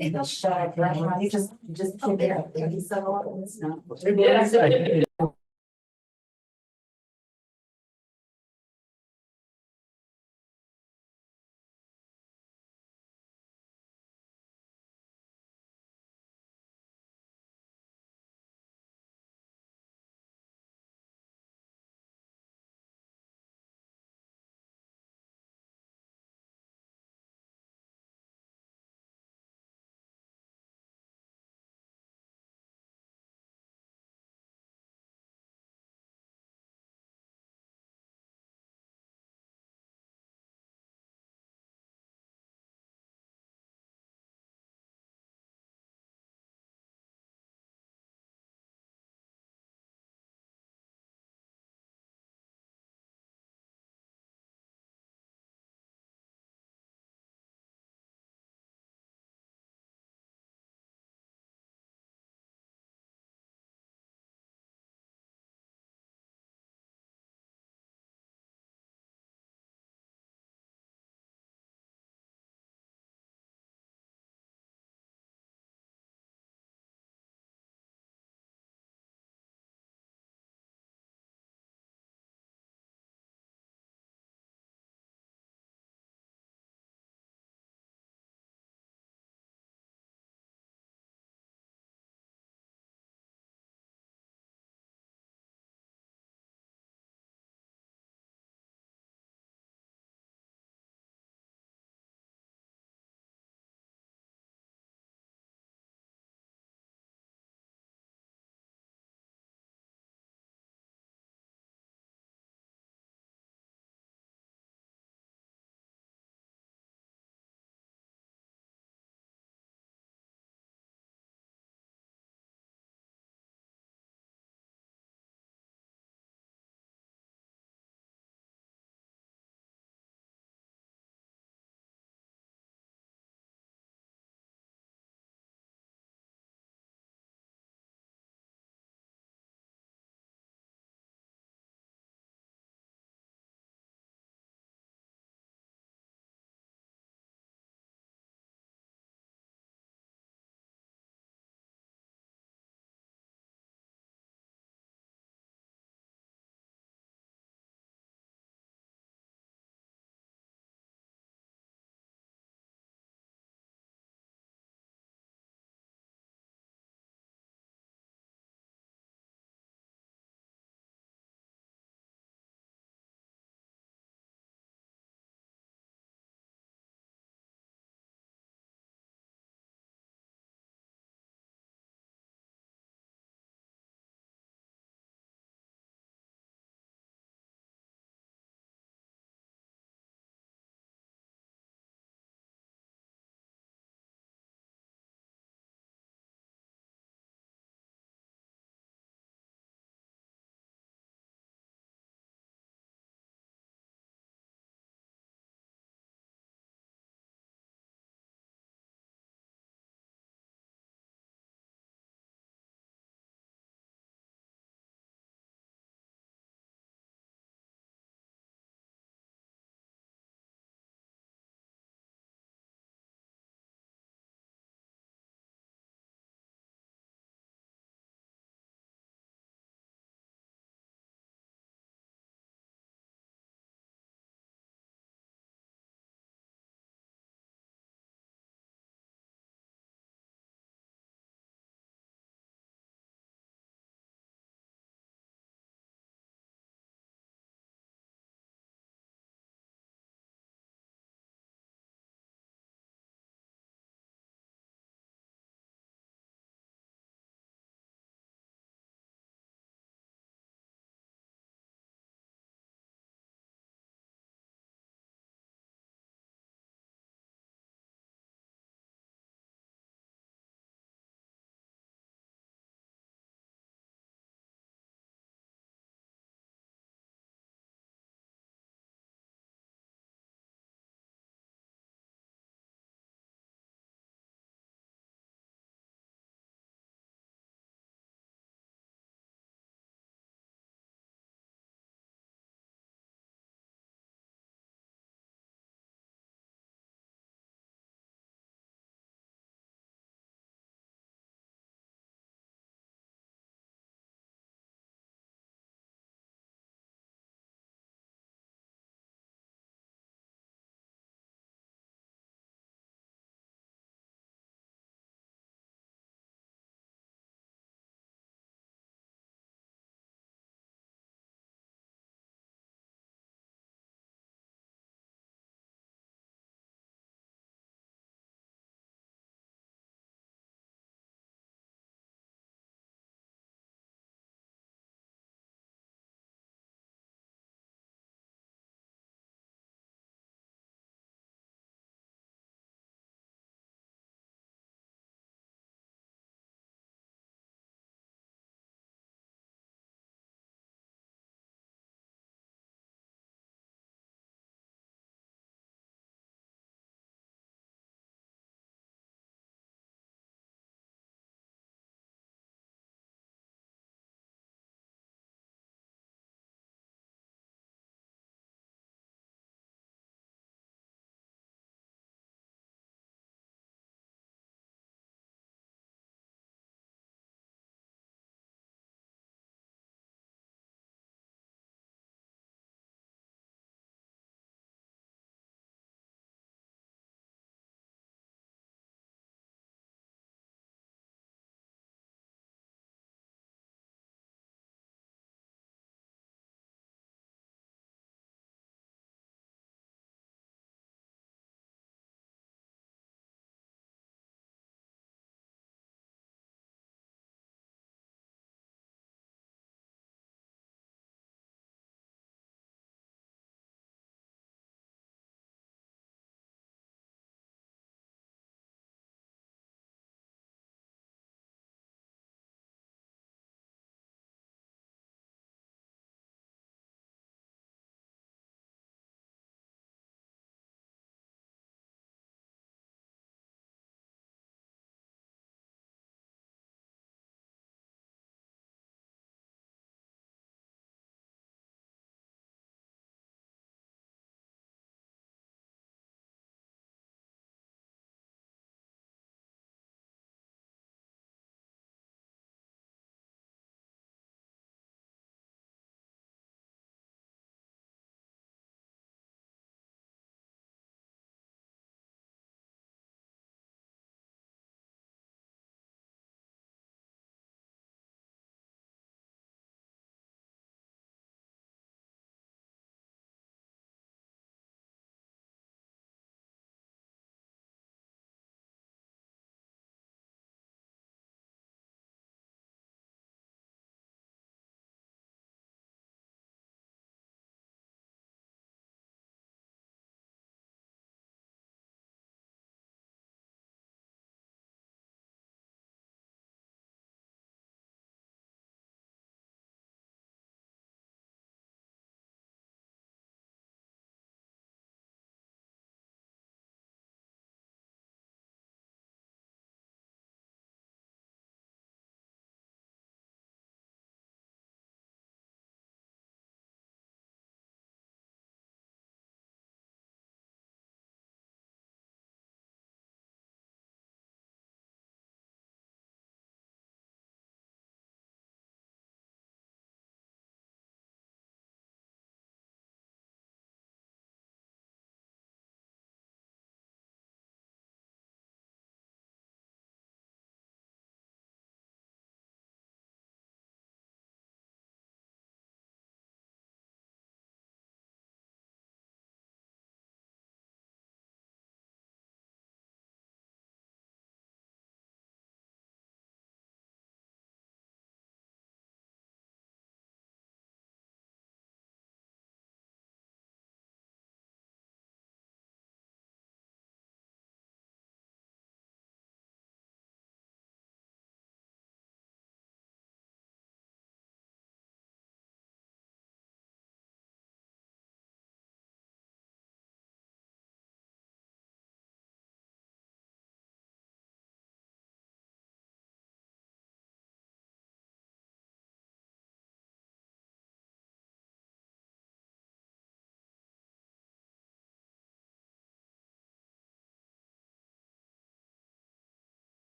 You just keep it up. Thank you so much. It's not. Yes.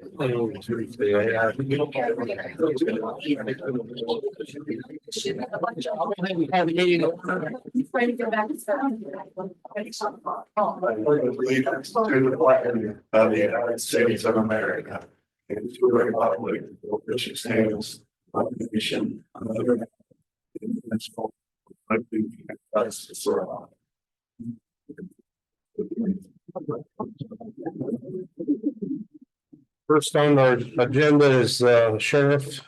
He's ready to go back to start. Of the United States of America. And to the republic for which it stands, one nation, another. Indivisible, with liberty and justice for all. First on our agenda is sheriff.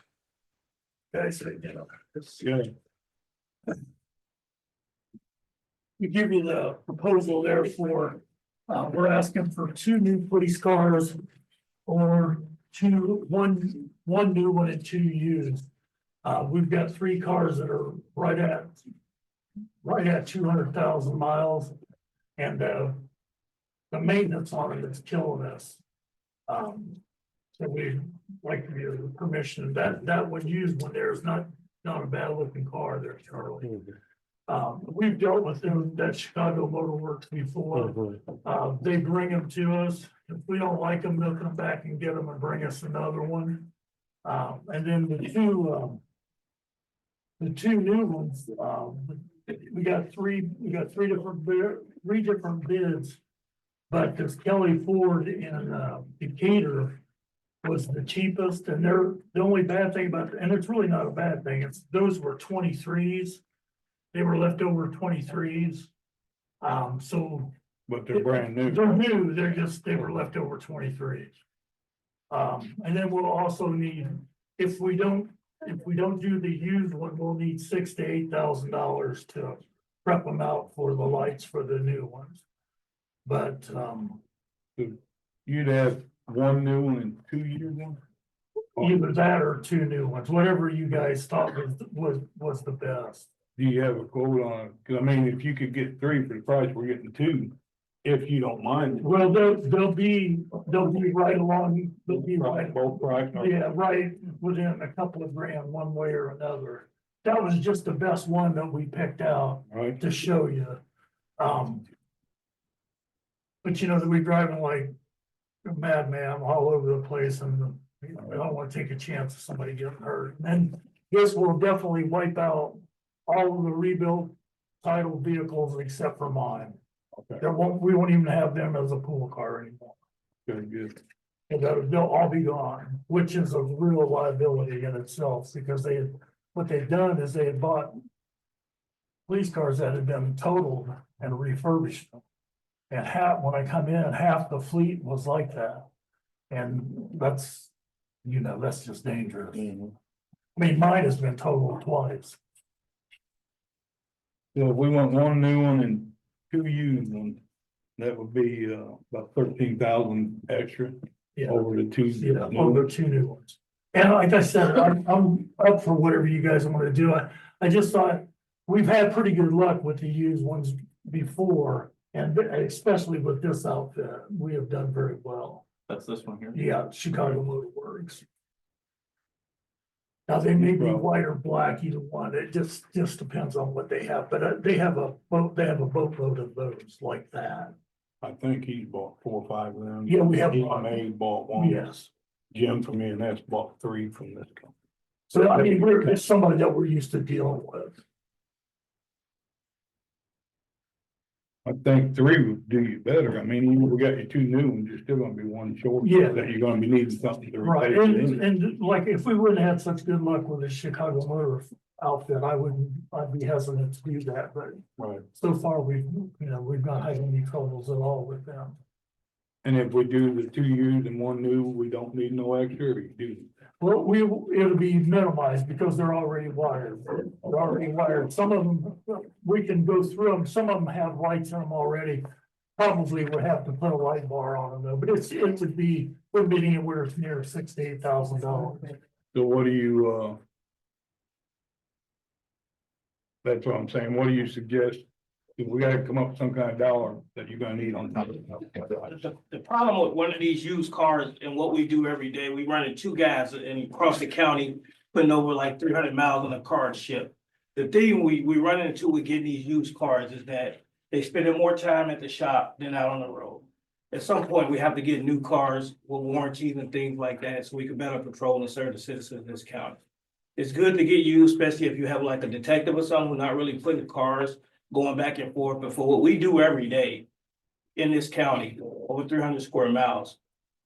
Guys, you know, it's Good. We give you the proposal there for, we're asking for 2 new police cars. Or one new one and 2 used. We've got 3 cars that are right at 200,000 miles. And, the maintenance on it is killing us. So we like to give the permission that would use when there's not a bad looking car there, Charlie. We've dealt with them, that Chicago Motor Works before. They bring them to us. If we don't like them, they'll come back and get them and bring us another one. And then the two new ones, we got three different bids. But this Kelly Ford in Decatur was the cheapest, and the only bad thing about, and it's really not a bad thing, it's those were 23s. They were leftover 23s. So But they're brand new. they're new, they were leftover 23s. And then we'll also need, if we don't do the used one, we'll need $6,000 to $8,000 to prep them out for the lights for the new ones. But, You'd have 1 new one and 2 used one? either that or 2 new ones, whatever you guys thought was the best. Do you have a quote on it? Cause I mean, if you could get 3 for the price, we're getting 2, if you don't mind. Well, they'll be right along, they'll be right. Both price. Yeah, right, within a couple of grand, one way or another. That was just the best one that we picked out Right. to show you. But you know, that we're driving like a madman all over the place, and you know, I don't want to take a chance of somebody getting hurt. And this will definitely wipe out all of the rebuilt title vehicles except for mine. Okay. We won't even have them as a pool car anymore. Good. And they'll all be gone, which is a real liability in itself, because what they've done is they had bought police cars that had been totaled and refurbished them. And when I come in, half the fleet was like that. And that's just dangerous. I mean, mine has been totaled twice. So if we want 1 new one and 2 used ones, that would be about 13,000 extra Yeah, over the 2. yeah, over 2 new ones. And like I said, I'm up for whatever you guys want to do. I just thought we've had pretty good luck with the used ones before. And especially with this outfit, we have done very well. That's this one here. Yeah, Chicago Motor Works. Now, they may be white or black, either one. It just depends on what they have, but they have a boatload of those like that. I think he's bought 4 or 5 of them. Yeah, we have He one. may bought 1. Yes. Jim from me, and that's bought 3 from this company. So I mean, it's somebody that we're used to dealing with. I think 3 would do you better. I mean, even if we got your 2 new ones, you're still gonna be 1 short. Yeah. That you're gonna be needing something to Right, replace it in. and like, if we wouldn't have such good luck with the Chicago Motor outfit, I'd be hesitant to do that, but Right. so far, we've not had any troubles at all with them. And if we do the 2 used and 1 new, we don't need no extra, or you do. Well, it'll be minimized because they're already wired. They're already wired. Some of them, we can go through them. Some of them have lights in them already. Probably would have to put a light bar on them though, but it would be, we're bidding anywhere near $6,000 to $8,000. So what do you, that's what I'm saying. What do you suggest? If we gotta come up with some kind of dollar that you're gonna need on top of it. The problem with one of these used cars and what we do every day, we run in 2 guys and across the county, putting over like 300 miles on a car ship. The thing we run into with getting these used cars is that they spending more time at the shop than out on the road. at some point, we have to get new cars with warranties and things like that, so we can better patrol and serve the citizens of this county. It's good to get used, especially if you have like a detective or someone who's not really putting cars going back and forth, but for what we do every day in this county, over 300 square miles,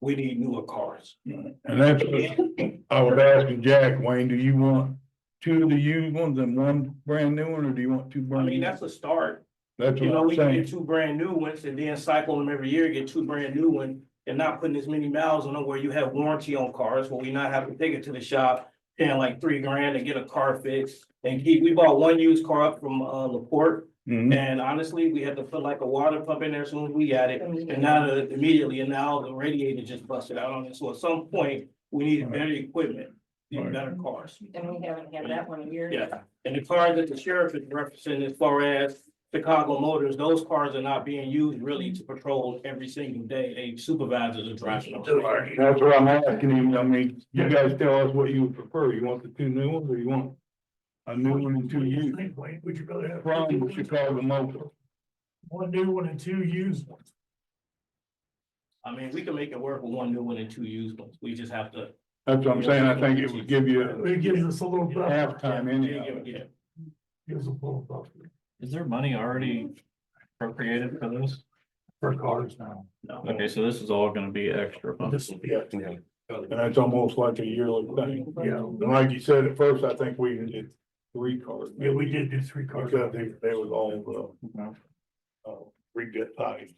we need newer cars. And that's, I was asking Jack, Wayne, do you want two of the used ones and one brand new one, or do you want two I brand? mean, new? that's a start. That's You what know, I'm we can saying. get two brand new ones and then cycle them every year, get two brand new ones. And not putting as many miles on them where you have warranty on cars, where we not have to take it to the shop, paying like $3,000 to get a car fixed. And we bought one used car up from LaPorte, Mhm. and honestly, we had to put like a water pump in there as soon as we got it. And now immediately, and now the radiator just busted out on it. So at some point, we needed better equipment, need better cars. And we haven't had that one in years. Yeah, and the cars that the sheriff is referencing as far as Chicago Motors, those cars are not being used really to patrol every single day. They supervisors are driving those cars. That's what I'm asking you. I mean, you guys tell us what you would prefer. You want the two new ones, or you want a new one and two used? Wayne, would you rather have From Chicago Motors. one new one and two used ones? I mean, we can make it work with one new one and two used ones. We just have to. That's what I'm saying. I think it would give you It gives us a little buffer. halftime anyhow. Yeah. Gives a little buffer Is there money already appropriated for this? for cars now. No. Okay, so this is all gonna be extra funds. This will be, And that's almost like a yearly thing. yeah, And like you said, at first, I think we did 3 cars. yeah, we did do 3 cars. Because they was all, re-digitized.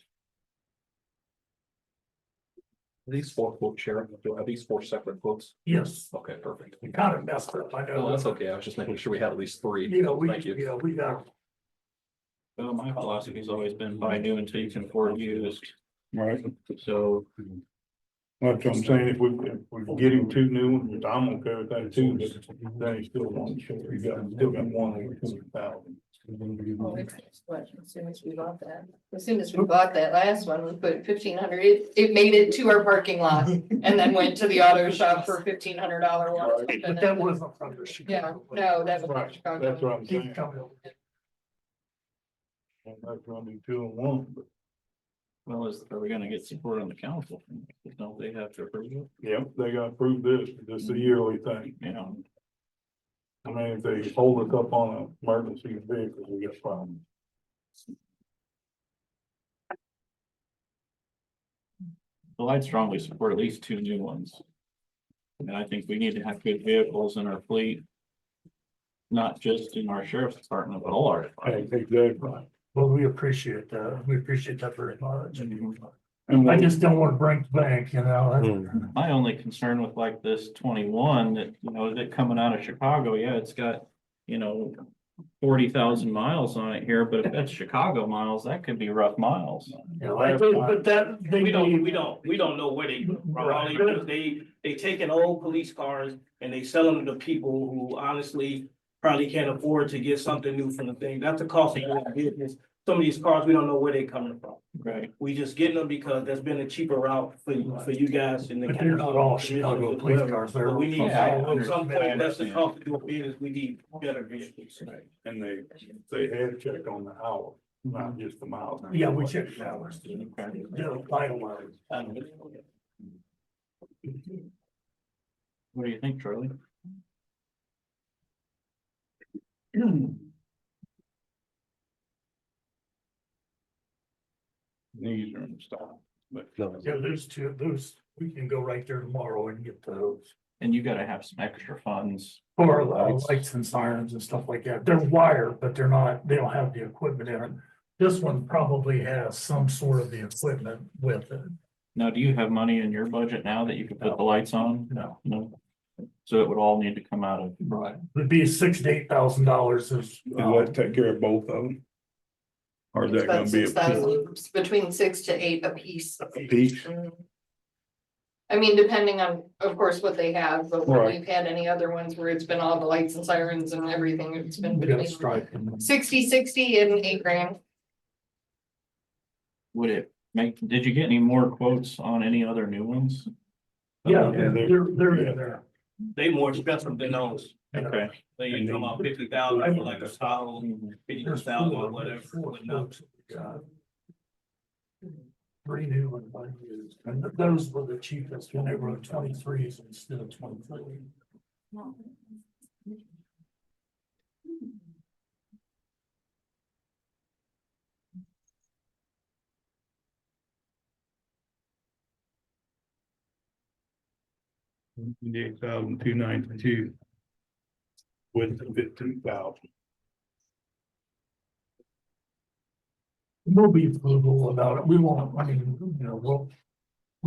These 4 quotes, Sharon, are these 4 separate quotes? Yes, Okay, perfect. we kind of messed up, I know. No, that's okay. I was just making sure we had at least 3. You know, Thank you. we got, Well, my philosophy's always been buy new until you can afford used, Right. so. That's what I'm saying. If we're getting 2 new ones, I'm okay with that too, but then you still want, you still got one over 200,000. Well, we finished what, as soon as we bought that. As soon as we bought that last one, we put 1,500, it made it to our parking lot and then went to the auto shop for $1,500. but that wasn't from the Yeah, Chicago. no, that was. Right, Chicago. that's what I'm Keep saying. coming. And that's gonna be 2 and 1, but Well, are we gonna get support on the council? Don't they have to approve it? yeah, they gotta prove this. This is a yearly thing. You know, I mean, if they hold us up on an emergency vehicles, we got problems. well, I'd strongly support at least 2 new ones. And I think we need to have good vehicles in our fleet. Not just in our sheriff's department, but all our departments. Exactly. Well, we appreciate that. We appreciate that very much. And I just don't want to break the bank, you know? My only concern with like this 21 that, you know, is it coming out of Chicago? Yeah, it's got, you know, 40,000 miles on it here, but if that's Chicago miles, that could be rough miles. You know, but that, they We need. don't know where they, all they do is they take in old police cars and they sell them to people who honestly probably can't afford to get something new from the thing. That's the cost of doing business. Some of these cars, we don't know where they're coming from. Right. We just getting them because that's been a cheaper route for you guys in the. But they're not all Chicago police cars. They're But we need, Yeah, I at some point, understand. that's the cost of doing business. We need better vehicles. And they had checked on the hour, not just the miles. Yeah, we checked the hours. They're finalized. What do you think, Charlie? These are in stock, but. Yeah, those, we can go right there tomorrow and get those. And you gotta have some extra funds. For lights and sirens and stuff like that. They're wired, but they're not, they don't have the equipment in it. This one probably has some sort of the equipment with it. Now, do you have money in your budget now that you could put the lights on? No. No. So it would all need to come out of. Right. It'd be $6,000 to $8,000 is. Does that take care of both of them? Or is that gonna About be a 6,000, between 6 to 8 a piece. piece? I mean, depending on, of course, what they have, but when Right. we've had any other ones where it's been all the lights and sirens and everything, it's been We got a between strike. 60 and $8,000. Would it make, did you get any more quotes on any other new ones? Yeah, Yeah, they're in there. They more expensive than those. Okay. They come out 50,000 for like a Tahoe, There's 50,000 or four whatever. quotes that we got. 3 new and 1 used, and those were the cheapest when they were 23s instead of 23. $8,292 with the 15,000. We'll be frugal about it. We won't, I mean, you know, we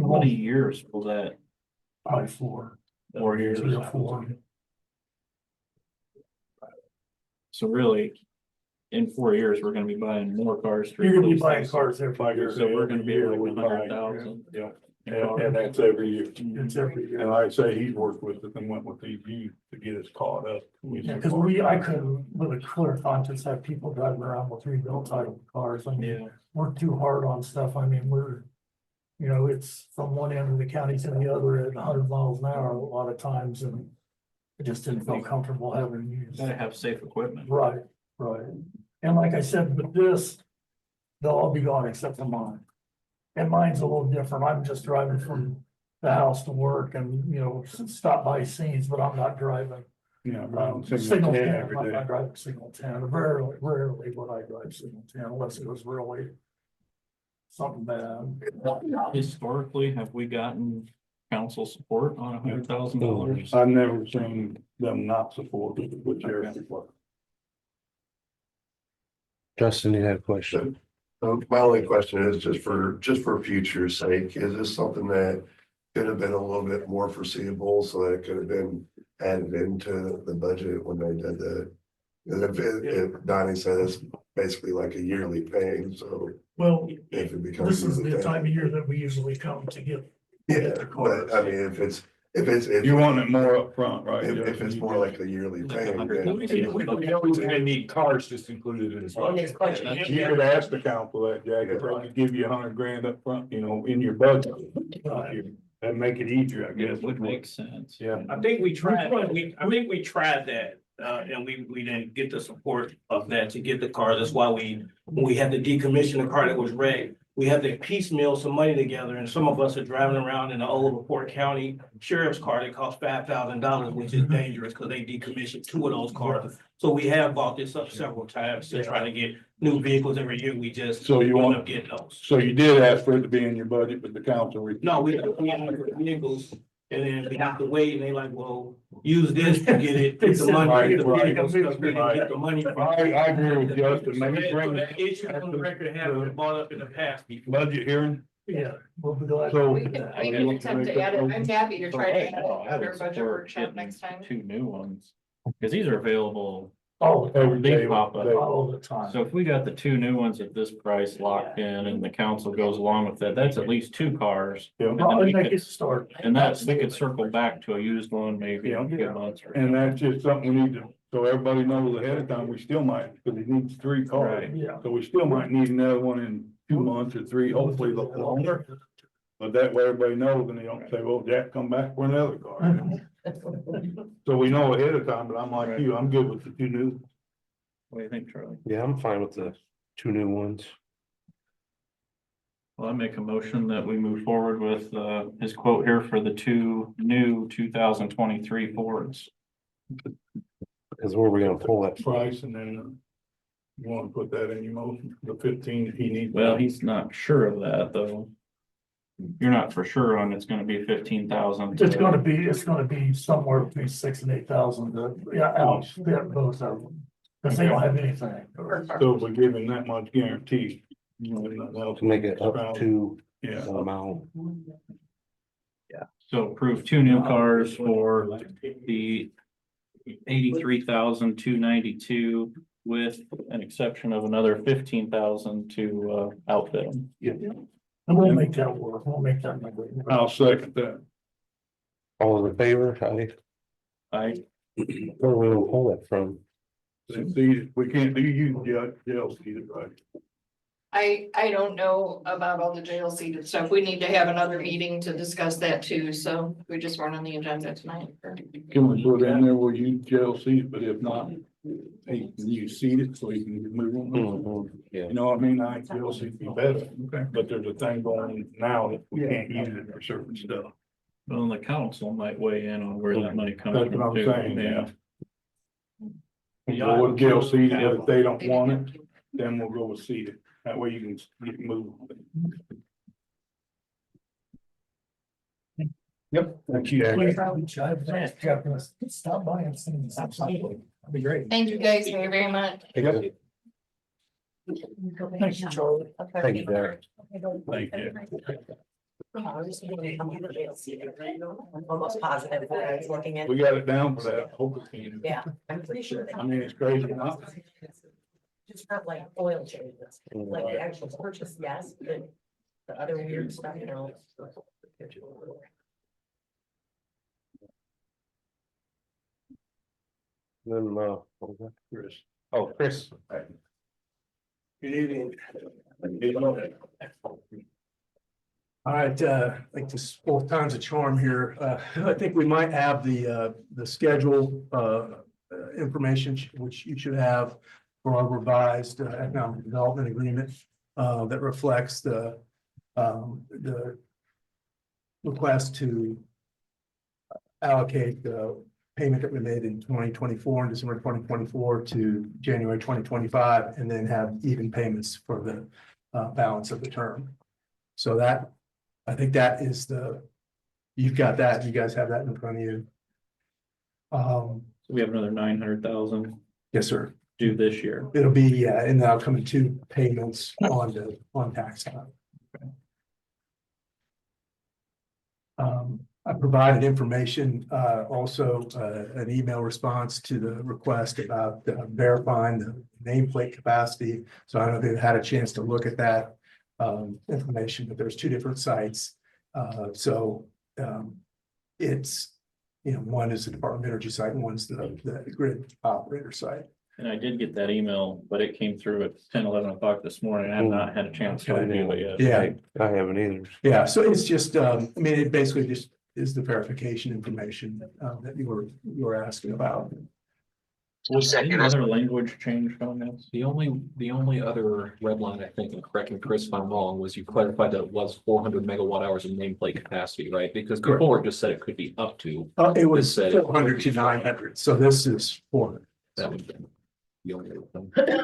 How won't many years will that, buy 4, 4 years? 3 or 4. So really, in 4 years, we're gonna be buying more cars. to You're gonna be replace buying these. cars every year. So we're gonna be Every like year we buy, 100,000. Yeah, and that's every year. It's every And year. like I say, he's worked with us and went with these used to get us caught up. Yeah, because I couldn't, with a clear conscience, have people driving around with rebuilt title cars. I mean, Yeah, we're too hard on stuff. I mean, you know, it's from one end of the county to the other at 100 miles an hour a lot of times, and I just didn't feel comfortable having used. gotta have safe equipment. Right, right. And like I said, with this, they'll all be gone except for mine. And mine's a little different. I'm just driving from the house to work and, you know, stop by scenes, but I'm not driving. Yeah, Signal 10, every I'm day. not driving signal 10. Rarely would I drive signal 10 unless it was really something bad. Historically, have we gotten council support on $100,000? I've never seen them not support it, whichever. Justin, you had a question? My only question is just for future's sake, is this something that could have been a little bit more foreseeable so that it could have been added into the budget when they did the. If Donnie said it's basically like a yearly paying, so Well, if it becomes. this is a the thing- time of year that we usually come to get. Yeah, but I mean, if You want it more upfront, right? if it's more like a yearly paying, then. We always gonna need cars just included in his budget. You could ask the council that, Jack, if they could give you $100,000 up front, you know, in your budget. That'd make it easier, I guess. It would make sense. Yeah. I think we tried, I think we tried that, and we didn't get the support of that to get the car. That's why when we had to decommission the car that was wrecked, we had to piecemeal some money together, and some of us are driving around in the old LaPorte County Sheriff's car that cost $5,000, which is dangerous because they decommissioned 2 of those cars. So we have bought this up several times to try to get new vehicles every year. We just. So you want- end up getting those. So you did ask for it to be in your budget, but the council. No, we have vehicles, and then we have to wait, and they like, well, use this to get it, get the money, get the Right, vehicles, because we didn't get the money. from- I agree with Justin, maybe So bring that issue on the record have been brought up in the past before. budget hearing. Yeah, we'll be glad. So- We can attempt to add it. I'm happy to try to add it Oh, I to would our budget support workshop getting next time. 2 new ones, because these are available. All the Every They day. pop up. all the time. So if we got the 2 new ones at this price locked in and the council goes along with that, that's at least 2 cars. Yeah. And Well, then and we make could, it start. and that's, we could circle back to a used one maybe in a few months. or And that's just something we need to, so everybody knows ahead of time, we still might, because he needs 3 cars. Right. Yeah. So we still might need another one in 2 months or 3, hopefully longer. But that way everybody knows and they don't say, well, Jack, come back for another car. So we know ahead of time, but I'm like you, I'm good with the 2 new. What do you think, Charlie? Yeah, I'm fine with the 2 new ones. Well, I make a motion that we move forward with his quote here for the 2 new 2023 Fords. Because where are we gonna pull that from? Price and then you want to put that in your motion, the 15 he needs. Well, he's not sure of that, though. You're not for sure on it's gonna be 15,000. It's gonna be somewhere between 6,000 and 8,000 yeah, outfit both of them. Cause they don't have anything. So if we give him that much guarantee. You know, nothing else. To make it up to Yeah. the amount. So approve 2 new cars for the 83,292 with an exception of another 15,000 to outfit them. And we'll make that work. We'll make that number. I'll second that. All in favor? Where are we gonna pull that from? See, we can't do you jail seated, right? I don't know about all the jail seated stuff. We need to have another meeting to discuss that too, so we just weren't on the agenda tonight. Can we put in there where you jail seated, but if not, hey, you seed it so you can move on. Mhm, yeah. You know what I mean? I feel it'd be better, but there's a thing going on now that we can't use it for certain stuff. Well, the council might weigh in on where that money comes That's from. what I'm too. saying, yeah. We'll go with Gail seed it, but if they don't want it, then we'll go with seed it. That way you can move. Yep. Thank you. Stop by and see this. Absolutely. That'd be great. Thank you guys very, very much. Thank you, Charlie. Thank you, Derek. Thank you. I'm almost positive that I was looking at. We got it down for that. Hope it can. Yeah, I'm pretty sure. I mean, it's crazy enough. Just not like oil changes, like the actual purchase, yes, but the other weird stuff, you know. Then, what was that? Chris. Oh, Chris. Good evening. All right, like this fourth time's a charm here. I think we might have the schedule, information, which you should have for our revised economic development agreement, that reflects the request to allocate the payment that we made in 2024 and December 2024 to January 2025, and then have even payments for the balance of the term. So that, I think that is you've got that, you guys have that in front of you. So we have another 900,000 Yes, sir. due this year. It'll be in the upcoming two payments on tax time. I provided information, also an email response to the request about verifying the nameplate capacity. So I don't know if they've had a chance to look at that information, but there's two different sites. It's, one is the Department of Energy site and one's the grid operator site. And I did get that email, but it came through at 10, 11 o'clock this morning. I have not had a chance to review it yet. Yeah. I haven't either. Yeah, so it's just, it basically just is the verification information that you were asking about. Was any other language changed on this? The only other red line, I think, and correct me, Chris, if I'm wrong, was you clarified that it was 400 megawatt hours of nameplate capacity, right? Because Correct. before it just said it could be up to, It was said 400 to 900, so this is 400. that would be the only other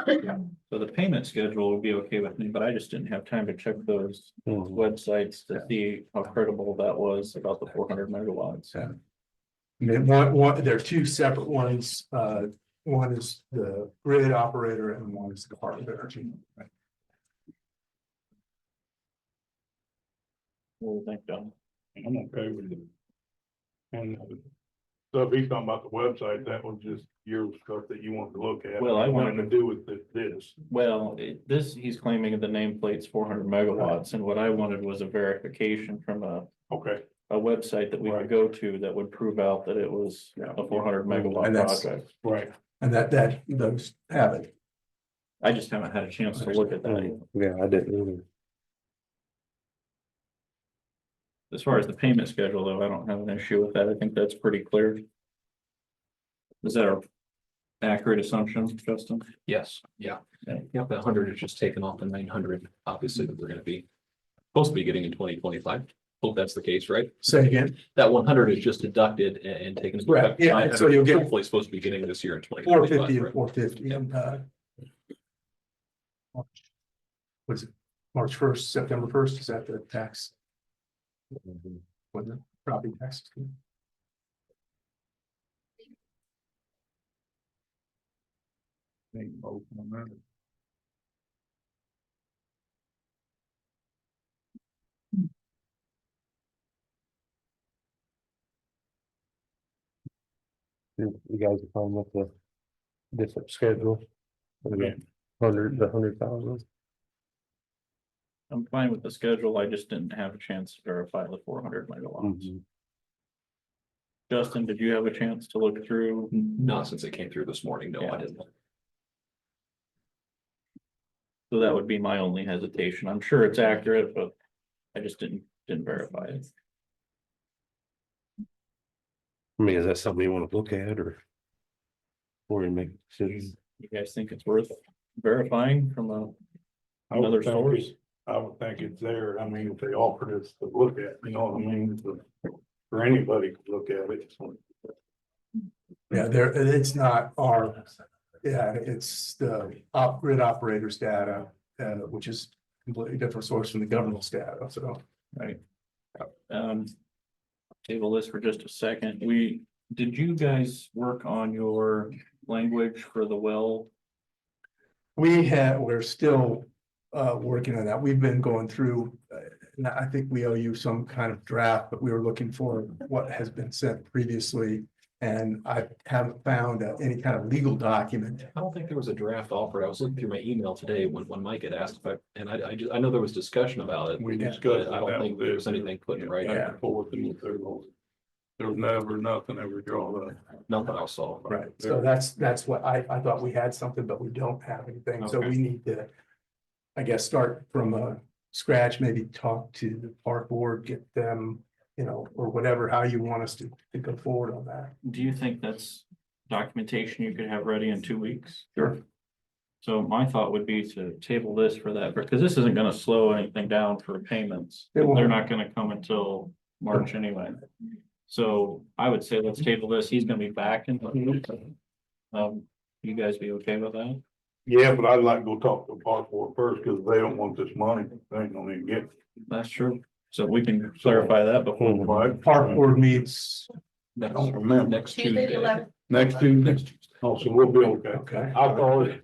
thing. So the payment schedule would be okay with me, but I just didn't have time to check those Mhm. websites to see how credible that was about the 400 megawatts. Yeah. There are two separate ones. One is the grid operator and one is the Department of Energy. What do you think, John? I'm okay with it. And so if he's talking about the website, that was just your stuff that you want to look at. Well, I wanted Nothing to do with this. Well, he's claiming the nameplate's 400 megawatts, and what I wanted was a verification from a Okay, website that we Right. could go to that would prove out that it was Yeah. a 400 megawatt And that's- project. right. And those have it. I just haven't had a chance to look at that. Yeah, I didn't either. As far as the payment schedule, though, I don't have an issue with that. I think that's pretty clear. Is that an accurate assumption, Justin? Yes, yeah. Okay. Yep, that 100 is just taken off the 900, obviously, that we're gonna be supposed to be getting in 2025. Hope that's the case, right? Say again, That 100 is just deducted and taken. into Right, effect. yeah, 900 so you'll get- Hopefully supposed to be getting this year in 450 2025. and 450 and was it March 1st, September 1st? Is that the tax? When the property tax? Ain't both on that. You guys are fine with the different schedule? Yeah. The 100,000. I'm fine with the schedule. I just didn't have a chance to verify the 400 megawatts. Mhm. Justin, did you have a chance to look through? Not since it came through this morning, no, Yeah. I didn't. So that would be my only hesitation. I'm sure it's accurate, but I just didn't verify it. I mean, is that something you want to look at or? Before you make a decision? You guys think it's worth verifying from I would another think source? I would think it's there. I mean, if they offered us to look at, you know what I mean? For anybody to look at it. Yeah, it's not our, yeah, it's the grid operators data, which is completely different source from the government's data, so. Right. Um, table this for just a second. Did you guys work on your language for the well? We're still working on that. We've been going through, and I think we owe you some kind of draft, but we were looking for what has been sent previously. And I haven't found any kind of legal document. I don't think there was a draft offered. I was looking through my email today when Mike had asked, if I know there was discussion about it. We Yeah, discussed. I don't think there was anything put in writing. Yeah. There was never nothing ever drawn up. Nothing I saw. Right, so that's what I thought we had something, but we don't have anything, so Okay. we need to. I guess start from scratch, maybe talk to the park board, get them, you know, or whatever, how you want us to go forward on that. Do you think that's documentation you could have ready in 2 weeks? Sure. So my thought would be to table this for that, because this isn't gonna slow anything down for payments. It won't. They're not gonna come until March anyway. So I would say let's table this. He's gonna be back in. You guys be okay with that? Yeah, but I'd like to go talk to the park board first, because they don't want this money. They ain't gonna even get. That's true. So we can clarify that before. Right. Park board meets, Next, Don't remember. next Tuesday, Tuesday. 11th. Next Tuesday. Oh, so we'll be okay. okay, I thought it.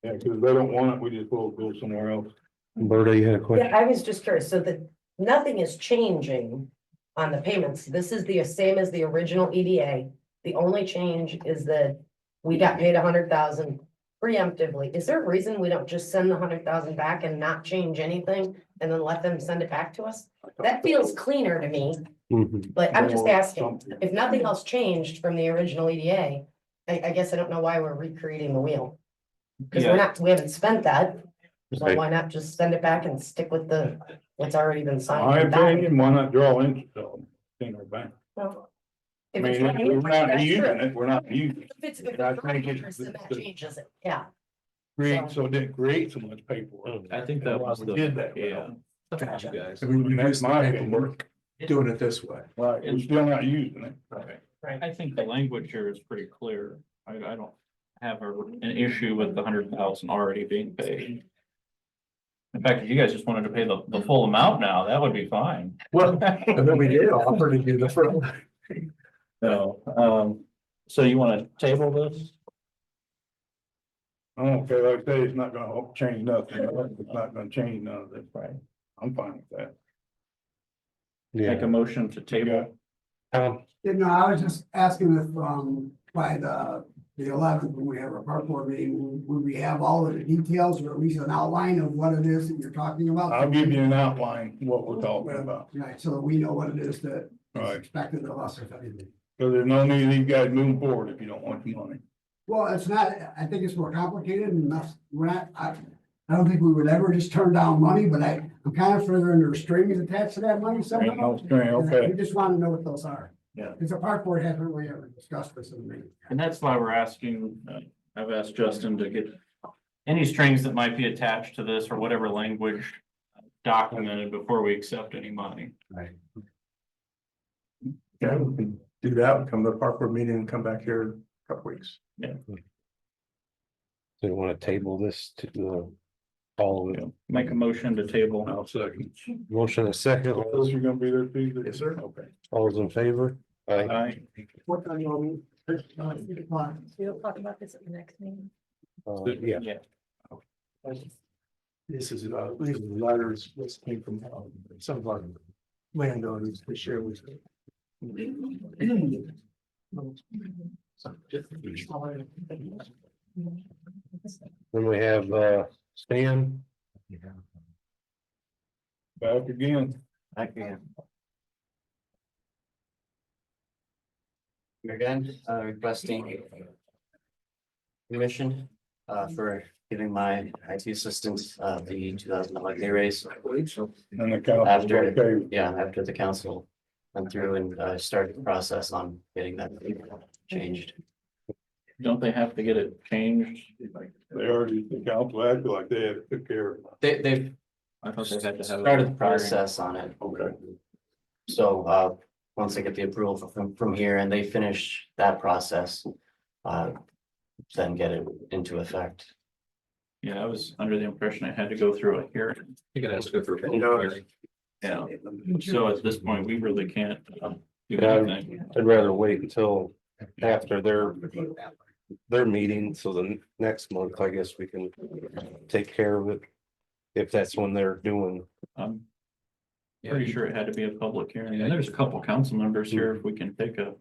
Yeah, because they don't want it, we just will go somewhere else. Berta, you had a question? Yeah, I was just curious, so that nothing is changing on the payments. This is the same as the original EDA. The only change is that we got paid 100,000 preemptively. Is there a reason we don't just send the 100,000 back and not change anything and then let them send it back to us? That feels cleaner to me, Mhm. but I'm just Or asking, something. if nothing else changed from the original EDA, I guess I don't know why we're recreating the wheel. Cause Yeah. we haven't spent that, so Right. why not just send it back and stick with what's already been My signed? opinion, why not draw interest on it in our bank? Well, I if mean, it's if not we're interest, not that's using true. it, we're not using it. If it's I not think interest, it's then that the- changes it, yeah. Create, so it didn't create so much paperwork. I think that was We the, did that. yeah. Up to you guys. so we reduce the That's my opinion. paperwork, doing it this way. Right, we're still not using it. Right. I think the language here is pretty clear. I don't have an issue with the 100,000 already being paid. In fact, if you guys just wanted to pay the full amount now, that would be fine. Well, and then we did offer to do the front. No, so you wanna table this? I don't care, like I say, it's not gonna change nothing. It's not gonna change none of it. Right. I'm fine with that. Make a Yeah. motion to table. Tom, Yeah, no, I was just asking if, by the 11th, when we have our park board meeting, would we have all of the details or at least an outline of what it is that you're talking about? I'll give you an outline of what we're talking about. Right, so that we know what it is that is Right. expected of us or anything. Because there's no need of these guys moving forward if you don't want the money. Well, it's not, I think it's more complicated and I don't think we would ever just turn down money, but I'm kind of further under strings attached to that money somehow. Ain't no string, And okay. We just want to know what those are. Yeah. Because the park board hasn't really ever discussed this in the meeting. And that's why we're asking, I've asked Justin to get any strings that might be attached to this or whatever language documented before we accept any money. Right. Yeah, we can do that, we'll come to the park board meeting and come back here in a couple weeks. so you want to table this to the, all of it? Make a motion to table. I'll second. Motion a second, all Those are gonna be there Tuesday? Yes, sir. Okay. those in favor? Aye. Aye. What time you want me? 8 o'clock. We'll talk about this at the next meeting. Yeah, This is, these are letters, this came from some of our landowners to share with. then we have, Stan, Back again. Again, requesting permission for giving my IT assistant the 2011 pay raise. And the council, After, okay, yeah, after the council went through and started the process on getting that changed. don't they have to get it changed? They already, the council acted like they had took care of it. They've I thought they had to have. it started the prior. process on it. Okay. So, once they get the approval from here and they finish that process, then get it into effect. Yeah, I was under the impression I had to go through a hearing. You can ask go through. a You know, hearing. Yeah. So at this point, we really can't do Yeah. anything. I'd rather wait until after their meeting, so the next month, I guess we can take care of it. If that's when they're doing. I'm pretty sure it had to be a public hearing, and there's a couple council members here, if we can take a.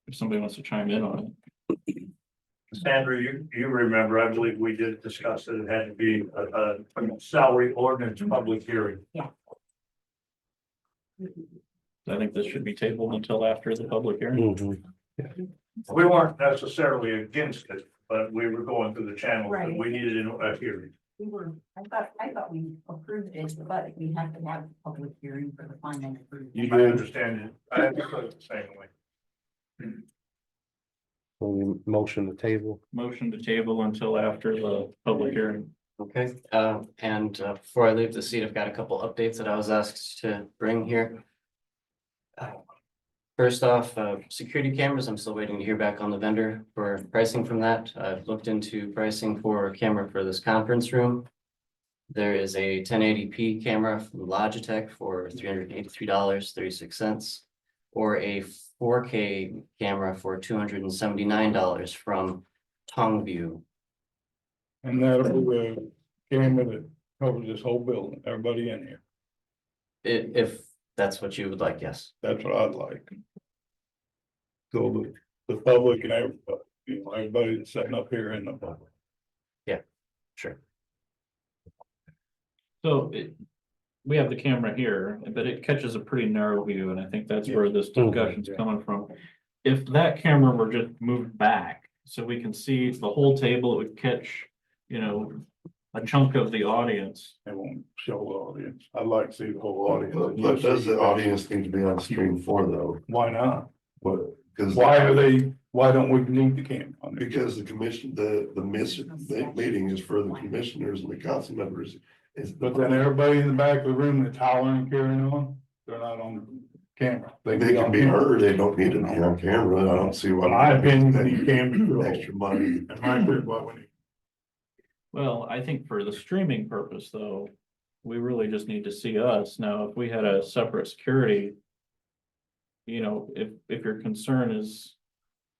If somebody wants to chime in on it. Sandra, you remember, I believe we did discuss that it had to be a salary ordinance public hearing. I think this should be tabled until after the public hearing. Mhm. We weren't necessarily against it, but we were going through the channel, Right. we needed a hearing. We were, I thought we approved it, but we have to have a public hearing for the final approval. You I did, understand it, I understood it the same way. We motion the table. Motion to table until after the public hearing. Okay, and before I leave the seat, I've got a couple updates that I was asked to bring here. First off, security cameras, I'm still waiting to hear back on the vendor for pricing from that. I've looked into pricing for a camera for this conference room. There is a 1080p camera from Logitech for $383.36, or a 4K camera for $279 from Tongview. and that'll be a camera that covers this whole building, everybody in here. If that's what you would like, yes. That's what I'd like. So the public and everybody, you know, everybody that's sitting up here in the public. Sure. So we have the camera here, but it catches a pretty narrow view, and I think that's where this discussion's coming from. If that camera were just moved back, so we can see the whole table, it would catch, you know, a chunk of the audience. They won't show the audience. I'd like to see the whole audience. What does the audience need to be on screen for though? Why not? What, because. Why don't we need the camera on there? Because the commission, the meeting is for the commissioners and the council members. But then everybody in the back of the room that's hollering and carrying on, they're not on the camera. They can be heard, they don't need to be on camera, I don't see why. In my opinion, you can be. Extra money. In my opinion, what we need. Well, I think for the streaming purpose, though, we really just need to see us. Now, if we had a separate security. You know, if your concern is,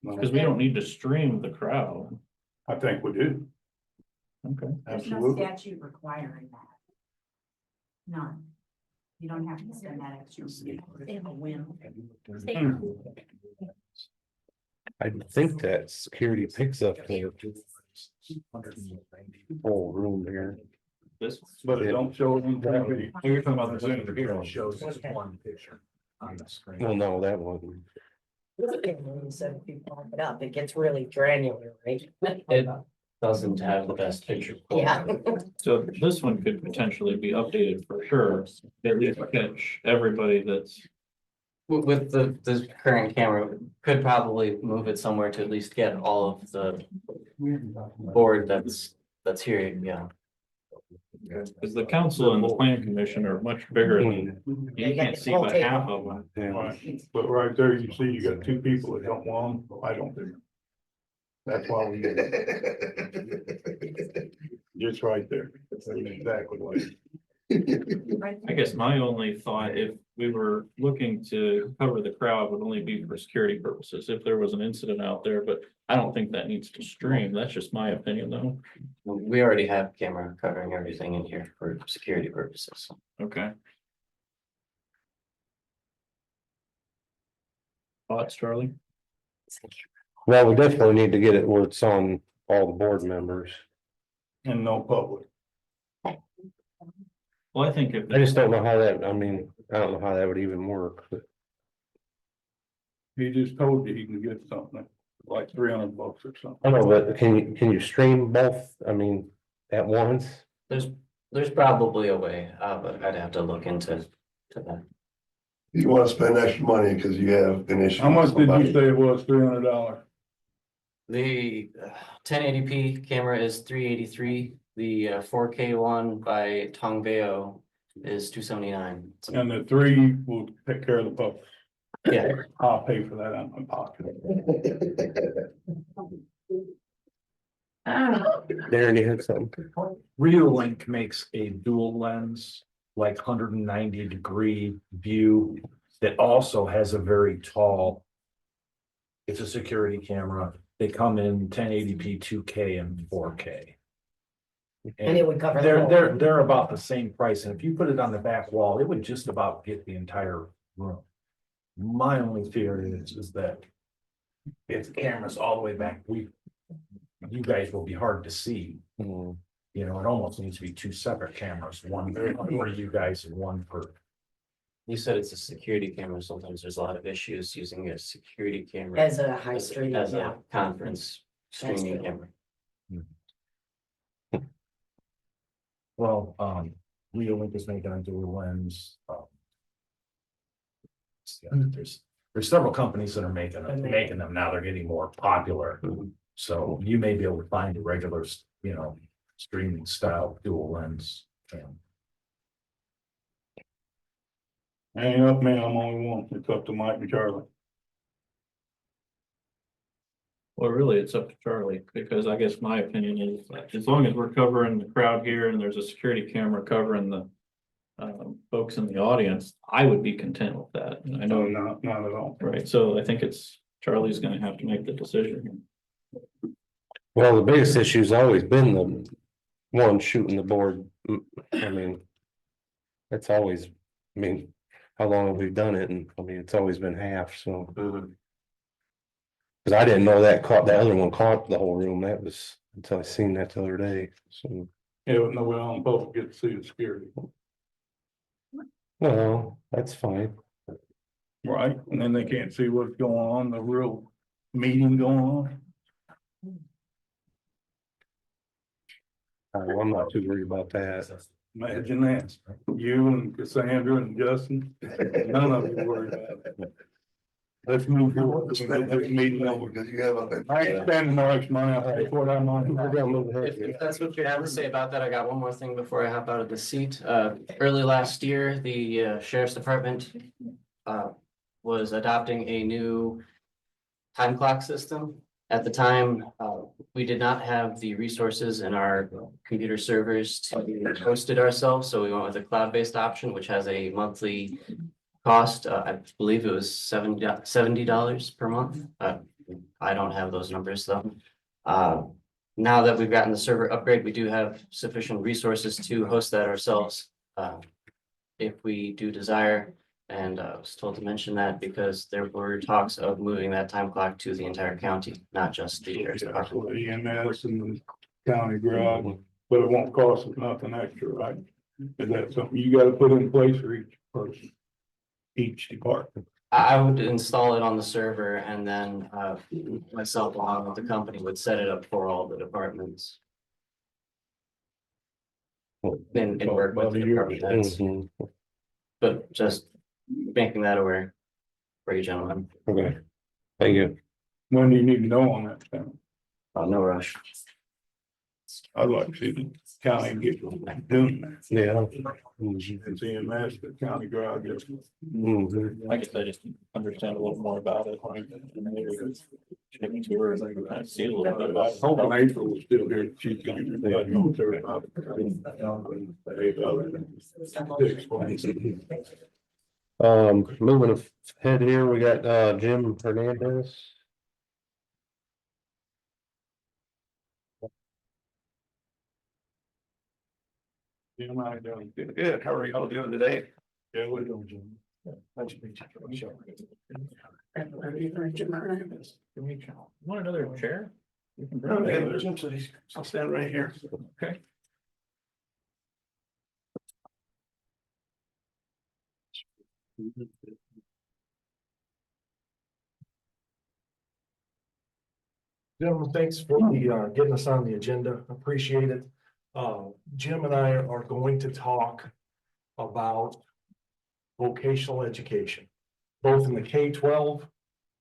because we don't need to stream the crowd. I think we do. Okay. There's no Absolutely. statute requiring that. None. You don't have to spend that extra. They have a whim. I think that security picks up the whole room here. This, But it don't show it on TV. Oh, you're talking about the Zoom here. Shows just one picture on the screen. Well, no, that wasn't. So if you pump it up, it gets really granular, right? It doesn't have the best picture. Yeah. so this one could potentially be updated for sure, at least catch everybody that's. With the current camera, could probably move it somewhere to at least get all of the board that's here, yeah. Because the council and the plan commission are much bigger than, you can't see but half of them. Right. But right there, you see, you got two people that don't want them. I don't do. That's why we. Just right there. That's exactly what it is. I guess my only thought, if we were looking to cover the crowd, would only be for security purposes, if there was an incident out there, but I don't think that needs to stream. That's just my opinion, though. We already have camera covering everything in here for security purposes. Okay. Thoughts, Charlie? Well, we definitely need to get it where it's on all the board members. And no public. Well, I think if. I just don't know how that, I mean, I don't know how that would even work, but. He just told you he can get something like $300 or something. I don't know, but can you stream both? I mean, at once? There's probably a way, but I'd have to look into that. You wanna spend extra money because you have an issue. How much with did you somebody. say it was? $300? The 1080p camera is 383. The 4K one by Tongbeo is 279. And the three will take care of the public. Yeah, I'll pay for that out of my pocket. Darren, you had something? Reolink makes a dual lens, like 190-degree view that also has a very tall. It's a security camera. They come in 1080p, 2K and 4K. And it would cover the They're, whole. they're about the same price. And if you put it on the back wall, it would just about get the entire room. My only fear is that if the camera's all the way back, you guys will be hard to see. Hmm. You know, it almost needs to be two separate cameras, one for you guys and one for. you said it's a security camera. Sometimes there's a lot of issues using a security camera As a high street, as yeah. a conference streaming true. camera. Well, Reolink is making a dual lens. Yeah, there's several companies that are making them now. They're getting more popular. So you may be able to find a regular, you know, streaming style dual lens. Ain't up me, I'm only one. It's up to Mike and Charlie. Well, really, it's up to Charlie, because I guess my opinion is, as long as we're covering the crowd here and there's a security camera covering the folks in the audience, I would be content with that. And I No, know, not at all. right, so I think it's, Charlie's gonna have to make the decision. Well, the biggest issue's always been the one shooting the board. I mean, it's always, I mean, how long have we done it? And I mean, it's always been half, so. Cause I didn't know that other one caught the whole room. That was until I seen that the other day, so. Yeah, but no way on both get to see the security. Well, that's fine. Right, and then they can't see what's going on, the real meeting going on. I'm not too worried about that. Imagine that, you and Cassandra and Justin, none of you worried about it. Let's move forward. Let's get this meeting over. Because you have a. I ain't spending no extra money, I'll pay for that money. If that's what you have to say about that, I got one more thing before I hop out of the seat. Early last year, the sheriff's department was adopting a new time clock system. At the time, we did not have the resources in our computer servers to host it ourselves, so we went with a cloud-based option, which has a monthly cost. I believe it was $70 per month. I don't have those numbers though. Now that we've gotten the server upgrade, we do have sufficient resources to host that ourselves. If we do desire, and I was told to mention that because there were talks of moving that time clock to the entire county, not just the sheriff's Yeah, department. for the EMS and the county garage, but it won't cost us nothing extra, right? Is that something you gotta put in place for each person? Each department? I would install it on the server and then myself along with the company would set it up for all the departments. And work with the department heads, Mhm. but just making that aware for you gentlemen. Okay, thank you. When do you need to know on that thing? No rush. I'd like to see the county get doing that. Yeah. And EMS, the county garage. Mhm. I guess I just understand a little more about it. Maybe tour and I see a little bit about it. Hoping April was still here. She's gonna. Moving ahead here, we got Jim Hernandez. Jim, how you doing? Good, how are y'all doing today? Yeah, we're doing, Jim. Nice to meet you. Want another chair? You can Oh, bring it. yeah, Jim said I'll stand right here. Okay. Gentlemen, thanks for the, getting us on the agenda. Appreciate it. Jim and I are going to talk about vocational education, both in the K-12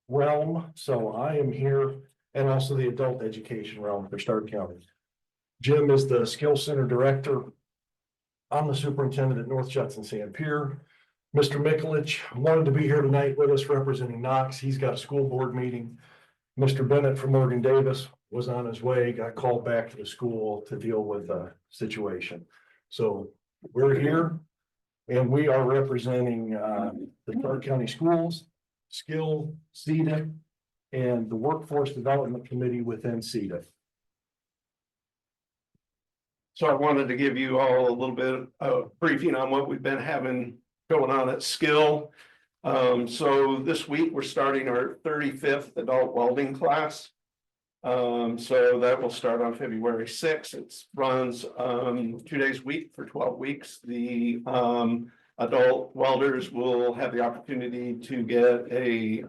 realm. So I am here and also the adult education realm for Starke County. Jim is the Skill Center Director. I'm the Superintendent at North Judson Sand Pier. Mr. Mikulich wanted to be here tonight with us representing Knox. He's got a school board meeting. Mr. Bennett from Morgan Davis was on his way, got called back to the school to deal with a situation. So we're here and we are representing the Starke County Schools, Skill, CEDA, and the Workforce Development Committee within CEDA. So I wanted to give you all a little bit of briefing on what we've been having going on at Skill. So this week, we're starting our 35th adult welding class. So that will start on February 6th. It runs 2 days a week for 12 weeks. The adult welders will have the opportunity to get a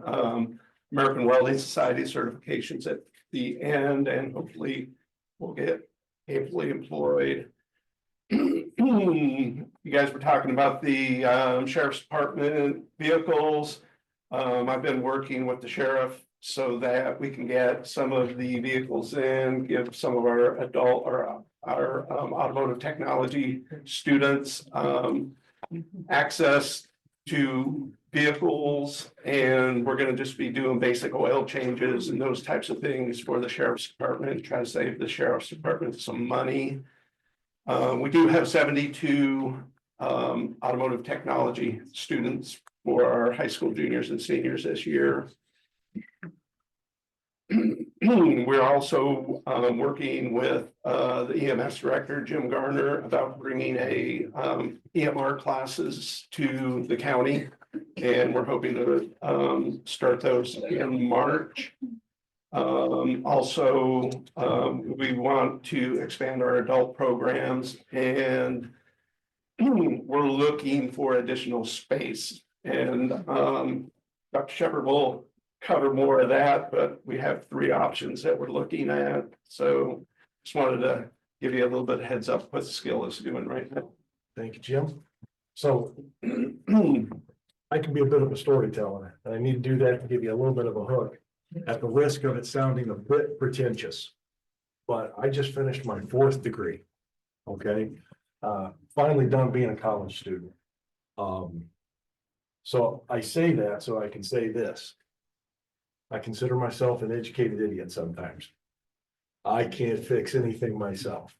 American Welding Society certifications at the end, and hopefully we'll get gainfully employed. You guys were talking about the sheriff's department vehicles. I've been working with the sheriff so that we can get some of the vehicles in, give some of our adult or our automotive technology students access to vehicles, and we're going to just be doing basic oil changes and those types of things for the sheriff's department, try to save the sheriff's department some money. We do have 72 automotive technology students for our high school juniors and seniors this year. We're also working with the EMS director, Jim Garner, about bringing a EMR classes to the county. And we're hoping to start those in March. Also, we want to expand our adult programs, and we're looking for additional space. And Dr. Shepard will cover more of that, but we have 3 options that we're looking at. So just wanted to give you a little bit of heads up what Skill is doing right now. Thank you, Jim. So I can be a bit of a storyteller, and I need to do that to give you a little bit of a hook, at the risk of it sounding a bit pretentious. But I just finished my 4th degree. Okay, finally done being a college student. So I say that so I can say this. I consider myself an educated idiot sometimes. I can't fix anything myself.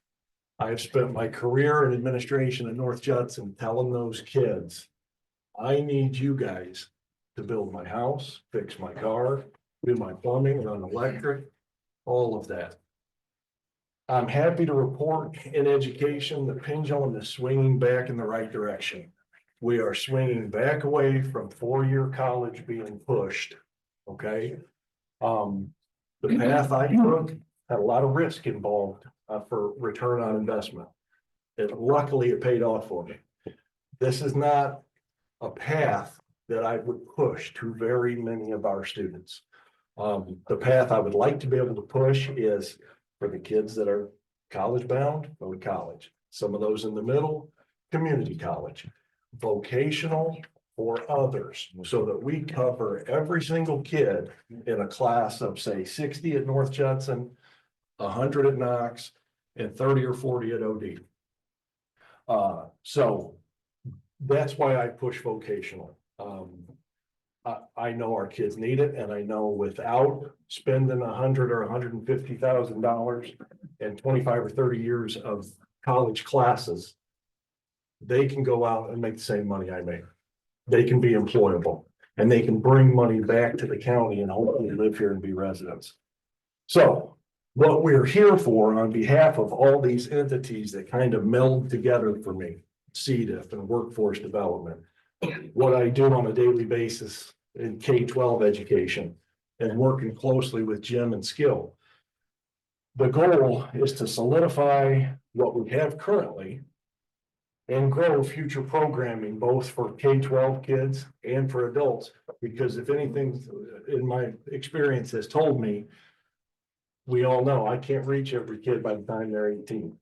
I have spent my career in administration at North Judson telling those kids, I need you guys to build my house, fix my car, do my plumbing, run electric, all of that. I'm happy to report in education, the pendulum is swinging back in the right direction. We are swinging back away from 4-year college being pushed. Okay. The path I took had a lot of risk involved for return on investment. Luckily, it paid off for me. This is not a path that I would push to very many of our students. The path I would like to be able to push is for the kids that are college bound, go to college. Some of those in the middle, community college, vocational, or others, so that we cover every single kid in a class of, say, 60 at North Judson, 100 at Knox, and 30 or 40 at OD. So that's why I push vocational. I know our kids need it, and I know without spending $100,000 or $150,000 and 25 or 30 years of college classes, they can go out and make the same money I make. They can be employable, and they can bring money back to the county and hopefully live here and be residents. So what we're here for on behalf of all these entities that kind of meld together for me, CDF and workforce development, what I do on a daily basis in K-12 education and working closely with Jim and Skill. The goal is to solidify what we have currently and grow future programming, both for K-12 kids and for adults, because if anything in my experience has told me, we all know I can't reach every kid by the time they're 18.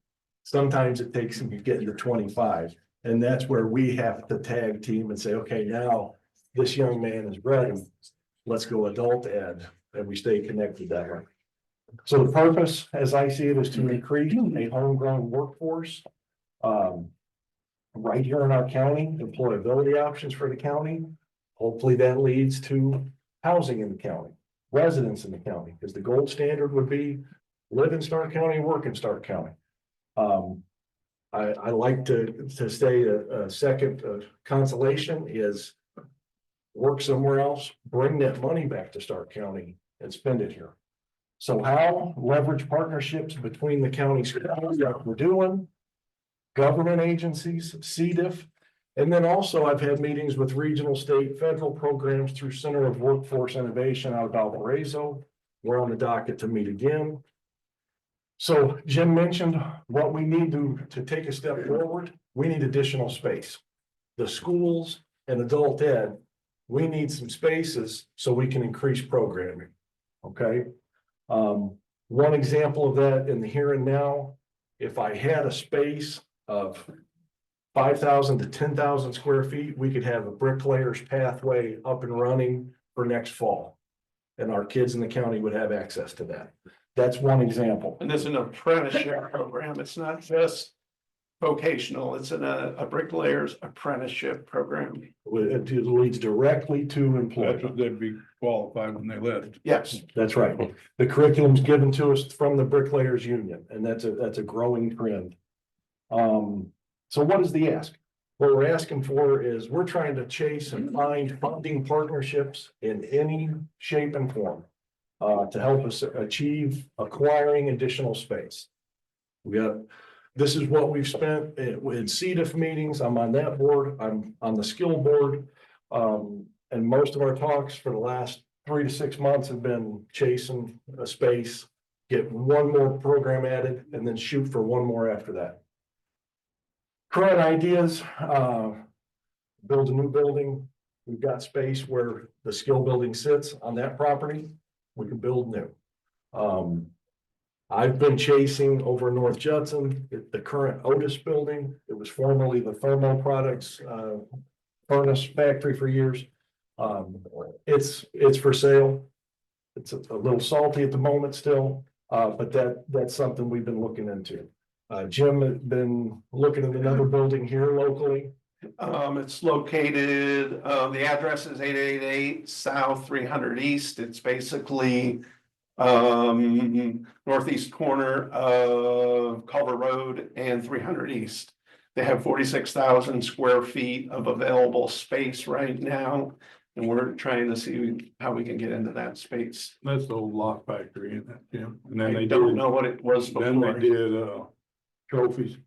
Sometimes it takes them to get to 25. And that's where we have to tag team and say, okay, now this young man is ready. Let's go adult ed, and we stay connected that way. So the purpose, as I see it, is to increase a homegrown workforce. Right here in our county, employability options for the county. Hopefully that leads to housing in the county, residents in the county, because the gold standard would be live in Starke County, work in Starke County. I like to say a second consolation is work somewhere else, bring that money back to Starke County and spend it here. So how leverage partnerships between the counties like we're doing, government agencies, CDIF, and then also I've had meetings with regional, state, federal programs through Center of Workforce Innovation out of Valparaiso. We're on the docket to meet again. So Jim mentioned what we need to take a step forward. We need additional space. The schools and adult ed, we need some spaces so we can increase programming. Okay. One example of that in the here and now, if I had a space of 5,000 to 10,000 square feet, we could have a bricklayer's pathway up and running for next fall. And our kids in the county would have access to that. That's one example. And it's an apprenticeship program. It's not just vocational. It's a bricklayer's apprenticeship program. It leads directly to employment. They'd be qualified when they left. Yes. That's right. The curriculum's given to us from the Bricklayers Union, and that's a growing trend. So what is the ask? What we're asking for is we're trying to chase and find funding partnerships in any shape and form to help us achieve acquiring additional space. This is what we've spent in CDIF meetings. I'm on that board. I'm on the skill board. And most of our talks for the last 3 to 6 months have been chasing a space, get one more program added, and then shoot for one more after that. Current ideas, build a new building. We've got space where the skill building sits on that property. We can build new. I've been chasing over North Judson, the current Otis building. It was formerly the Thermo Products furnace factory for years. It's for sale. It's a little salty at the moment still, but that's something we've been looking into. Jim has been looking at another building here locally. It's located, the address is 888 South 300 East. It's basically northeast corner of Culver Road and 300 East. They have 46,000 square feet of available space right now. And we're trying to see how we can get into that space. That's the old lock factory, isn't it, Jim? And then I they don't did, know what it was then they before. did, trophies.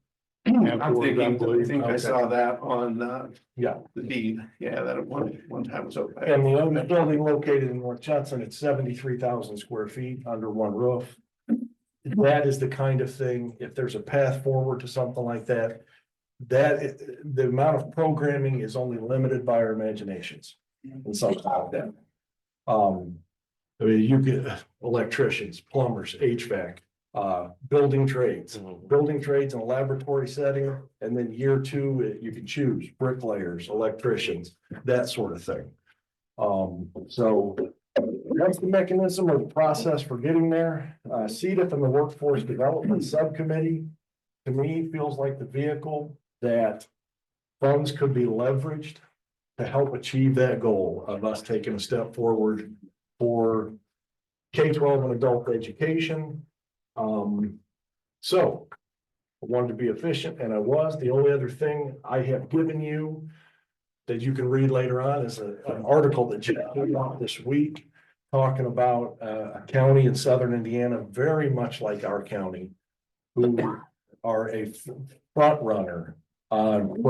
I'm afterwards, thinking, I believe. think I Okay. saw that on Yeah. the deed. Yeah, that one time was open. And the other building located in North Judson, it's 73,000 square feet under one roof. That is the kind of thing, if there's a path forward to something like that, the amount of programming is only limited by our imaginations and something like that. I mean, you get electricians, plumbers, HVAC, building trades in a laboratory setting, and then year 2, you can choose bricklayers, electricians, that sort of thing. So that's the mechanism or the process for getting there. CDIF and the Workforce Development Subcommittee, to me, feels like the vehicle that funds could be leveraged to help achieve that goal of us taking a step forward for K-12 and adult education. So I wanted to be efficient, and I was. The only other thing I have given you that you can read later on is an article that just came out this week talking about a county in southern Indiana, very much like our county, who are a front runner on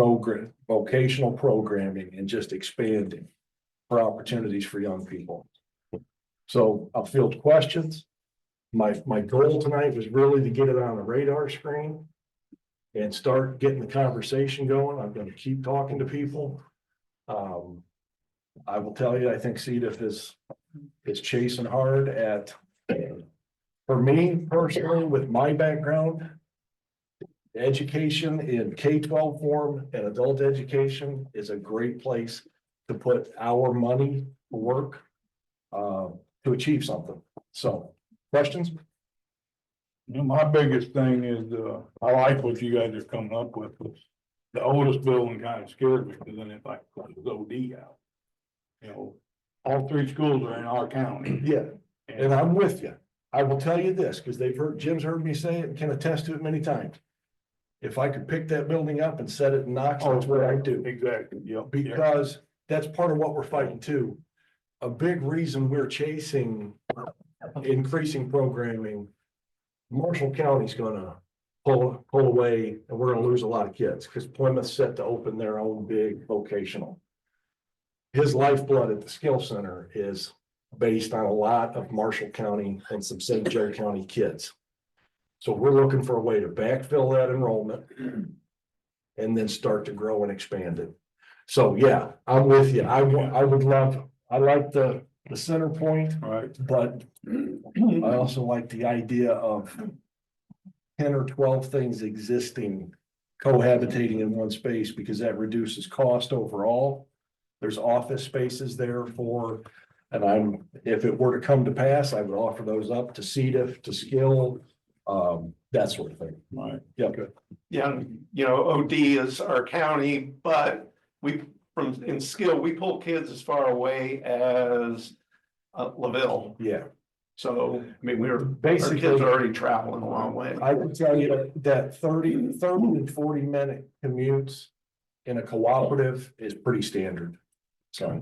vocational programming and just expanding for opportunities for young people. So I'll field questions. My goal tonight was really to get it on the radar screen and start getting the conversation going. I'm going to keep talking to people. I will tell you, I think CDIF is chasing hard at, for me personally, with my background, education in K-12 form and adult education is a great place to put our money to work to achieve something. So, questions? My biggest thing is, I like what you guys are coming up with. The oldest building kind of scared me, because then if I put the OD out. You know, all three schools are in our county. Yeah, and I'm with you. I will tell you this, because Jim's heard me say it and can attest to it many times. If I could pick that building up and set it in Knox, that's what I do. Exactly, yeah. Because that's part of what we're fighting too. A big reason we're chasing increasing programming. Marshall County's gonna pull away, and we're gonna lose a lot of kids, because Plymouth's set to open their own big vocational. His lifeblood at the skill center is based on a lot of Marshall County and some St. Joe County kids. So we're looking for a way to backfill that enrollment and then start to grow and expand it. So yeah, I'm with you. I like the center point, Right. but I also like the idea of 10 or 12 things existing, cohabitating in one space, because that reduces cost overall. There's office spaces there and if it were to come to pass, I would offer those up to CEDF, to Skill, that sort of thing. Right. Yeah. Yeah, you know, OD is our county, but in Skill, we pull kids as far away as LaVille. Yeah. So, I mean, our Basically, kids are already traveling a long way. I can tell you that 30 and 40-minute commutes in a cooperative is pretty standard. So.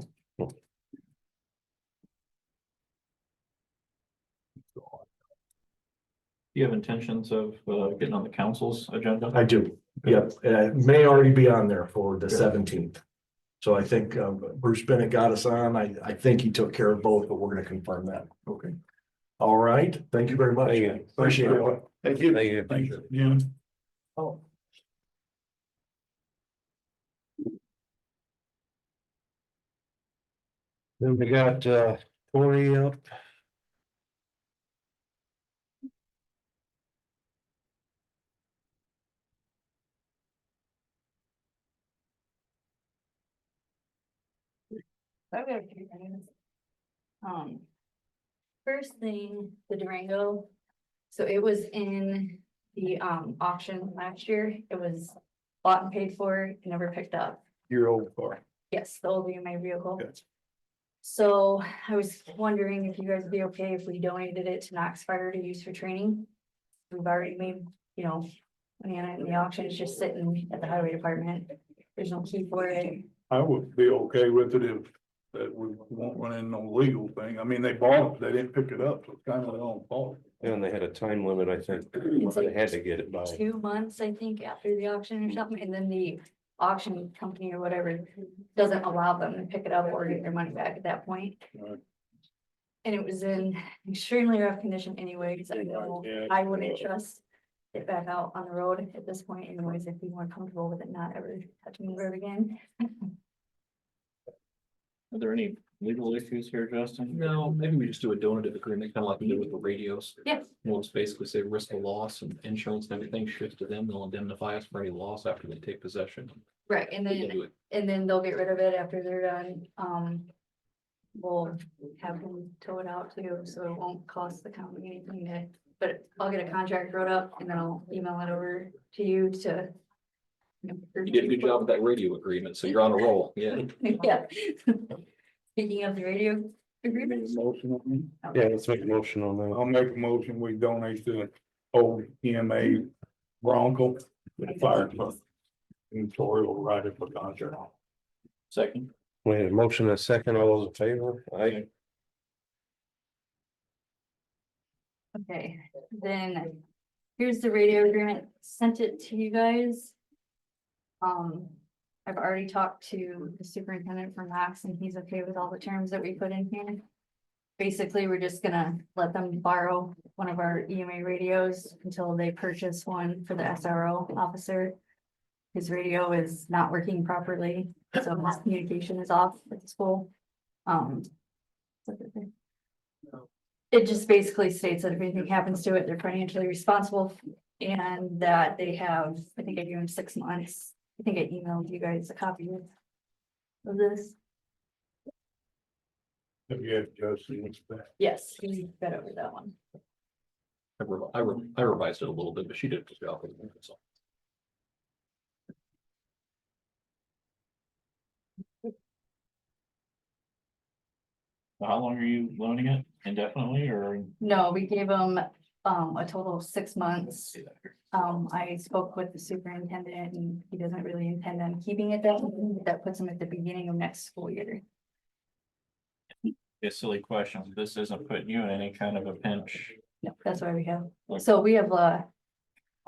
Do you have intentions of getting on the council's agenda? I do, yep, it may already be on there for the 17th. So I think Bruce Bennett got us on, I think he took care of both, but we're gonna confirm that. Okay. All right, thank you very much. Thank you. Appreciate it. Thank you. Thank you. Thank you. Yeah. Oh. Then we got Cory up. I've got a few things. First thing, the Durango. So it was in the auction last year. It was bought and paid for, never picked up. Your old car. Yes, the old VMA vehicle. Yes. So I was wondering if you guys would be okay if we donated it to Knox Fire to use for training. We've already made, money on it in the auction. It's just sitting at the highway department. There's no key for it. I would be okay with it if that we won't run into no legal thing. I mean, they bought it, they didn't pick it up, so it's kind of their own fault. And they had a time limit, I think. They had to get it by. 2 months, I think, after the auction or something, and then the auction company or whatever doesn't allow them to pick it up or get their money back at that point. Right. And it was in extremely rough condition anyways. I know I wouldn't trust it back out on the road at this point anyways, if we weren't comfortable with it not ever touching the road again. Are there any legal issues here, Justin? No, maybe we just do a donative agreement, kind of like we did with the radios. Yeah. We'll just basically say risk of loss and insurance and everything shifts to them. They'll indemnify us for any loss after they take possession. Right, and then they'll get rid of it after they're done. We'll have them tow it out too, so it won't cost the county anything but I'll get a contract wrote up and then I'll email it over to you to. You did a good job with that radio agreement, so you're on a roll, yeah. Yeah. Speaking of the radio agreement. Motion on Yeah, let's make a motion on that. that. I'll make a motion, we donate to the old EMA Bronco with the fire department. And Tori will write it for contract. Second. We had a motion and a second, all those in favor? Aye. Okay, then here's the radio agreement, sent it to you guys. I've already talked to the superintendent from Max and he's okay with all the terms that we put in here. Basically, we're just gonna let them borrow one of our EMA radios until they purchase one for the SRO officer. His radio is not working properly, so his communication is off at the school. It just basically states that if anything happens to it, they're financially responsible and that they have, I think I gave them 6 months. I think I emailed you guys a copy of this. Have you had Justin, what's that? Yes, we got over that one. I revised it a little bit, but she did a good job. So, How long are you loaning it indefinitely or? No, we gave them a total of 6 months. I spoke with the superintendent and he doesn't really intend on keeping it that puts him at the beginning of next school year. A silly question. This isn't putting you in any kind of a pinch. No, that's why we have, so we have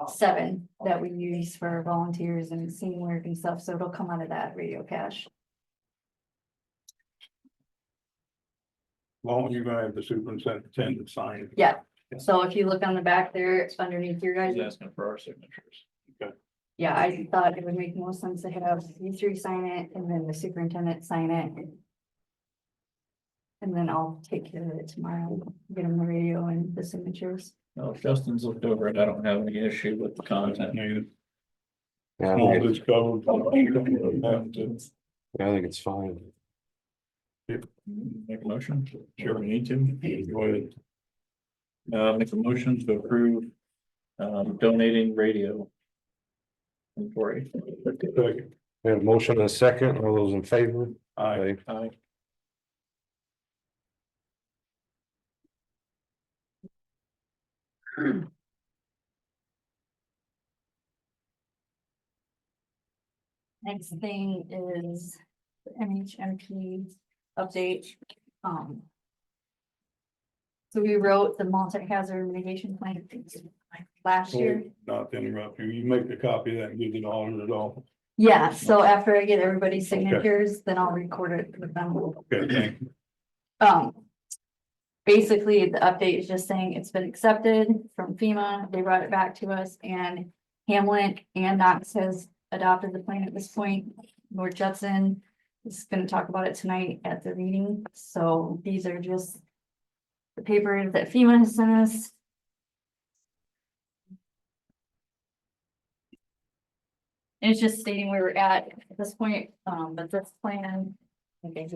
7 that we use for volunteers and scene work and stuff, so it'll come out of that radio cash. Well, you're gonna have the superintendent sign. Yeah, so if you look on the back there, underneath your guys. He's asking for our signatures. Yeah, I thought it would make more sense to have you 3 sign it and then the superintendent sign it. And then I'll take care of it tomorrow, get him the radio and the signatures. Well, if Justin's looked over it. I don't have any issue with the content. Yeah, All this covered. I think it's fine. Make a motion. Sure, we need to. Go ahead. Make a motion to approve donating radio. Inventory. We have a motion and a second. All those in favor? Aye. Aye. Next thing is the MHMP update. So we wrote the multi-hazard mitigation plan last year. Not to interrupt you, you make the copy of that and give it all to it all. Yeah, so after I get everybody's signatures, then I'll record it with them. Okay, thank you. Basically, the update is just saying it's been accepted from FEMA. They brought it back to us and Hamlet and Knox has adopted the plan at this point. Lord Judson is gonna talk about it tonight at the meeting. So these are just the papers that FEMA has sent us. And it's just stating where we're at this point, but this plan. Okay,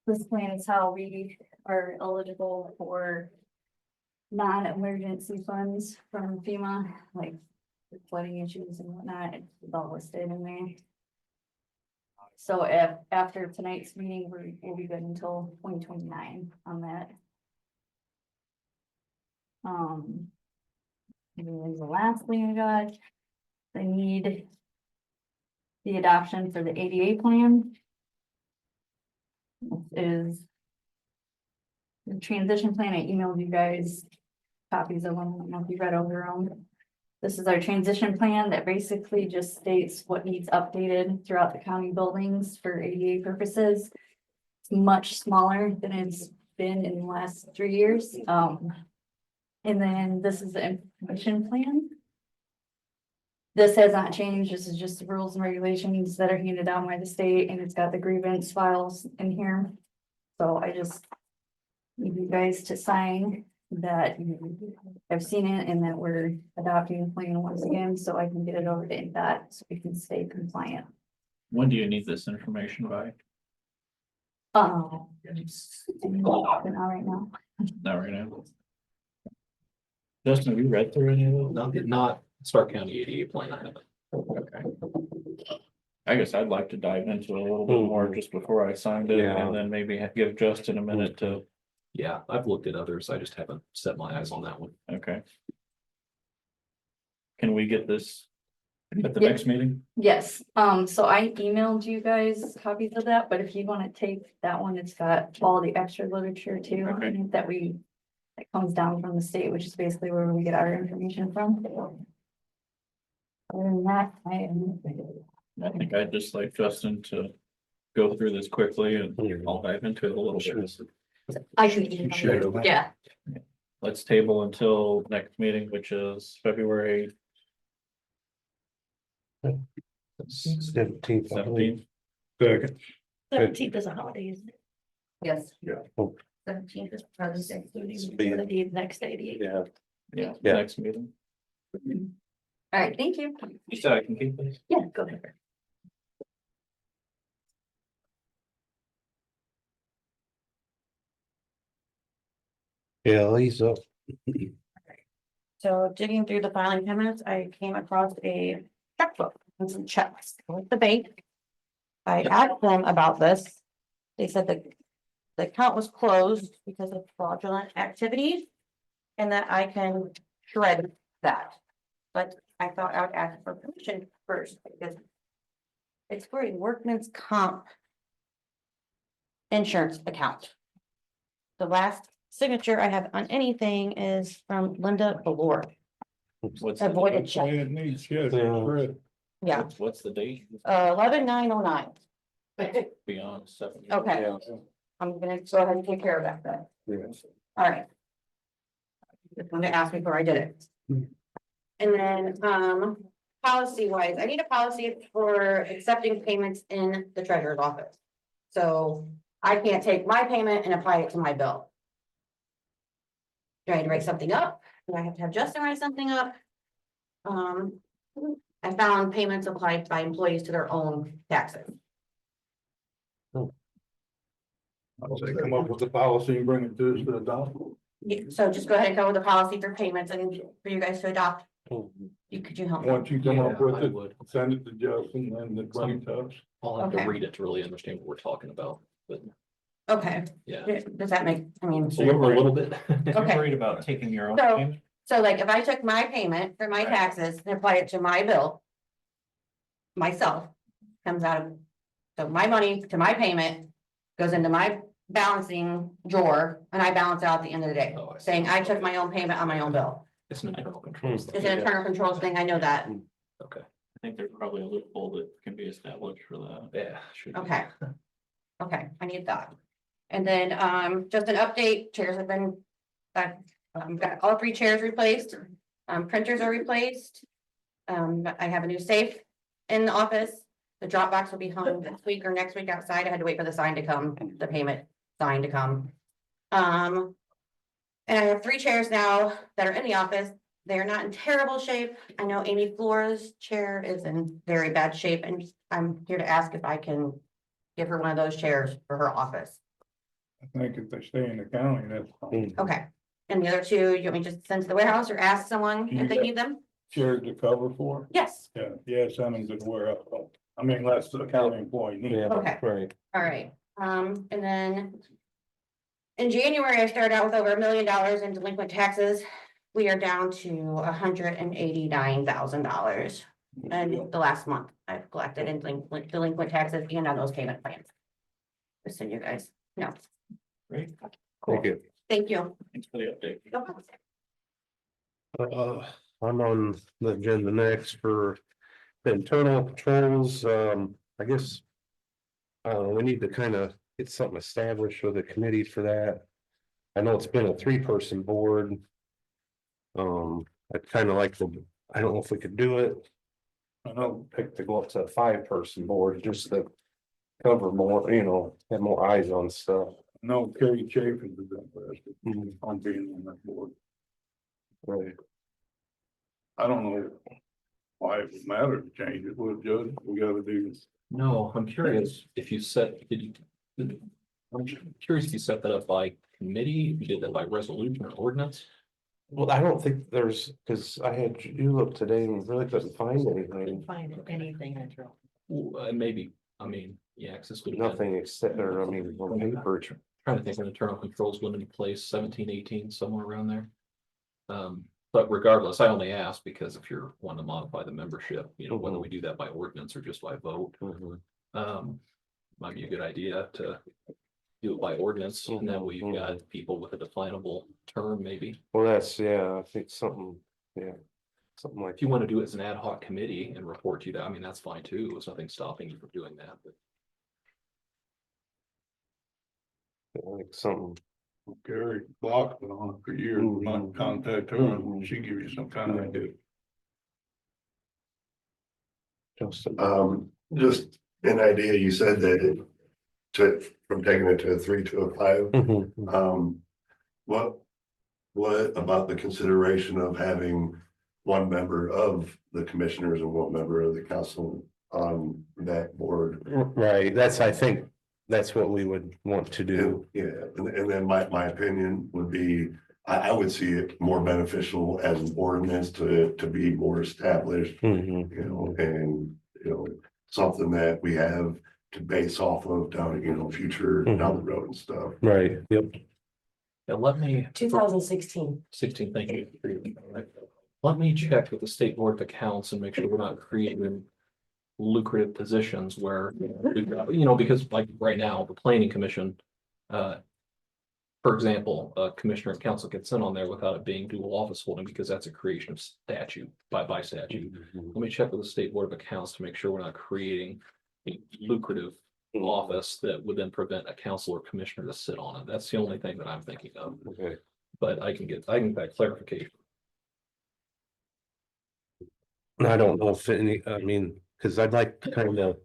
this plan is how we are eligible for non-emergency funds from FEMA, like flooding issues and whatnot, it's all listed in there. So after tonight's meeting, we'll be good until 2029 on that. And then the last thing I got, I need the adoption for the ADA plan. Is the transition plan. I emailed you guys copies of them. I don't know if you read over them. This is our transition plan that basically just states what needs updated throughout the county buildings for ADA purposes. It's much smaller than it's been in the last 3 years. And then this is the information plan. This has not changed. This is just the rules and regulations that are handed down by the state, and it's got the grievance files in here. So I just need you guys to sign that I've seen it and that we're adopting the plan once again, so I can get it over to that, so we can stay compliant. When do you need this information by? Not right now. Not right now. Justin, have you read through any of those? not Starke County ADA plan. I haven't. Okay. I guess I'd like to dive into it a little bit more just before I signed it, Yeah. and then maybe give Justin a minute to, Yeah, I've looked at others. I just haven't set my eyes on that one. okay. Can we get this at the Yeah. next meeting? Yes, so I emailed you guys copies of that, but if you want to take that one, it's got all the extra literature too, Okay. that comes down from the state, which is basically where we get our information from. Other than that, I think I'd just like Justin to go through this quickly and I'll dive into it a little bit. I can email you, yeah. Let's table until next meeting, which is February 17th. 17th. Second. 17th is a holiday, isn't it? Yes. Yeah. 17th is President's Day, including the next day, the 8th. Yeah, Yeah. next meeting. All right, thank you. You said I can keep this? Yeah, go ahead. Yeah, Lisa. So digging through the filing cabinets, I came across a checkbook and some checks with the bank. I asked them about this. They said that the account was closed because of fraudulent activity. And that I can shred that. But I thought I would ask for permission first because it's for a workman's comp insurance account. The last signature I have on anything is from Linda Valor. What's Avoided That's why check. it needs, yes, Yeah. Fred. Yeah, what's the date? 11/9/09. Beyond 7. Okay, Yeah. I'm gonna go ahead and take care of that then. All right. Just wanted to ask before I did it. And then, policy wise, I need a policy for accepting payments in the treasurer's office. So I can't take my payment and apply it to my bill. Do I need to write something up? Do I have to have Justin write something up? I found payments applied by employees to their own taxes. I'll say come up with the policy and bring it to us to adopt. Yeah, so just go ahead and go with the policy for payments and for you guys to adopt. Could you help me? Once you come up Yeah, with I it, would. send it to Justin and then bring it to us. I'll have to Okay. read it to really understand what we're talking about, but Okay, yeah. does that make, I mean, So you're A little worried, bit. you're Okay. worried about taking your own So- payment? so like if I took my payment for my Right. taxes and apply it to my bill. Myself, comes out of, so my money to my payment goes into my balancing drawer and I balance out at the end of the day. Oh, I see. Saying I took my own payment on my own bill. It's an internal controls. It's an internal controls thing, I know that. Okay, I think there's probably a loophole that can be established for that. yeah. should be. Okay. Okay, I need that. And then, just an update, chairs have been, I've got all 3 chairs replaced, printers are replaced. I have a new safe in the office. The drop box will be hung this week or next week outside. I had to wait for the sign to come, the payment sign to come. And I have 3 chairs now that are in the office. They're not in terrible shape. I know Amy Flora's chair is in very bad shape and I'm here to ask if I can give her one of those chairs for her office. I think if they stay in the county, that's fine. Okay. And the other 2, you want me to just send to the warehouse or ask someone if they need them? Chairs to cover for. Yes. Yeah, send them to the warehouse. I mean, that's the county employee needs. Yeah, Okay. right. All right, and then. In January, I started out with over $1 million in delinquent taxes. We are down to $189,000. And the last month I've collected in delinquent taxes and on those payment plans. Just so you guys know. Great. Thank you. Thank you. Thanks for the update. No problem. I'm on the agenda next for the internal patrols, I guess. We need to kind of get something established with a committee for that. I know it's been a 3-person board. I'd kind of like to, I don't know if we could do it. I know, pick to go up to a 5-person board, just to cover more, have more eyes on stuff. No, Kerry Chafin is interested on being on that board. Right. I don't know why it would matter to change it, would Judge, we gotta do this. No, I'm curious if you I'm curious if you set that up by committee, if you did that by resolution or ordinance? Well, I don't think there's, because I had you look today and really couldn't find anything, Find anything internal. Maybe, I mean, yeah, cause this would have been. nothing except, or I mean, on paper. Trying to think of internal controls went into place 17, 18, somewhere around there. But regardless, I only ask because if you're wanting to modify the membership, whether we do that by ordinance or just by vote. Might be a good idea to do it by ordinance, and then we've got people with a definable term, maybe. Well, that's, yeah, I think something, yeah, something like. If you want to do it as an ad hoc committee and report to you that, I mean, that's fine too. There's nothing stopping you from doing that, but. Like something. Gary Block's been on it for years, we might contact her and she give you some kind of idea. Just, Just an idea, you said that from taking it to a 3 to a 5. What about the consideration of having one member of the commissioners and one member of the council on that board? right, that's, I think, that's what we would want to do. Yeah, and then my opinion would be, I would see it more beneficial as an ordinance to be more established, Mhm. you know, and, you know, something that we have to base off of down, you know, future down the road and stuff. Right, yep. And let me. 2016. 16, thank you. Let me check with the State Board of Accounts and make sure we're not creating lucrative positions where, you know, because like right now, the planning commission, for example, a commissioner and council can sit on there without it being dual office holding because that's a creation of statute by statute. Let me check with the State Board of Accounts to make sure we're not creating a lucrative office that would then prevent a council or commissioner to sit on it. That's the only thing that I'm thinking of. Okay. But I can get that clarification. And I don't know if any, I mean, because I'd like to kind of.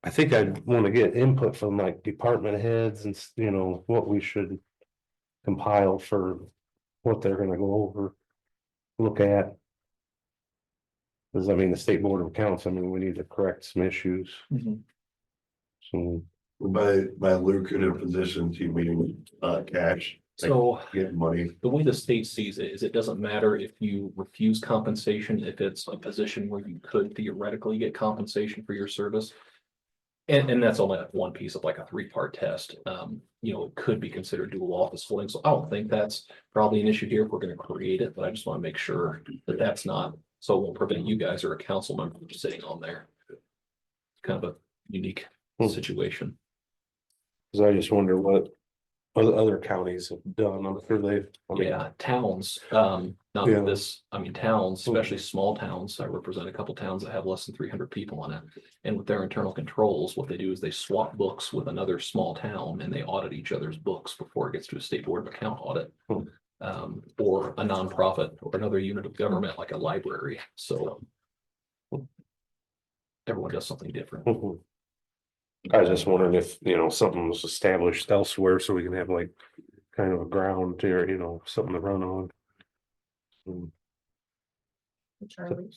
I think I'd want to get input from like department heads and, you know, what we should compile for what they're gonna go over, look at. Because I mean, the State Board of Accounts, I mean, we need to correct some issues. So, By lucrative positions, you mean, cash? like So Get money. the way the state sees it is it doesn't matter if you refuse compensation, if it's a position where you could theoretically get compensation for your service. And that's only like one piece of like a 3-part test. You know, it could be considered dual office holding. So I don't think that's probably an issue here if we're going to create it, but I just want to make sure that that's not, so it won't prevent you guys or a council member from sitting on there. Kind of a unique situation. because I just wonder what other counties have done. I'm sure they've. I mean, Yeah, towns, not Yeah. this, I mean, towns, especially small towns. I represent a couple towns that have less than 300 people in it. And with their internal controls, what they do is they swap books with another small town and they audit each other's books before it gets to a state board of account audit. Or a nonprofit or another unit of government like a library, so. Everyone does something different. I was just wondering if, you know, something was established elsewhere so we can have like kind of a ground to, you know, something to run on. Charlie,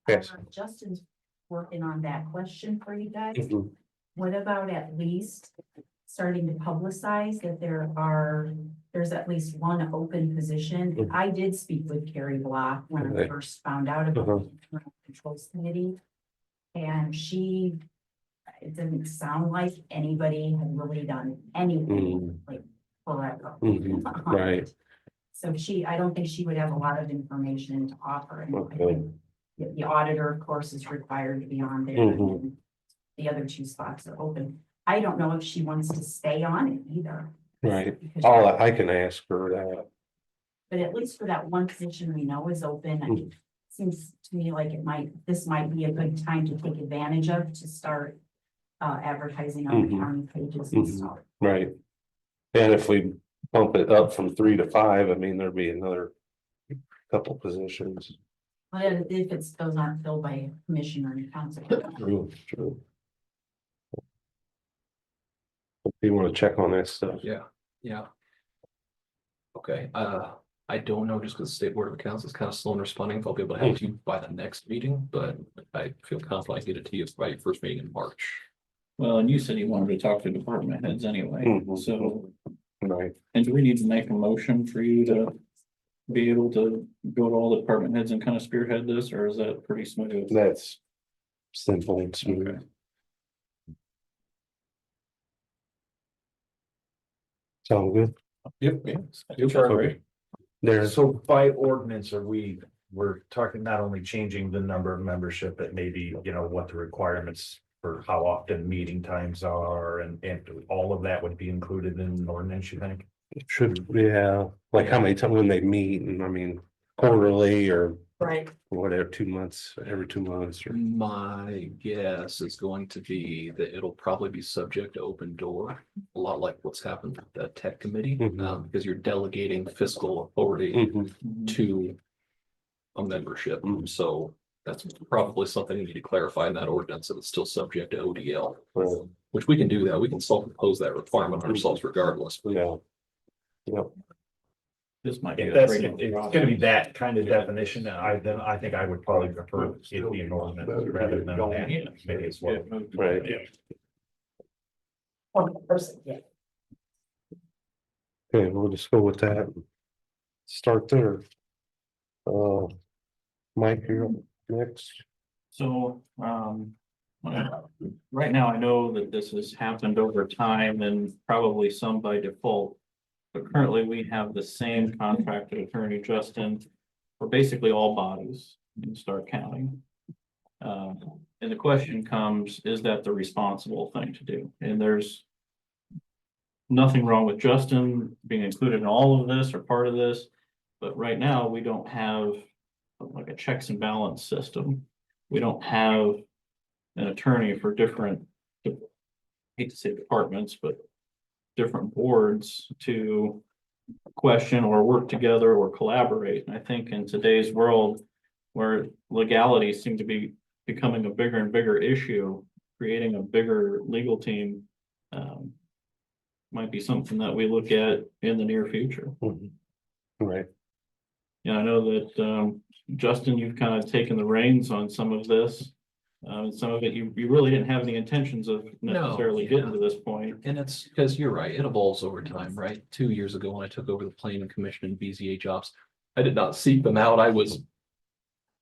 Yes. Justin's working on that question for you guys. Mhm. What about at least starting to publicize that there's at least one open position? Mhm. I did speak with Carrie Block when I Okay. first found out about the Internal Controls Committee. And it didn't sound like anybody had really done anything like forever. Right. So I don't think she would have a lot of information to offer. And I Okay. think the auditor, of course, is required to be on there. And the other 2 spots are open. I don't know if she wants to stay on it either. Right. Because- I can ask her that. But at least for that one position we know is open, it seems to me like this might be a good time to take advantage of to start advertising on the county pages and stuff. Right. And if we bump it up from 3 to 5, I mean, there'd be another couple positions. But if those aren't filled by commissioner and council. True. You want to check on that stuff? Yeah. Okay, I don't know, just because the State Board of Accounts is kind of slow in responding, if I'll be able to have it to you by the next meeting, but I feel confident I can get it to you by your first meeting in March. Well, and you said you wanted to talk to department heads anyway, so. Right. And do we need to make a motion for you to be able to go to all the department heads and kind of spearhead this, or is that pretty smooth? That's simple and smooth. Sound good? Yep. Okay. There's, So by ordinance, we're talking not only changing the number of membership, but maybe, you know, what the requirements for how often meeting times are and all of that would be included in an ordinance, you think? should, yeah, like how many times when they meet, and I mean, quarterly or Right. whatever, 2 months, every 2 months or. My guess is going to be that it'll probably be subject to open door, a lot like what's happened with the tech committee, because you're delegating fiscal authority to a membership. So that's probably something we need to clarify in that ordinance, that it's still subject to ODL, which we can do that. We can self-impose that requirement ourselves regardless. Yeah. Yep. This might be. If that's, it's gonna be that kind of definition, then I think I would probably prefer it be an ordinance rather than a committee as well. Right. One person, yeah. Okay, we'll just go with that. Start there. Mike, you're up next. So, right now I know that this has happened over time and probably some by default. But currently we have the same contracted attorney, Justin, for basically all bodies in Stark County. And the question comes, is that the responsible thing to do? And there's nothing wrong with Justin being included in all of this or part of this, but right now we don't have like a checks and balance system. We don't have an attorney for different, I hate to say departments, but different boards to question or work together or collaborate. And I think in today's world where legalities seem to be becoming a bigger and bigger issue, creating a bigger legal team might be something that we look at in the near future. Right. Yeah, I know that Justin, you've kind of taken the reins on some of this. Some of it, you really didn't have any intentions of necessarily getting to this point. And it's because you're right, it evolves over time, right? 2 years ago, when I took over the planning commission and BZA jobs, I did not seek them out. I was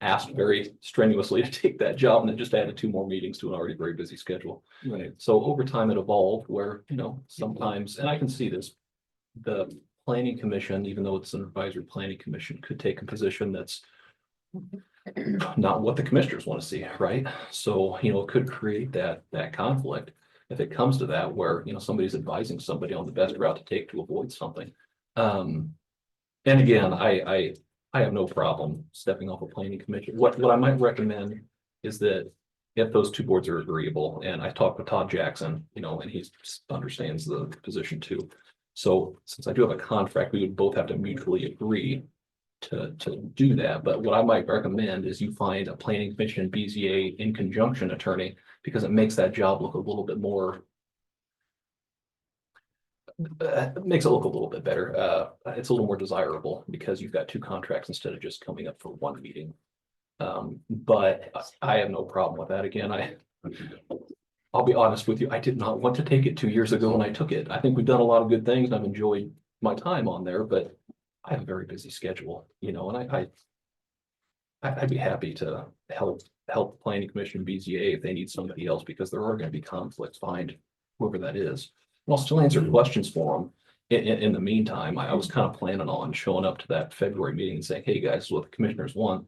asked very strenuously to take that job, and it just added 2 more meetings to an already very busy schedule. Right. So over time, it evolved where, sometimes, and I can see this, the planning commission, even though it's an advisory planning commission, could take a position that's not what the commissioners want to see, right? So, it could create that conflict if it comes to that, where, somebody's advising somebody on the best route to take to avoid something. And again, I have no problem stepping off a planning commission. What I might recommend is that if those 2 boards are agreeable, and I talked with Todd Jackson, and he understands the position too. So since I do have a contract, we would both have to mutually agree to do that. But what I might recommend is you find a planning commission and BZA in conjunction attorney, because it makes that job look a little bit more. It makes it look a little bit better. It's a little more desirable because you've got 2 contracts instead of just coming up for 1 meeting. But I have no problem with that. Again, I'll be honest with you, I did not want to take it 2 years ago when I took it. I think we've done a lot of good things and I've enjoyed my time on there, but I have a very busy schedule, and I'd be happy to help the planning commission BZA if they need somebody else, because there are going to be conflicts. Find whoever that is. And I'll still answer questions for them. In the meantime, I was kind of planning on showing up to that February meeting and saying, hey guys, this is what the commissioners want.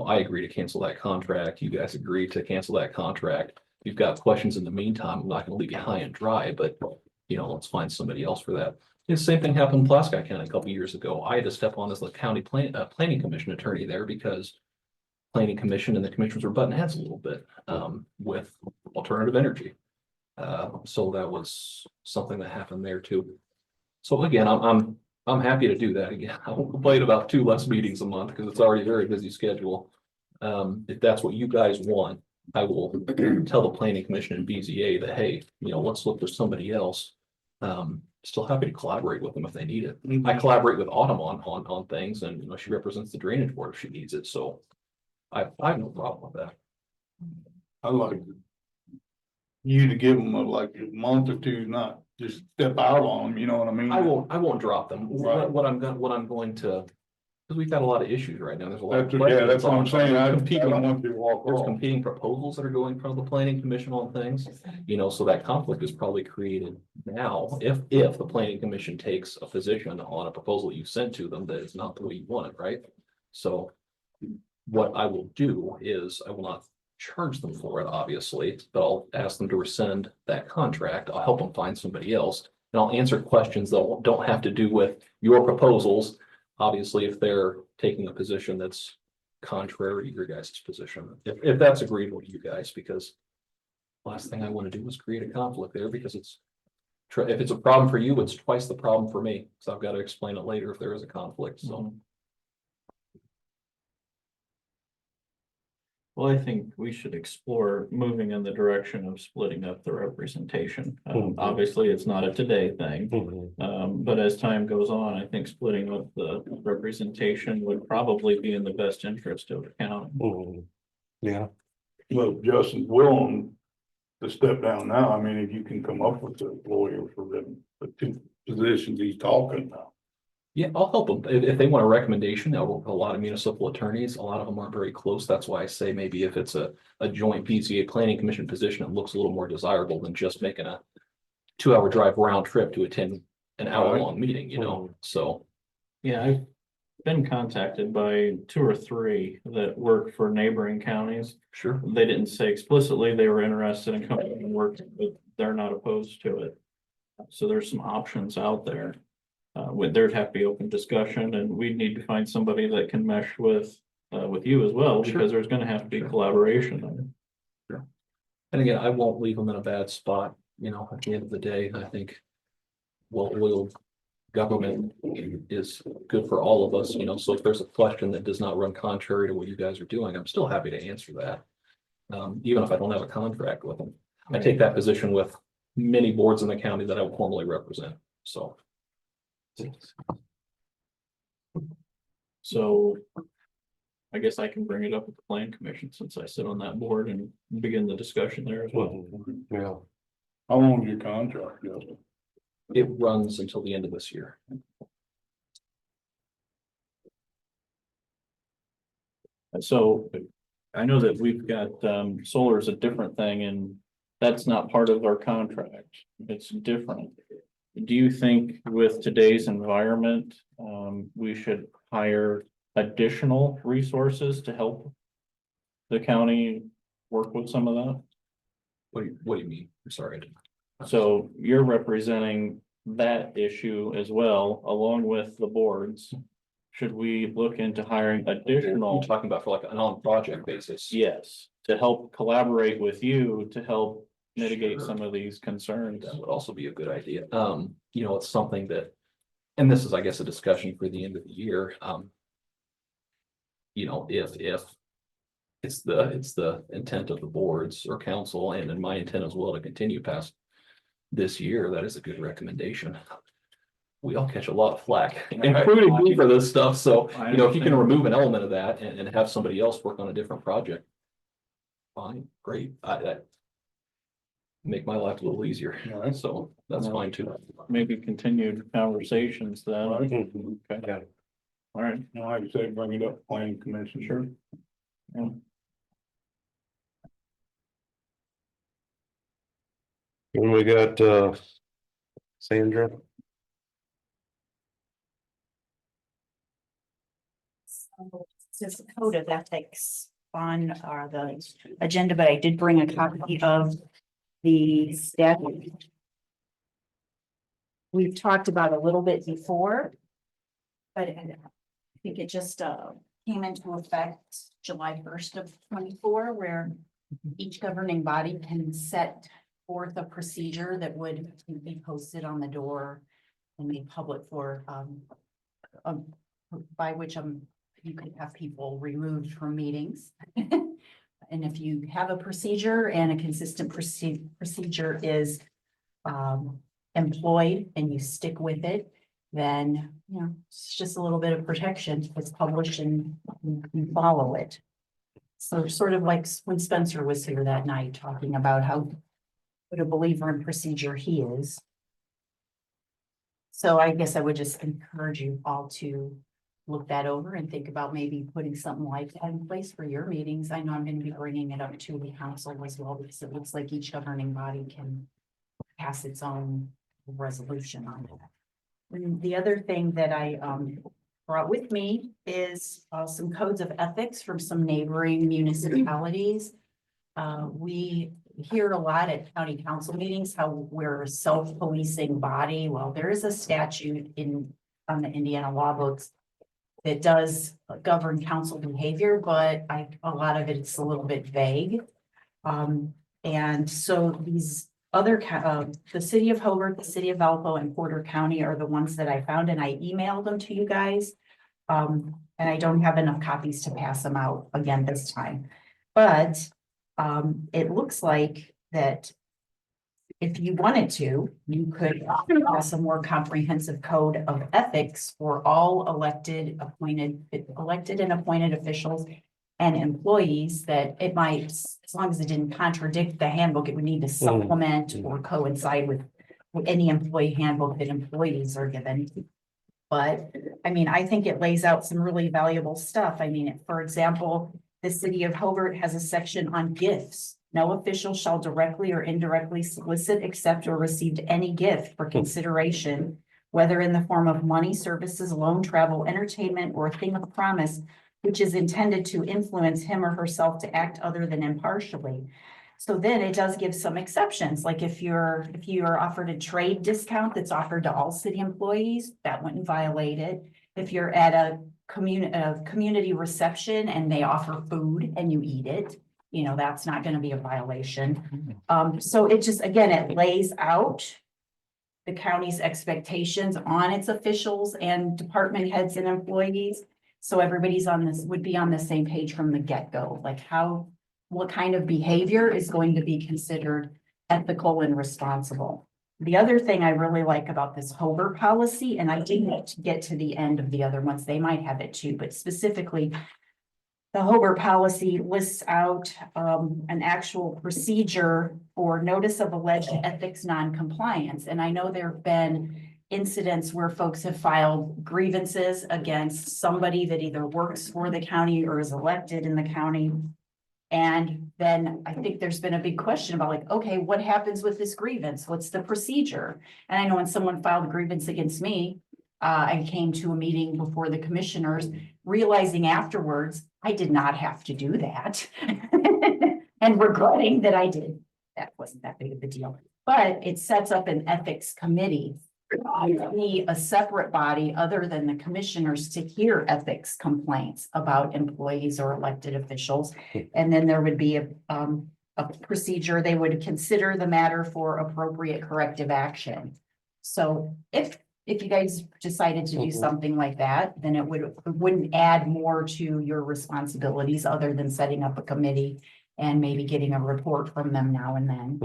I agree to cancel that contract. You guys agree to cancel that contract. If you've got questions in the meantime, I'm not going to leave you high and dry, but let's find somebody else for that. The same thing happened in Pulaski County a couple years ago. I had to step on as the county planning commission attorney there, because planning commission and the commissioners were butting heads a little bit with alternative energy. So that was something that happened there too. So again, I'm happy to do that again. I won't complain about 2 less meetings a month because it's already a very busy schedule. If that's what you guys want, I will tell the planning commission and BZA that, hey, let's look for somebody else. Still happy to collaborate with them if they need it. I collaborate with Autumn on things, and she represents the drainage board if she needs it. So I have no problem with that. I like you to give them a month or 2, not just step out on them, you know what I mean? I won't drop them. Right. What I'm going to, because we've got a lot of issues right now. There's a lot of Yeah, questions that's what I'm on- saying. I There's don't want you to walk There's off. competing proposals that are going in front of the planning commission on things, so that conflict is probably created now. If the planning commission takes a position on a proposal you sent to them that is not the way you want it, right? So what I will do is I will not charge them for it, obviously, but I'll ask them to rescind that contract. I'll help them find somebody else, and I'll answer questions that don't have to do with your proposals. Obviously, if they're taking a position that's contrary to your guys' position, if that's agreeable to you guys, because last thing I want to do is create a conflict there, because if it's a problem for you, it's twice the problem for me, so I've got to explain it later if there is a conflict. So Well, I think we should explore moving in the direction of splitting up the representation. Obviously, it's not a today thing. But as time goes on, I think splitting up the representation would probably be in the best interest of the county. Yeah. Well, Justin's willing to step down now. I mean, if you can come up with a lawyer for them, the two positions he's talking about. Yeah, I'll help them. If they want a recommendation, a lot of municipal attorneys, a lot of them aren't very close. That's why I say maybe if it's a joint PCA planning commission position, it looks a little more desirable than just making a 2-hour drive round trip to attend an hour-long meeting, you know, so. Yeah, I've been contacted by 2 or 3 that work for neighboring counties. Sure. They didn't say explicitly they were interested in coming and work, but they're not opposed to it. So there's some options out there. There'd have to be open discussion, and we'd need to find somebody that can mesh with you as well, Sure. because there's gonna have to be collaboration there. And again, I won't leave them in a bad spot, you know, at the end of the day, I think. Well, government is good for all of us, you know, so if there's a question that does not run contrary to what you guys are doing, I'm still happy to answer that. Even if I don't have a contract with them. I take that position with many boards in the county that I will formally represent, so. So I guess I can bring it up with the plan commission since I sit on that board and begin the discussion there as well. Yeah. How long is your contract, Justin? It runs until the end of this year. So I know that we've got, solar is a different thing and that's not part of our contract. It's different. Do you think with today's environment, we should hire additional resources to help the county work with some of that? What do you mean? I'm sorry. So you're representing that issue as well, along with the boards. Should we look into hiring additional? You're talking about for like an on-project basis? Yes, to help collaborate with you to help mitigate some of these concerns. That would also be a good idea. You know, it's something that, and this is, I guess, a discussion for the end of the year. You know, if it's the intent of the boards or council, and in my intent as well to continue past this year, that is a good recommendation. We all catch a lot of flack, including me for this stuff. So, you know, if you can remove an element of that and have somebody else work on a different project, fine, great. That make my life a little easier. So that's fine too. Maybe continued conversations then. Right. Okay. All right. Now, like you say, bring it up, planning commission. Sure. Yeah. And we got, Sandra. This code of ethics on the agenda, but I did bring a copy of the statute. We've talked about a little bit before, but I think it just came into effect July 1st of 24, where each governing body can set forth a procedure that would be posted on the door and made public for by which you could have people removed from meetings. And if you have a procedure and a consistent procedure is employed and you stick with it, then, you know, it's just a little bit of protection. It's published and you follow it. So sort of like when Spencer was here that night talking about how good a believer in procedure he is. So I guess I would just encourage you all to look that over and think about maybe putting something like that in place for your meetings. I know I'm going to be bringing it up to the council as well, because it looks like each governing body can pass its own resolution on that. And the other thing that I brought with me is some codes of ethics from some neighboring municipalities. We hear a lot at county council meetings how we're a self-policing body. Well, there is a statute on the Indiana law books that does govern council behavior, but a lot of it's a little bit vague. And so these other, the city of Hobart, the city of Valpo, and Porter County are the ones that I found, and I emailed them to you guys. And I don't have enough copies to pass them out again this time. But it looks like that if you wanted to, you could pass a more comprehensive code of ethics for all elected and appointed officials and employees, that it might, as long as it didn't contradict the handbook, it would need to supplement or coincide with any employee handbook that employees are given. But, I mean, I think it lays out some really valuable stuff. I mean, for example, the city of Hobart has a section on gifts. No official shall directly or indirectly solicit, accept, or receive any gift for consideration, whether in the form of money, services, loan, travel, entertainment, or a thing of promise, which is intended to influence him or herself to act other than impartially. So then it does give some exceptions, like if you're offered a trade discount that's offered to all city employees, that wouldn't violate it. If you're at a community reception and they offer food and you eat it, you know, that's not gonna be a violation. So it just, again, it lays out the county's expectations on its officials and department heads and employees. So everybody's would be on the same page from the get-go, like what kind of behavior is going to be considered ethical and responsible. The other thing I really like about this Hobart policy, and I didn't get to the end of the other ones, they might have it too, but specifically, the Hobart policy lists out an actual procedure for notice of alleged ethics non-compliance. And I know there have been incidents where folks have filed grievances against somebody that either works for the county or is elected in the county. And then I think there's been a big question about like, okay, what happens with this grievance? What's the procedure? And I know when someone filed a grievance against me, I came to a meeting before the commissioners, realizing afterwards, I did not have to do that. And regretting that I did. That wasn't that big of a deal. But it sets up an ethics committee. Be a separate body other than the commissioners to hear ethics complaints about employees or elected officials. And then there would be a procedure. They would consider the matter for appropriate corrective action. So if you guys decided to do something like that, then it wouldn't add more to your responsibilities other than setting up a committee and maybe getting a report from them now and then.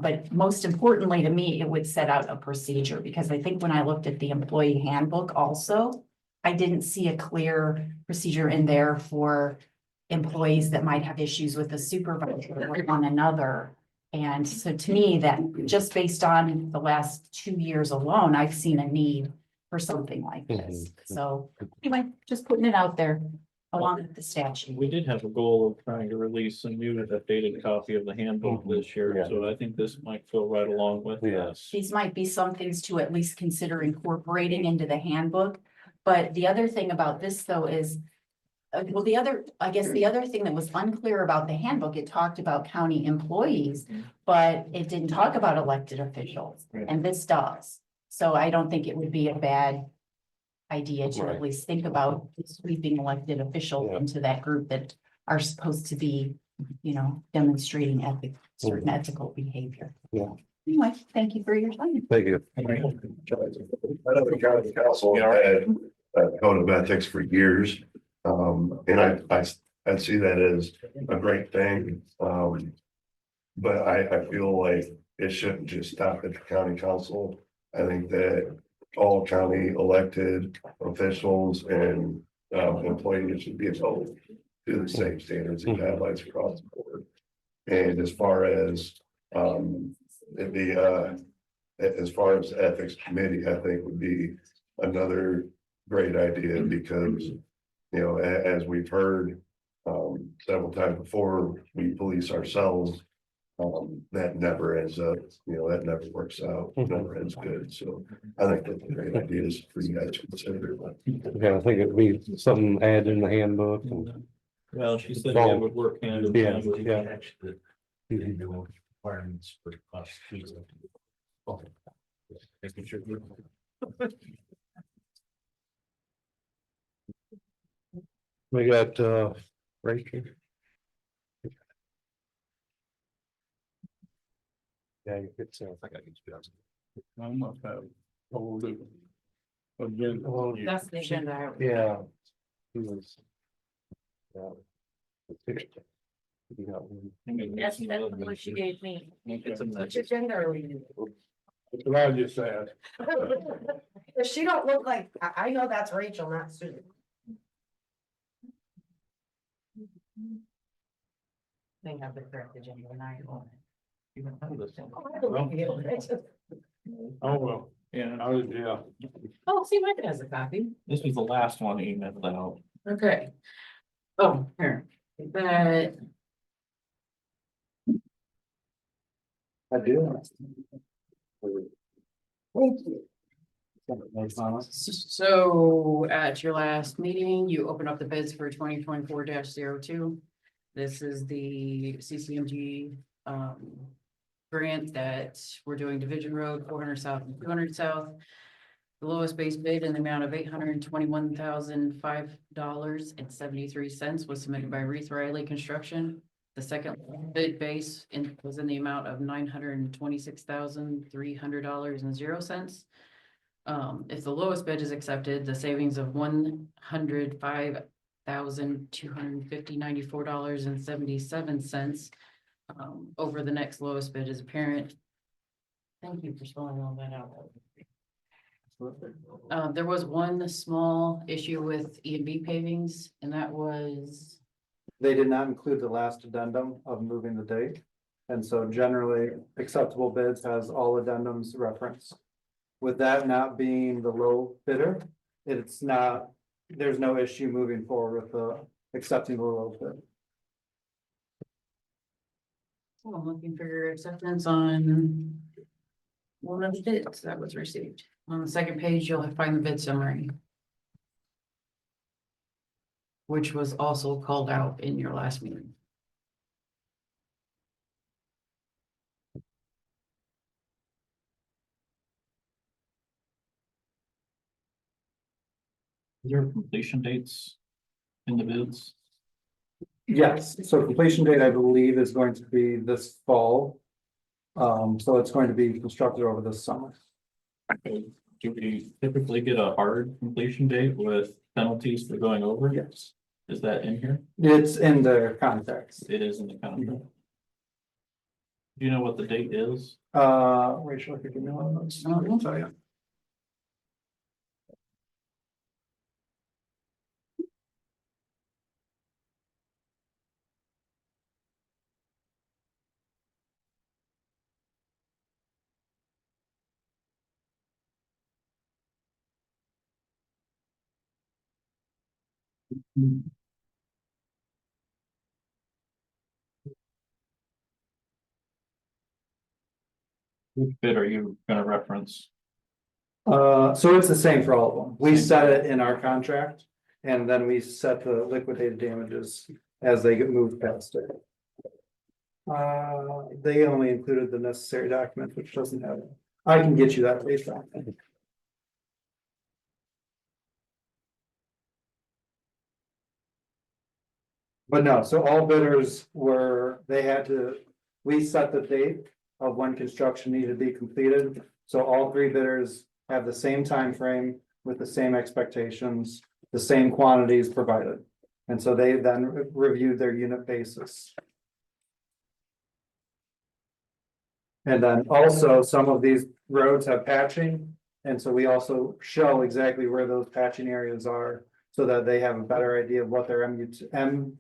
But most importantly to me, it would set out a procedure, because I think when I looked at the employee handbook also, I didn't see a clear procedure in there for employees that might have issues with a supervisor or one another. And so to me, that just based on the last 2 years alone, I've seen a need for something like this. So anyway, just putting it out there along with the statute. We did have a goal of trying to release a new updated copy of the handbook this year, so I think this might go right along with this. These might be some things to at least consider incorporating into the handbook. But the other thing about this though is, well, the other thing that was unclear about the handbook, it talked about county employees, but it didn't talk about elected officials, and this does. So I don't think it would be a bad idea to at least think about sweeping elected officials into that group that are supposed to be, you know, demonstrating certain ethical behavior. Anyway, thank you for your time. Thank you. I know the county council had a code of ethics for years. And I see that as a great thing. But I feel like it shouldn't just stop at the county council. I think that all county elected officials and employees should be held to the same standards and guidelines across the board. And as far as the ethics committee, I think would be another great idea, because, you know, as we've heard several times before, we police ourselves. That never ends up, you know, that never works out, never ends good. So I think that's a great idea for you guys to consider. Yeah, I think it'd be something added in the handbook. Well, she said it would work hand in hand with Requirements for us. We got Rachel. Yeah, you could say. I got you. I must have told it. Again. That's the agenda. Yeah. He was. You got one. That's what she gave me. Which agenda are we doing? That's what I just said. She don't look like, I know that's Rachel, not Susan. They have the correct agenda and I own it. Even have this one. Oh, well, Yeah, yeah. Oh, see, Mike has a copy. this was the last one emailed out. Okay. Oh, here, but. I do. So at your last meeting, you opened up the bids for 2024-02. This is the CCMG grant that we're doing Division Road, 400 South and 200 South. The lowest base bid in the amount of $821,005.73 was submitted by Reith Riley Construction. The second bid base was in the amount of $926,300.00. If the lowest bid is accepted, the savings of $105,294.77 over the next lowest bid is apparent. Thank you for spelling all that out. There was one small issue with E&B pavings, and that was. They did not include the last addendum of moving the date. And so generally acceptable bids has all addendums referenced. With that not being the low bidder, it's not, there's no issue moving forward with accepting the low bid. So I'm looking for your acceptance on one of the bids that was received. On the second page, you'll find the bid summary, which was also called out in your last meeting. Is there completion dates in the bids? Yes, so completion date, I believe, is going to be this fall. So it's going to be constructed over this summer. Do we typically get a hard completion date with penalties for going over? Yes. Is that in here? It's in the context. It is in the contract. Do you know what the date is? Rachel, if you give me one of those. I'll tell you. Which bid are you gonna reference? So it's the same for all of them. We Same. set it in our contract and then we set the liquidated damages as they get moved past it. They only included the necessary documents, which doesn't have it. I can get you that based on. But no, so all bidders were, we set the date of when construction needed to be completed. So all three bidders have the same time frame with the same expectations, the same quantities provided. And so they then reviewed their unit basis. And then also some of these roads have patching. And so we also show exactly where those patching areas are so that they have a better idea of what their MOT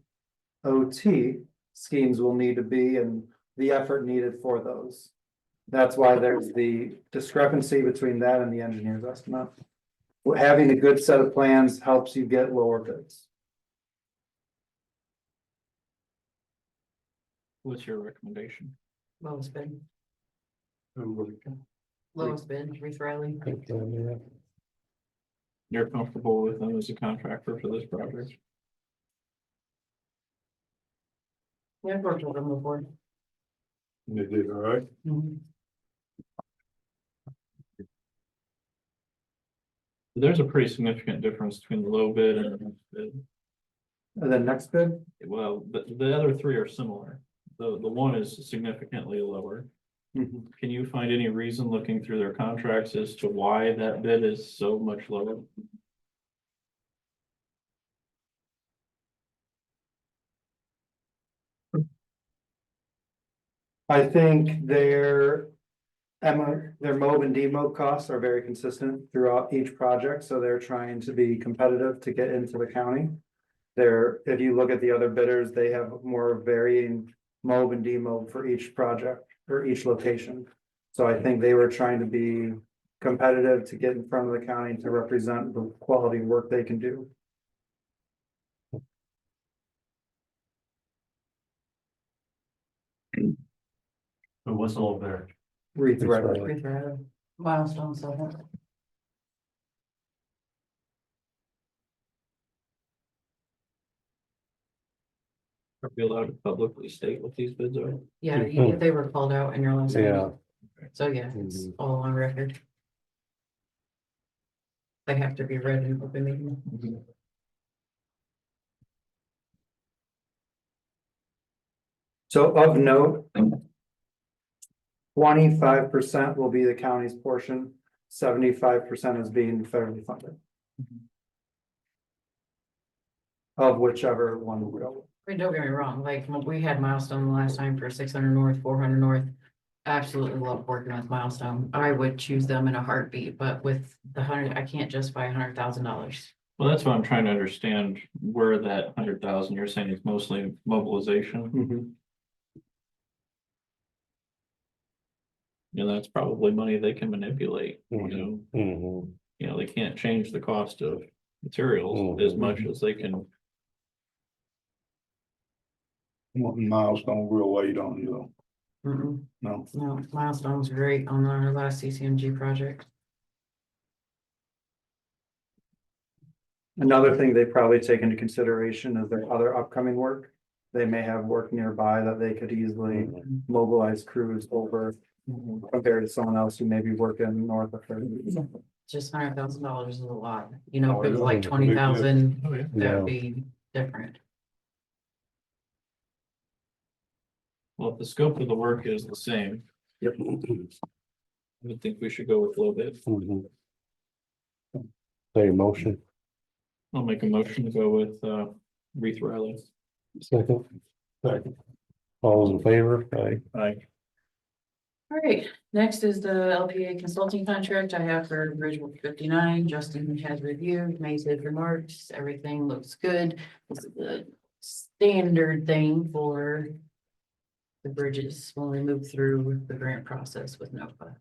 schemes will need to be and the effort needed for those. That's why there's the discrepancy between that and the engineer's estimate. Having a good set of plans helps you get lower bids. What's your recommendation? Lowest bid. Lowest bid, Reith Riley. You're comfortable with them as a contractor for this project? Yeah, I've worked with them before. They did, all right. There's a pretty significant difference between the low bid and the next bid. And then next bid, Well, the other three are similar. The one is significantly lower. Can you find any reason looking through their contracts as to why that bid is so much lower? I think their MOB and DMOB costs are very consistent throughout each project, so they're trying to be competitive to get into the county. There, if you look at the other bidders, they have more varying mob and demob for each project or each location. So I think they were trying to be competitive to get in front of the county to represent the quality work they can do. The whistle over there. Rethread. Milestone, so. Are we allowed to publicly state what these bids are? Yeah, if they were called out in your last Yeah. meeting. So yeah, it's all on record. They have to be read in open meeting. So of note. 25% will be the county's portion, 75% is being federally funded. Of whichever one we go. I mean, don't get me wrong, like, when we had Milestone the last time for 600 North, 400 North. Absolutely love working with Milestone. I would choose them in a heartbeat, but with the 100, I can't justify $100,000. Well, that's what I'm trying to understand, where that 100,000, you're saying is mostly mobilization. You know, that's probably money they can manipulate, you know, they can't change the cost of materials as much as they can. Milestone real weight on you though. No. No, Milestone's great on our last CCMG project. Another thing they probably take into consideration is their other upcoming work. They may have work nearby that they could easily mobilize crews over. Compared to someone else who may be working north of her. Just $100,000 is a lot, you know, if it was like 20,000, that'd be different. Well, if the scope of the work is the same. Yep. I would think we should go with a little bit. Say motion. I'll make a motion to go with Reith Riley. Second. All those in favor? Aye. All right, next is the LPA consulting contract I have for Bridge 59. Justin has reviewed, made his remarks, everything looks good. This is the standard thing for the bridges when we move through the grant process with NOPA.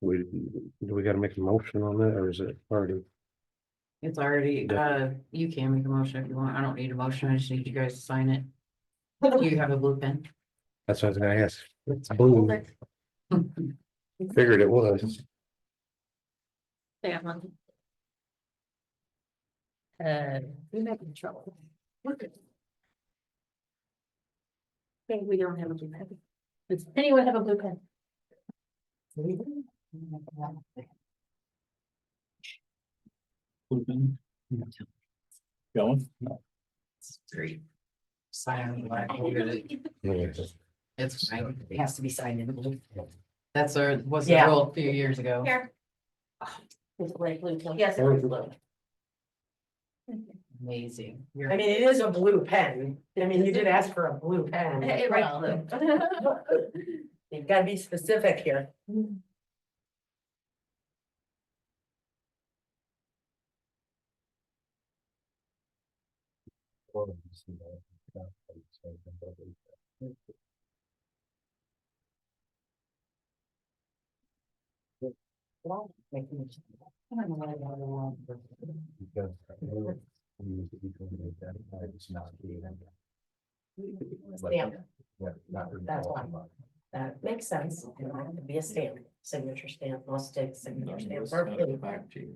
Do we gotta make a motion on that, or is it already? It's already, you can make a motion if you want. I don't need a motion. I just need you guys to sign it. Do you have a blue pen? That's what I was gonna ask. It's blue. Figured it was. We might be in trouble. We're good. Okay, we don't have a blue pen. Does anyone have a blue pen? Going? Three. Sign black. It's fine. It has to be signed in blue. That's was the rule a few years ago. Here. It's like blue. Yes, it is blue. Amazing. I mean, it is a blue pen. I mean, you did ask for a blue pen. You've got to be specific here. Stamp. That's one. That makes sense. It might have to be a stamp, signature stamp, must stick, signature stamp. Perfect. Back to you.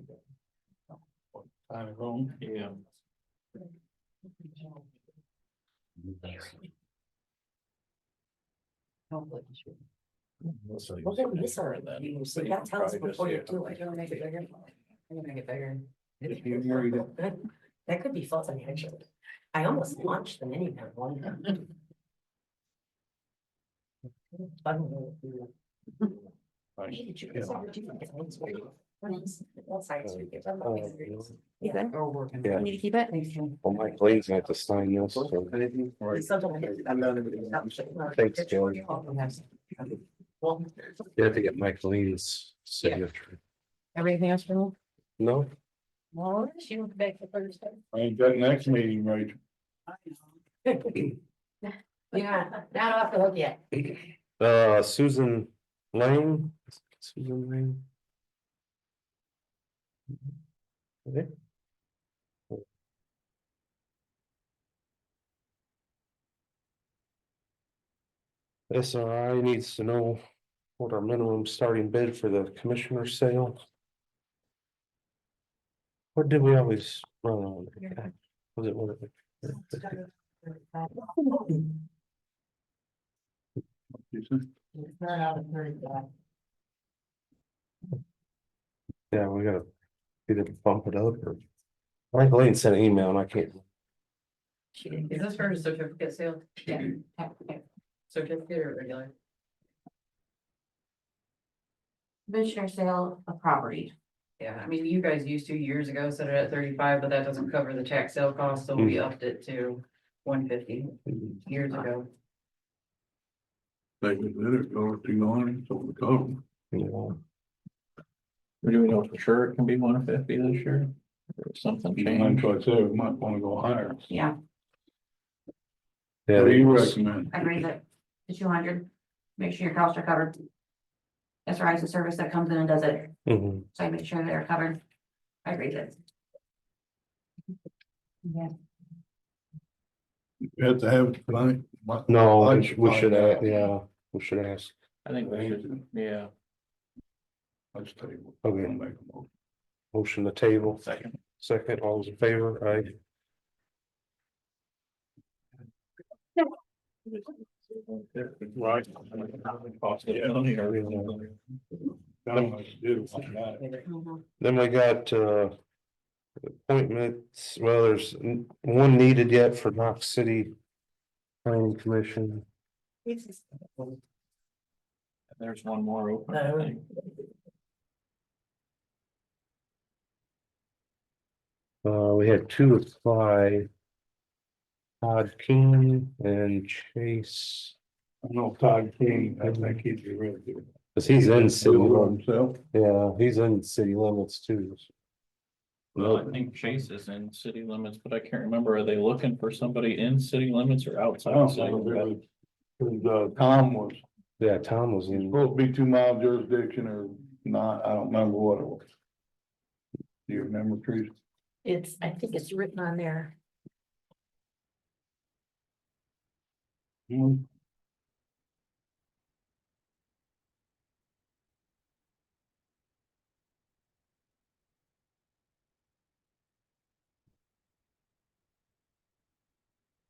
Time at home, yeah. Look at this already. So you gotta tell us before you do it. I'm gonna make it bigger. I'm gonna make it bigger. That could be fun, actually. I almost launched the mini pen one time. Yeah. You need to keep it? Well, Mike Lane's gonna have to sign this. so- Thanks, George. You have to get Mike Lee's signature. Everything else for me? No? Well, she went back to Thursday. Ain't that next meeting, Rachel? Yeah, not off the hook yet. Susan Lane. Susan Lane. Okay. SRI needs to know what our minimum starting bid for the commissioner sale. What did we always run on? Was it one of the? Yeah, we gotta either bump it up or. Mike Lane sent an email and I can't. Is this for a certificate sale? Yeah. Certificate or regular? Commissioner sale of property. Yeah, I mean, you guys used to years ago set it at 35, but that doesn't cover the tax sale cost, so we upped it to 150 years ago. They could let it go to 200, so we go. You Do we know for sure it can be 150 this year? Or something Like changed? I said, we might wanna go higher. Yeah, Yeah, What do they- you recommend? I raise it to 200. Make sure your costs are covered. SRI is a service that comes in and does it, Mhm. so I make sure they're covered. I raise it. Yeah. You have to have it tonight. No, I'd we should, find out. yeah, we should ask. I think we should, yeah. Let's table. Okay. I'll make a motion. Motion to table. Second. Second, all those in favor, aye. Right. Cost of money or- Sound like you did one night. Then we got, appointments, well, there's one needed yet for Knox City Planning Commission. There's one more open, I think. We had two apply. Todd King and Chase, I know Todd King, I think he'd be ready to. cause he's in city Do it limits, himself. yeah, he's in city limits too. Well, I think Chase is in city limits, but I can't remember, are they looking for somebody in city limits or I outside don't city know, limits? Tom was, Yeah, Tom was in, supposed to be 2 mile jurisdiction or not, I don't remember what it was. Do you remember, Teresa? I think it's written on there.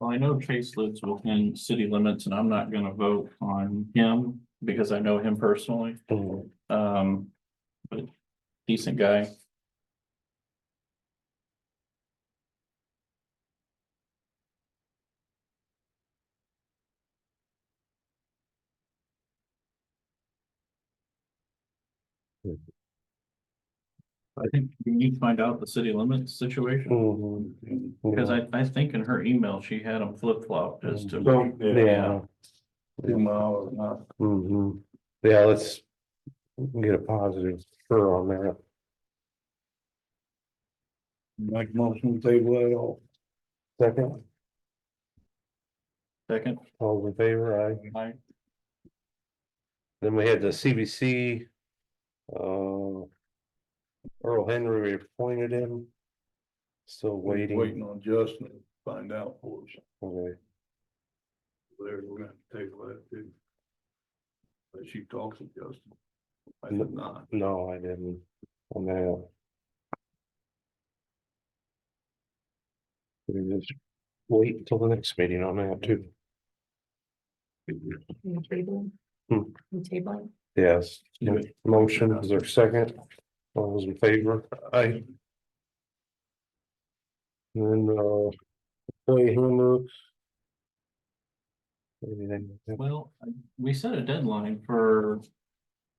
Well, I know Chase lives within city limits and I'm not gonna vote on him because I know him personally. Mhm. But decent guy. I think we need to find out the city limits situation, Mhm. because I think in her email, she had them flip-flopped as to. So, Yeah. 2 mile or not. Mhm. Yeah, let's get a positive sure on that. Make a motion to table that all. Second, Second, all in favor, aye. I, Then we had the CBC. Earl Henry, we appointed him. Still Waiting waiting. on Justin to find out for us. Okay. There, we're gonna table that too. But she talks to Justin. I did not. No, I didn't. On that. We just wait until the next meeting on that too. Table. Hmm. Table. Yes, motion, is there a second? All those in favor, aye. And then, employee handbook. Anything? well, we set a deadline for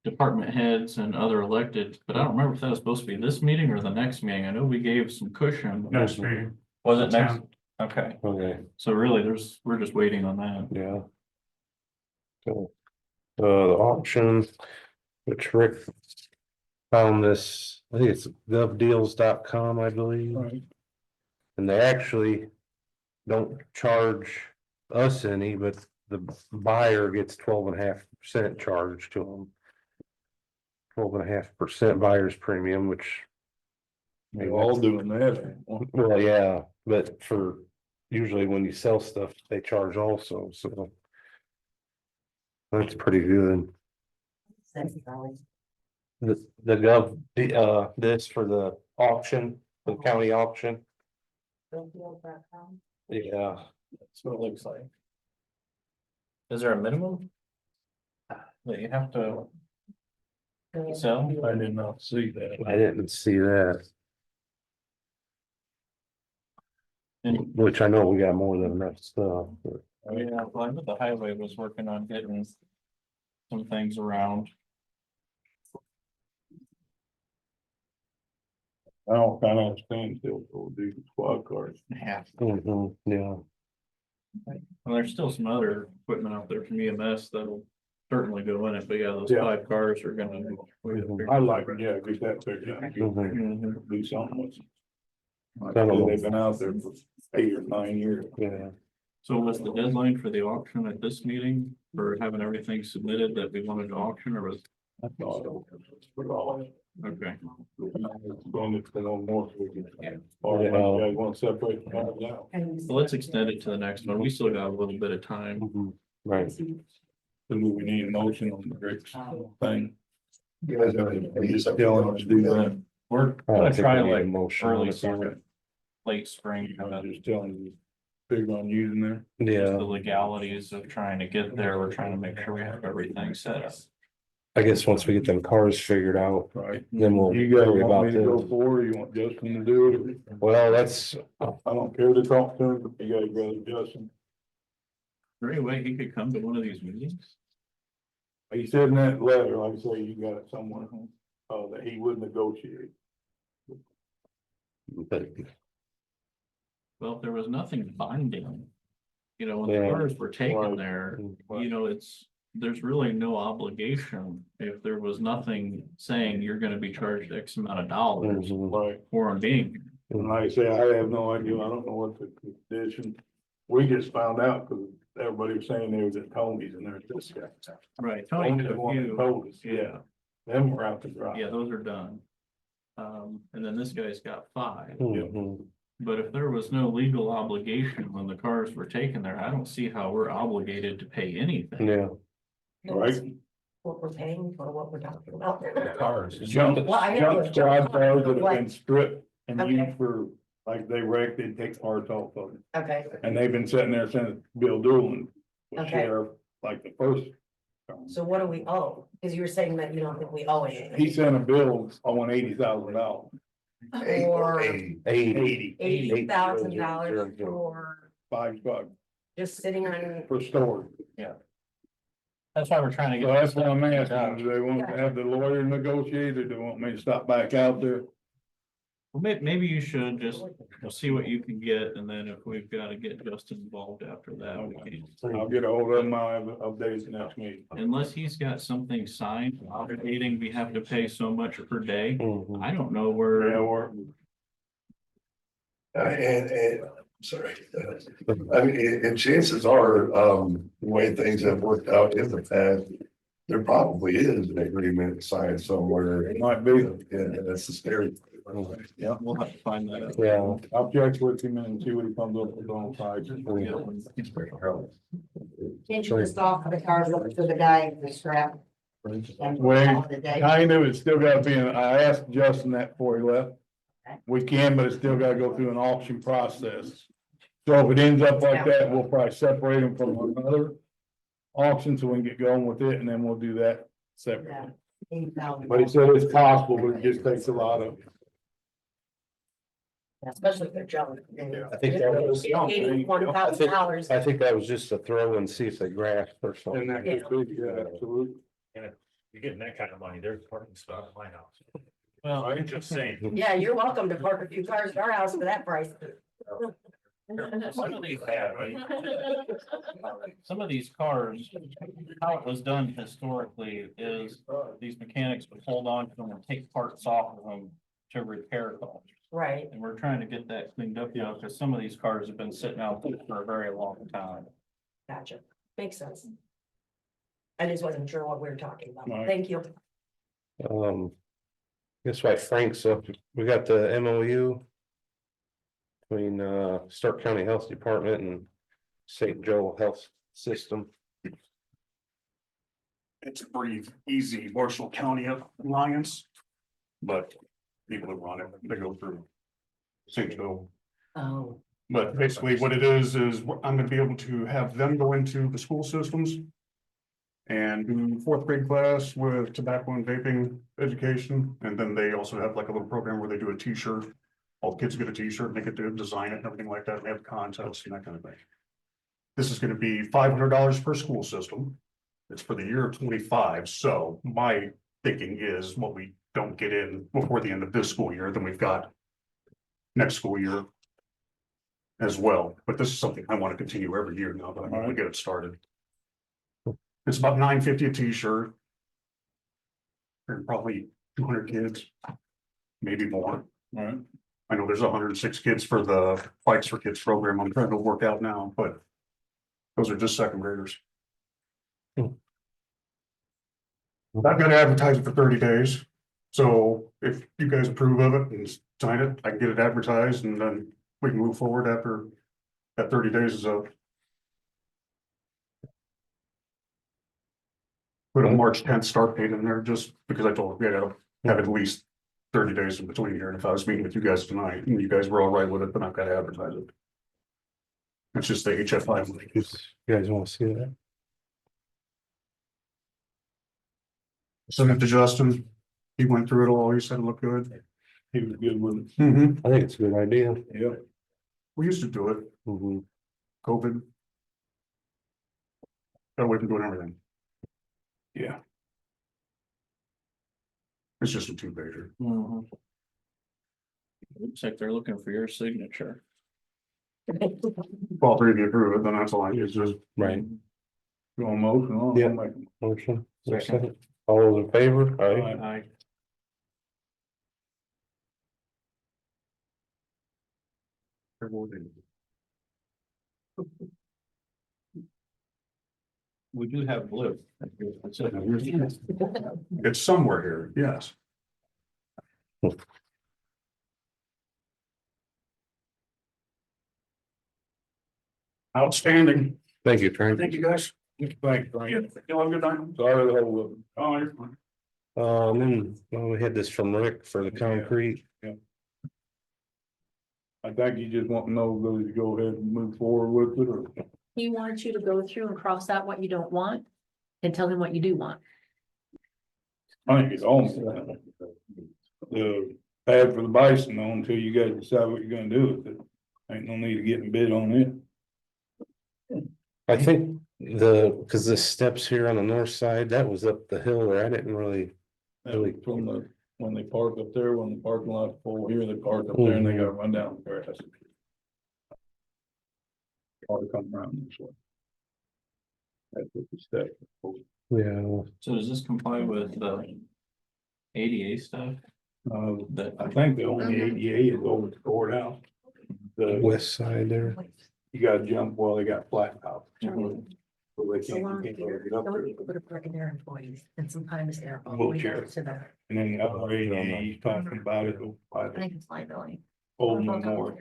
department heads and other elected, but I don't remember if that was supposed to be this meeting or the next meeting. I know we gave some cushion. Next meeting. Was it next? Okay, Okay, so really, we're just waiting on that. yeah. So, the auction, which Rick found this, I think it's govdeals.com, I believe. Right. And they actually don't charge us any, but the buyer gets 12.5% charged to them. 12.5% buyer's premium, which. They're all doing that. Well, yeah, but for usually when you sell stuff, they charge also, so. That's pretty good. The gov, this for the auction, the county auction, yeah. That's what it looks like. Is there a minimum? That you have to. Sell? I did not see that. I didn't see that. Which I know we got more than enough stuff, but. Yeah, well, I know the highway was working on getting some things around. I don't kind of understand still for these squad cars. Yeah. Yeah. Well, there's still some other equipment out there from EMS that'll certainly go in it, but yeah, those Yeah. 5 cars are gonna. I like it, yeah, get that figured out. Mhm. Do something with it. Like Some of them. they've been out there for 8 or 9 years. Yeah. So was the deadline for the auction at this meeting for having everything submitted that we wanted to auction, or was? I thought it was for all. Okay. Going to no more. So we can. Or Yeah. you guys want to separate the cars out. So let's extend it to the next one. We still got a little bit of time. Right. So do we need a motion on the Rick's thing? You guys have any- I'm just telling us to do that. We're I don't gonna think try we need a like motion on early it. summer, late spring, I'm just telling you, big on using there. Yeah, the legalities of trying to get there. We're trying to make sure we have everything set up. I guess once we get them cars figured out, Right. then we'll You guys worry want about me to go this. forward, or you want Justin to do it? Well, that's, I don't care to talk to him, but you guys rather Justin. Is there any way he could come to one of these meetings? He said in that letter, like I say, you got it somewhere, that he would negotiate. but Well, if there was nothing binding, when the Yeah. cars were taken Right. there, there's really no obligation. If there was nothing saying you're gonna be charged X amount of dollars Right. for them being here. And like I say, I have no idea, I don't know what the condition, we just found out, because everybody was saying they was at Tony's and there's this guy. Right. Tony's Tony the took one that you, told us, yeah, them were out to dry. yeah, those are done. And then this guy's got 5. mhm. But if there was no legal obligation when the cars were taken there, I don't see how we're obligated to pay anything. Yeah, Right. What we're paying for what we're talking about. cars. Junk, Well, I know junk it's squad junk cars that have like- been stripped and Okay. used for, like they wrecked, they take parts off of it. Okay, And they've been sitting there since Bill Doolin was Okay. sheriff, like the first. so what do we owe? Because you were saying that you don't think we owe anything. He sent a bill on $80,000. Or Eighty. 80. $80,000 for 5 bucks just sitting on, for storage. That's why we're trying to So get. that's what I'm asking, do they want to have the lawyer negotiate, or do they want me to stop back out there? Well, maybe you should just see what you can get, and then if we've got to get Justin involved after that, we can. I'll get a hold of him, I'll have updates next meeting. Unless he's got something signed obligating, we have to pay so much per day. Mhm. I don't know Yeah, where, or, And, sorry, I mean, and chances are, the way things have worked out in the past, there probably is an agreement signed somewhere. it might be, Yeah, that's the scary. yeah, we'll have to find that out. Yeah, I'll check with him and see what he comes up with on Friday. can't you just offer the cars up to the guy in the scrap? And Wait, call it a day? kind of, it's still gotta be, I asked Justin that before he left. We can, but it's still gotta go through an auction process. So if it ends up like that, we'll probably separate them from another auction so we can get going with it, and then we'll do that separately. Yeah, $80,000. But he said it's possible, but it just takes a lot of. Especially for junk. I think that was, $81,000. I think that was just a throw and see if they grasp or And something. that could be, yeah, absolutely. And if you're getting that kind of money, there's parking spot at my house. Well, I'm just saying. Yeah, you're welcome to park a few cars at our house for that price. Some of these, some of these cars, how it was done historically is these mechanics would hold on to them and take parts off of them to repair cars. Right, And we're trying to get that cleaned up now, because some of these cars have been sitting out for a very long time. gotcha, makes sense. I just wasn't sure what we were talking about, Right. thank you. Guess why Frank's up, we got the MOU. Between Starke County Health Department and St. Joe Health System. It's a pretty easy Marshall County alliance. But people that run it, they go through St. Joe. Oh, But basically what it is I'm gonna be able to have them go into the school systems. And do fourth grade class with tobacco and vaping education, and then they also have like a little program where they do a T-shirt. All the kids get a T-shirt, and they get to design it and everything like that, and they have contests and that kind of thing. This is gonna be $500 per school system. It's for the year of 25, so my thinking is what we don't get in before the end of this school year, then we've got next school year as well, but this is something I want to continue every year now that I'm gonna get it started. It's about $9.50 a T-shirt. And probably 200 kids, maybe more. Right. I know there's 106 kids for the Bikes for Kids program I'm trying to work out now, but those are just second graders. I've got to advertise it for 30 days. So if you guys approve of it and sign it, I can get it advertised and then we can move forward after that 30 days is up. Put a March 10th start date in there just because I told them we gotta have at least 30 days in between here. And if I was meeting with you guys tonight and you guys were all right with it, then I've got to advertise it. It's just the HFI. You guys want to see that? Send it to Justin. He went through it all. He said it looked good. He was good with it. Mm-hmm. I think it's a good idea. Yeah. We used to do it. Mm-hmm. COVID. Got away from doing everything. Yeah. It's just a two-pager. Looks like they're looking for your signature. If all three of you approve it, then that's all I need. It's just Right. You want a motion? I'll Yeah. make a Motion. Is there a second? All those in favor? Aye. I, we do have blue. it's somewhere here. Yes. Outstanding. Thank you, Frank. Thank you, guys. Thanks, Frank. You'll have a good time. Sorry to hold up. Oh, you're fine. Then, well, we had this from Rick for the concrete. I think you just want to know whether to go ahead and move forward with it or. He wants you to go through and cross out what you don't want and tell him what you do want. I think it's almost the pad for the bison on until you guys decide what you're gonna do with it. Ain't no need of getting bid on it. I think cause the steps here on the north side, that was up the hill where I didn't really. That was from when they park up there, when the parking lot's full here, they park up there and they gotta run down the grass. Or to come around this way. That's what the step. Yeah. So does this comply with the ADA stuff? That I think the only ADA is over the courthouse. The West side there. you gotta jump while they got flat top. Mhm. So they So can't, long you as can't you're, get up some there. people that are parking their employees, and sometimes they're all the way Wheelchair. down to the, And then the other ADA he's talking about it, by I the think it's liability. old memorial.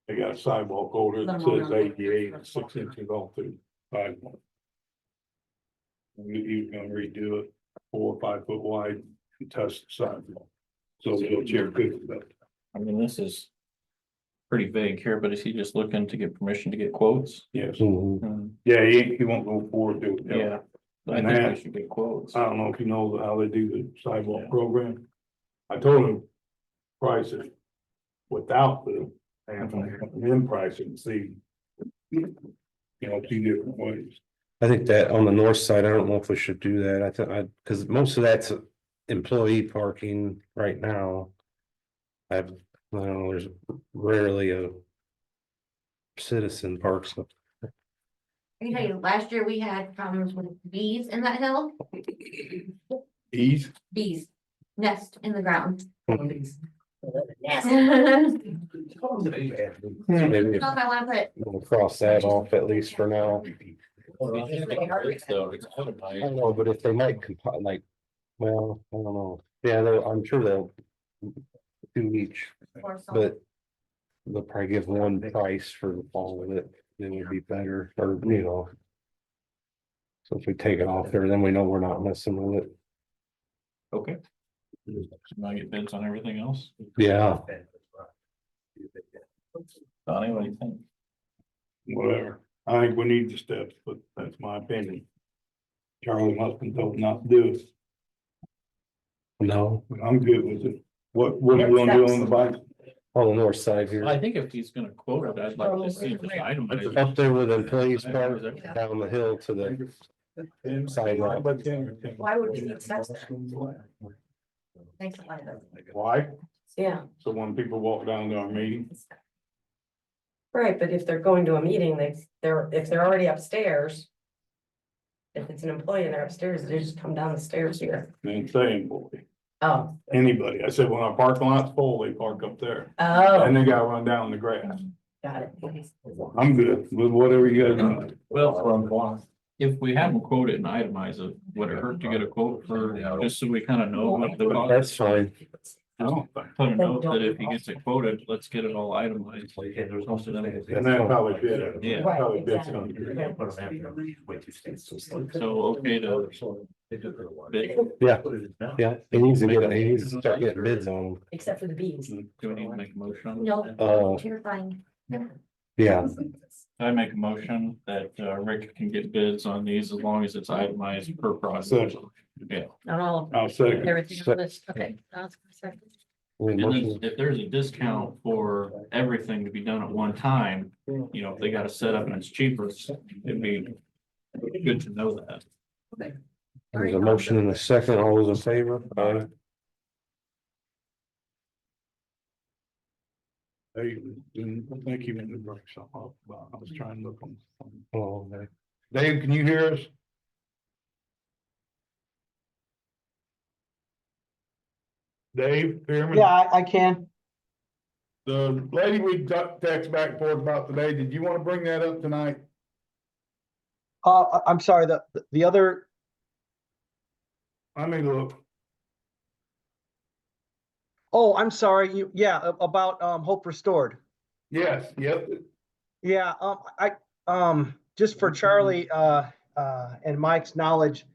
They got a sidewalk over that says ADA and 6 inches off the sidewalk. He was gonna redo it 4 or 5 foot wide and touch the sidewalk. So the wheelchair could, but I mean, this is pretty vague here, but is he just looking to get permission to get quotes? yes, Hmm, yeah, he won't go forward to it. Yeah, I And think that- we should get quotes. I don't know if you know how they do the sidewalk program. I told him price it without the, and then price it and see. You know, 2 different ways. I think that on the north side, I don't know if we should do that. I think cause most of that's employee parking right now. I don't know, there's rarely a citizen parks. I can tell you, last year we had problems with bees in that hill, Ease. bees nest in the ground. Nest. Maybe If I wanna put we'll cross that off at least for now. I don't know, but if they might like, well, I don't know. Yeah, I'm sure they'll do each, but they'll probably give one price for all of it. It would be better, or, you know. So if we take it off there, then we know we're not messing with it. Okay. Can I get bids on everything else? Yeah. Donnie, what do you think? Whatever. I think we need the steps, but that's my opinion. Charlie must have been told not to do it. No, I'm good with it. What are you gonna do on the bike? on the north side here. I think if he's gonna quote it, I'd like to see if it's itemized. Up there with employees park, down the hill to the sidewalk. Why would we need steps there? Thanks a lot. Why? Yeah, So when people walk down to our meeting, right, but if they're going to a meeting, if they're already upstairs. If it's an employee and they're upstairs, they just come down the stairs here. they ain't saying, boy, Oh, anybody. I said, when our parking lot's full, they park up there. oh, And they gotta run down the grass. got it. I'm good with whatever you guys want. Well, if we have them quote it and itemize it, would it hurt to get a quote for, just so we kind of know what the cost? That's fine. Put a note that if he gets it quoted, let's get it all itemized. And that probably did it. Yeah. Right, Probably did exactly. something. So, okay to bid, Yeah, yeah, he needs to start getting bids on them. Except for the bees. do we need to make a motion? No, you're fine. Yeah, I make a motion that Rick can get bids on these as long as it's itemized per project. Second. Yeah. Not all, I'll second. everything on this, okay. Second. And then if there's a discount for everything to be done at one time, you know, if they got a setup and it's cheaper, it'd be good to know that. there's a motion in a second. All those in favor? Aye. Hey, I think you meant to bring something up, but I was trying to look on. Oh, okay. Dave, can you hear us? Dave, hear me? Yeah, I can. The lady we got text back and forth about today, did you want to bring that up tonight? I'm sorry, the other, I mean, look, oh, I'm sorry, about, Hope Restored. yes, yep, Yeah, just for Charlie, and Mike's knowledge,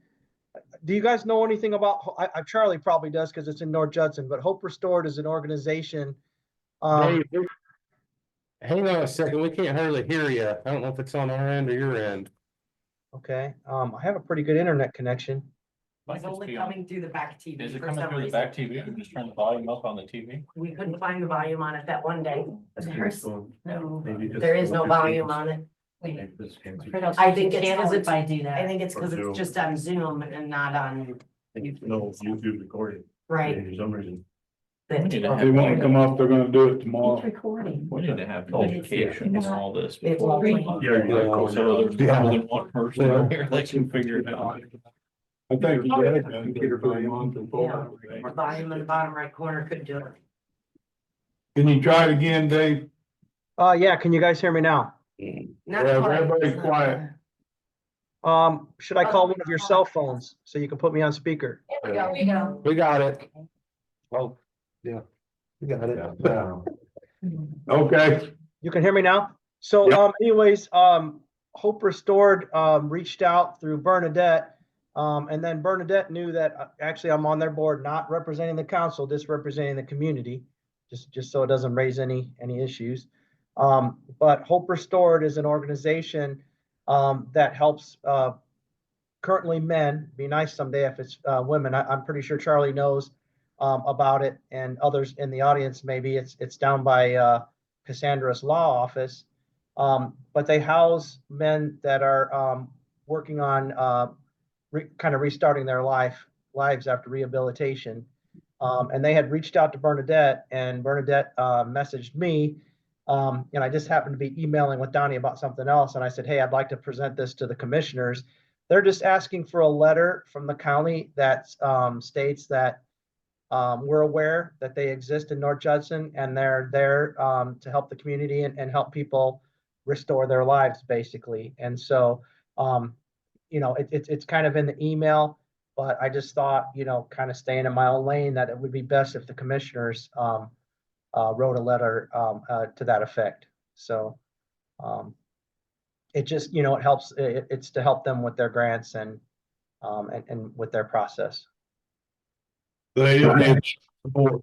do you guys know anything about, Charlie probably does because it's in North Judson, but Hope Restored is an organization. Dave, hang on a second. We can't hardly hear you. I don't know if it's on our end or your end. Okay, I have a pretty good internet connection. It's only coming through the back TV. Is it for coming some through the reason. back TV? I'm just turning the volume up on the TV. We couldn't find the volume on it that one day. There is no volume on it. I think it's because it's, I do that. I think it's because it's just on Zoom and not on, No, YouTube recording. right. For some reason. We need to if have- they want to come up, they're gonna do it tomorrow. Recording. We need to have an education on all this. It's before we- all- Yeah, you're like, So there's more than one person out here that can figure it out. I think. Computer volume. The volume in the bottom right corner could do it. Can you try it again, Dave? Yeah, can you guys hear me now? Not Yeah, quite. everybody quiet. Should I call one of your cell phones so you can put me on speaker? There we go. We got it. Oh, yeah, we got it. Okay, You can hear me now? So, Yep. anyways, Hope Restored, reached out through Bernadette. And then Bernadette knew that actually I'm on their board, not representing the council, just representing the community, just so it doesn't raise any issues. But Hope Restored is an organization, that helps, currently men. Be nice someday if it's, women. I'm pretty sure Charlie knows, about it, and others in the audience, maybe it's down by, Cassandra's law office. But they house men that are, working on, kind of restarting their lives after rehabilitation. And they had reached out to Bernadette, and Bernadette messaged me And I just happened to be emailing with Donnie about something else, and I said, hey, I'd like to present this to the commissioners. They're just asking for a letter from the county that states that we're aware that they exist in North Judson, and they're there to help the community and help people restore their lives, basically. And so, it's kind of in the email, but I just thought, kind of staying in my own lane, that it would be best if the commissioners wrote a letter to that effect. So it just, it helps, it's to help them with their grants and with their process. They just need support.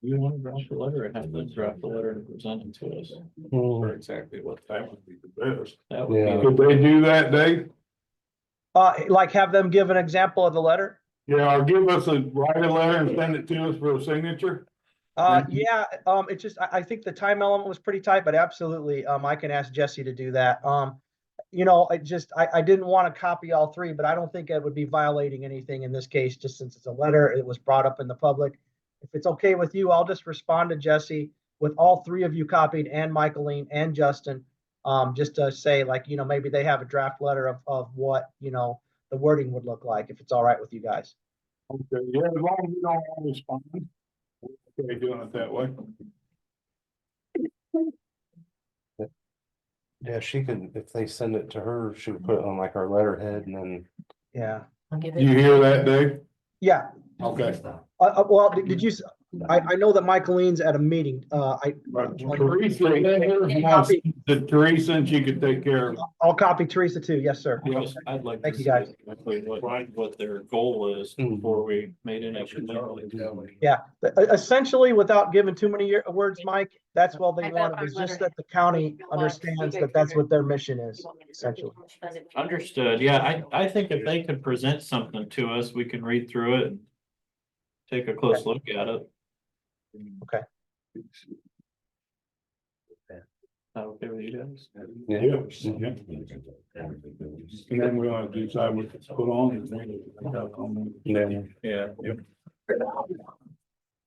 You want to draft a letter and have them draft a letter and present it to us for exactly what time would be the best. That would be. Could they do that, Dave? Like have them give an example of the letter? Yeah, or give us write a letter and send it to us for a signature. Yeah, it's just, I think the time element was pretty tight, but absolutely, I can ask Jesse to do that. I didn't want to copy all three, but I don't think it would be violating anything in this case, just since it's a letter, it was brought up in the public. If it's okay with you, I'll just respond to Jesse with all three of you copied, and Michaeline and Justin, just to say, like, maybe they have a draft letter of what, the wording would look like, if it's all right with you guys. Okay, yeah, as long as you don't want to respond. Okay, doing it that way. Yeah, she could, if they send it to her, she would put it on like our letterhead and then. Yeah. You hear that, Dave? Yeah. Okay. Well, did you, I know that Michaeline's at a meeting, Teresa, Teresa, and she could take care of it. I'll copy Teresa too, yes, sir. I'd like to Thank you, see guys. exactly what their goal is before we made any. Yeah, essentially, without giving too many words, Mike, that's what they wanted, is just that the county understands that that's what their mission is, essentially. Understood. Yeah, I think if they could present something to us, we can read through it and take a close look at it. Okay. Okay with you guys? Yeah. And then we want to decide what to put on. Yeah. Yep.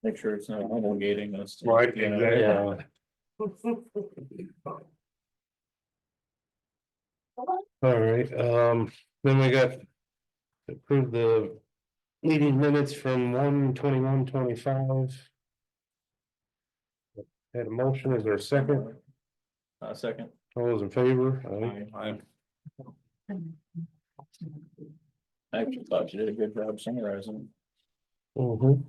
Make sure it's not obligating us. Right, exactly. Yeah. All right, then we got approve the meeting minutes from 1/21/25. Had a motion, is there a second? Second. All those in favor? I actually thought you did a good job summarizing. Mhm.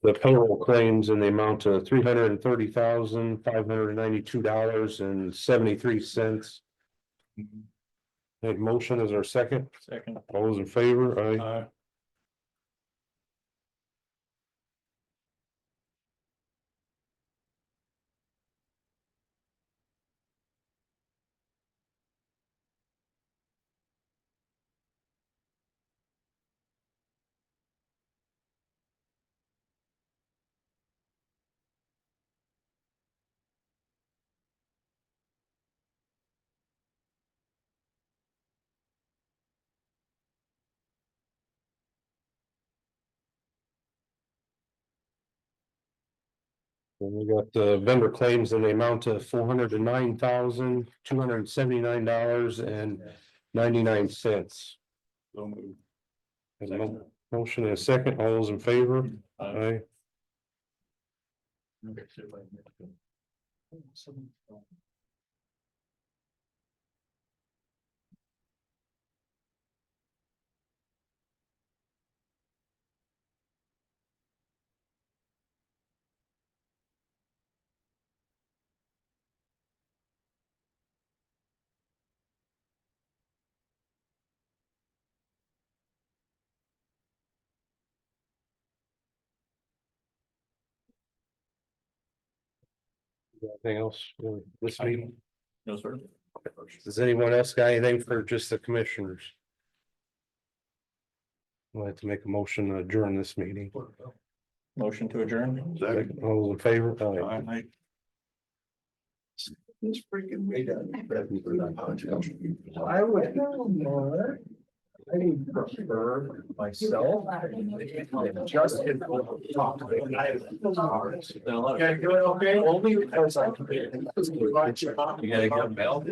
The payroll claims in the amount of $330,592.73. Make motion, is there a second? Second. All those in favor? Aye. And we got the vendor claims in the amount of $409,279.99. Motion and a second, all those in favor? Aye. Anything else for this meeting? No, sir. Does anyone else got anything for just the commissioners? I'd like to make a motion to adjourn this meeting. Motion to adjourn. All in favor? It's freaking way down. I would more. I would prefer myself. Just. Yeah, doing okay? Only because I can. You gotta get mail.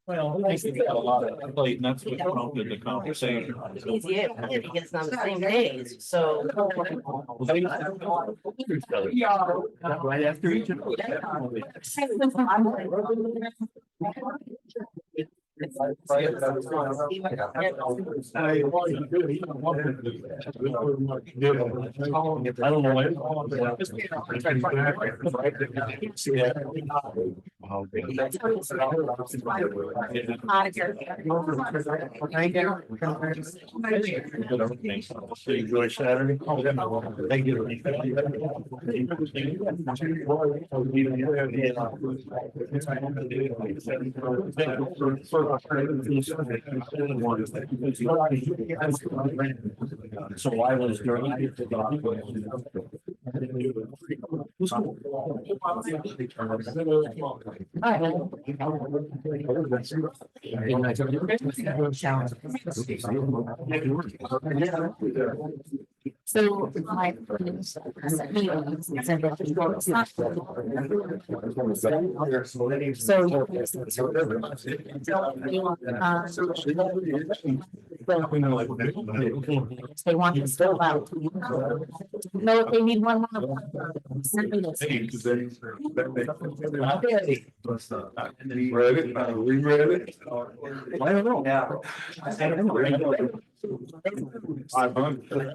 Well, I think a lot of plate, and that's what prompted the conversation. It's easy, it gets on the same days, so. Right after each other. I don't know why. Enjoy Saturday. Thank you. So I was during. So my. Sent me a- sent it. It's not- They want to fill out. No, if they need one more. Send me this. Read it, reread it. I don't know. Yeah. 500.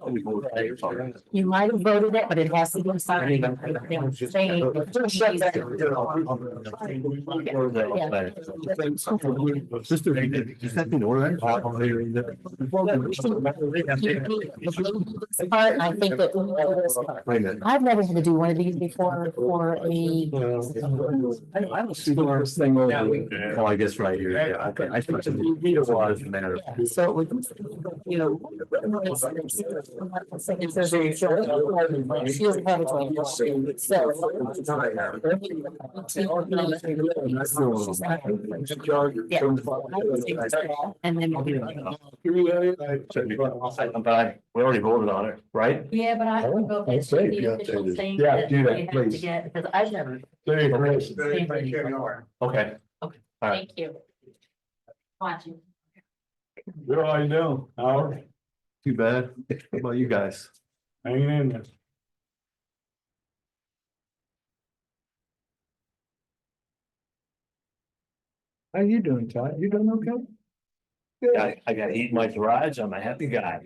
You might have voted it, but it has to be signed. Sister, you sent me an order. Part, I think that. Wait a minute. I've never had to do one of these before for a. I don't see the first thing over. Oh, I guess right here. Yeah, okay. I think it was matter. So it would, you know. It says she doesn't have it. And then. We already voted on it, right? Yeah, but I would go get the official thing. Yeah, do that, they have to please. get, because I've never. Okay. Okay, All right. thank you. Watching. Good, how you doing? Howard? Too bad. What about you guys? Hanging in there. How you doing, Todd? You doing okay? I got heat in my garage. I'm a happy guy.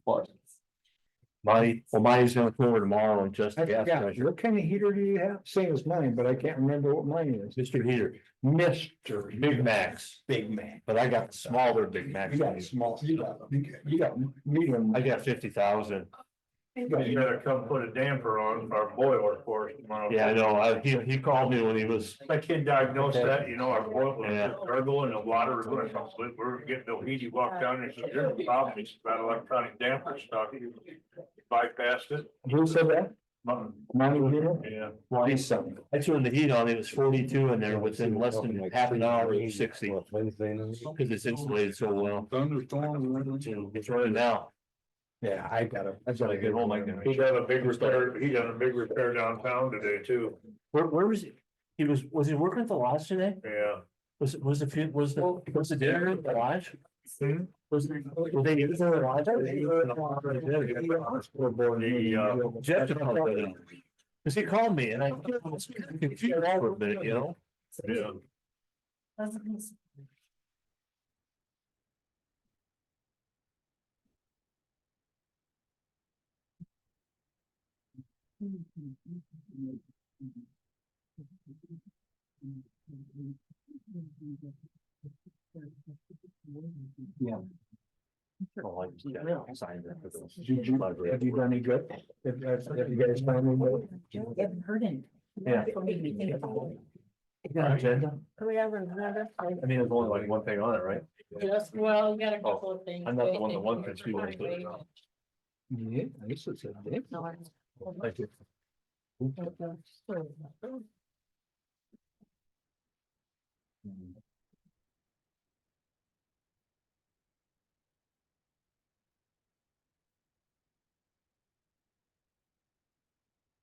What? Mine's gonna come over tomorrow and just gas pressure. What kind of heater do you have? Same as mine, but I can't remember what mine is. Mr. Heater, Mr. Big Max, Big man. but I got the smaller Big Max. You got small, you got medium. I got 50,000. You better come put a damper on our boiler for us tomorrow. Yeah, I know. He called me when he was. My kid diagnosed Okay. that, you know, our boiler was Yeah. just gurgling and the water was going, we're getting no heat. He walked down there and said, there's a problem. It's about electronic damper stuff. He bypassed it. Who said that? Mine heater? Yeah. Well, I turned the heat on. It was 42 in there within less than half an hour, it was 60. Because it's insulated so well. Thunderstorms. It's running now. Yeah, I got it. That's what I get home. I can. He done a big repair downtown today too. Where was he? Was he working at the lodge today? Yeah. Was the dinner at the lodge? Were they using the lodge? Jeff just called me. Cause he called me and I was confused for a minute, you know? Yeah. Yeah. Have you done any good? Have you guys found any good? Haven't heard it. Yeah. Agenda? Do we have another? I mean, there's only like one thing on it, right? Yes, well, we got a couple of things. I'm not the one that wants to speak. Yeah, I guess it's a. Thank you.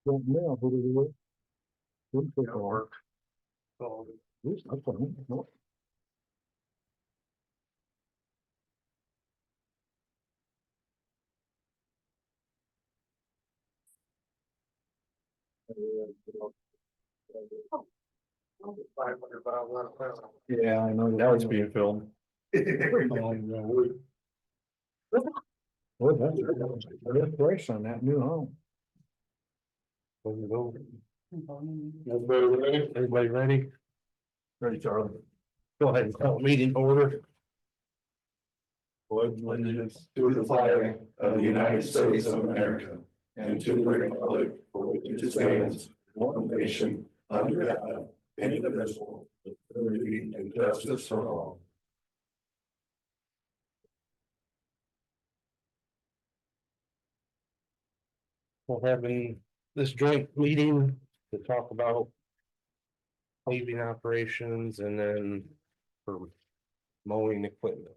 Don't know who do they work? Don't pick on. Who's up on it? No. Yeah, I know, now it's being filmed. Well, that's price on that new home. Everybody ready? Ready, Charlie? Go ahead and call meeting order. Pledge allegiance to the flag of the United States of America and to the republic for which it stands, one nation, under God, indivisible, with liberty and justice for all. We're having this joint meeting to talk about paving operations and then for mowing equipment.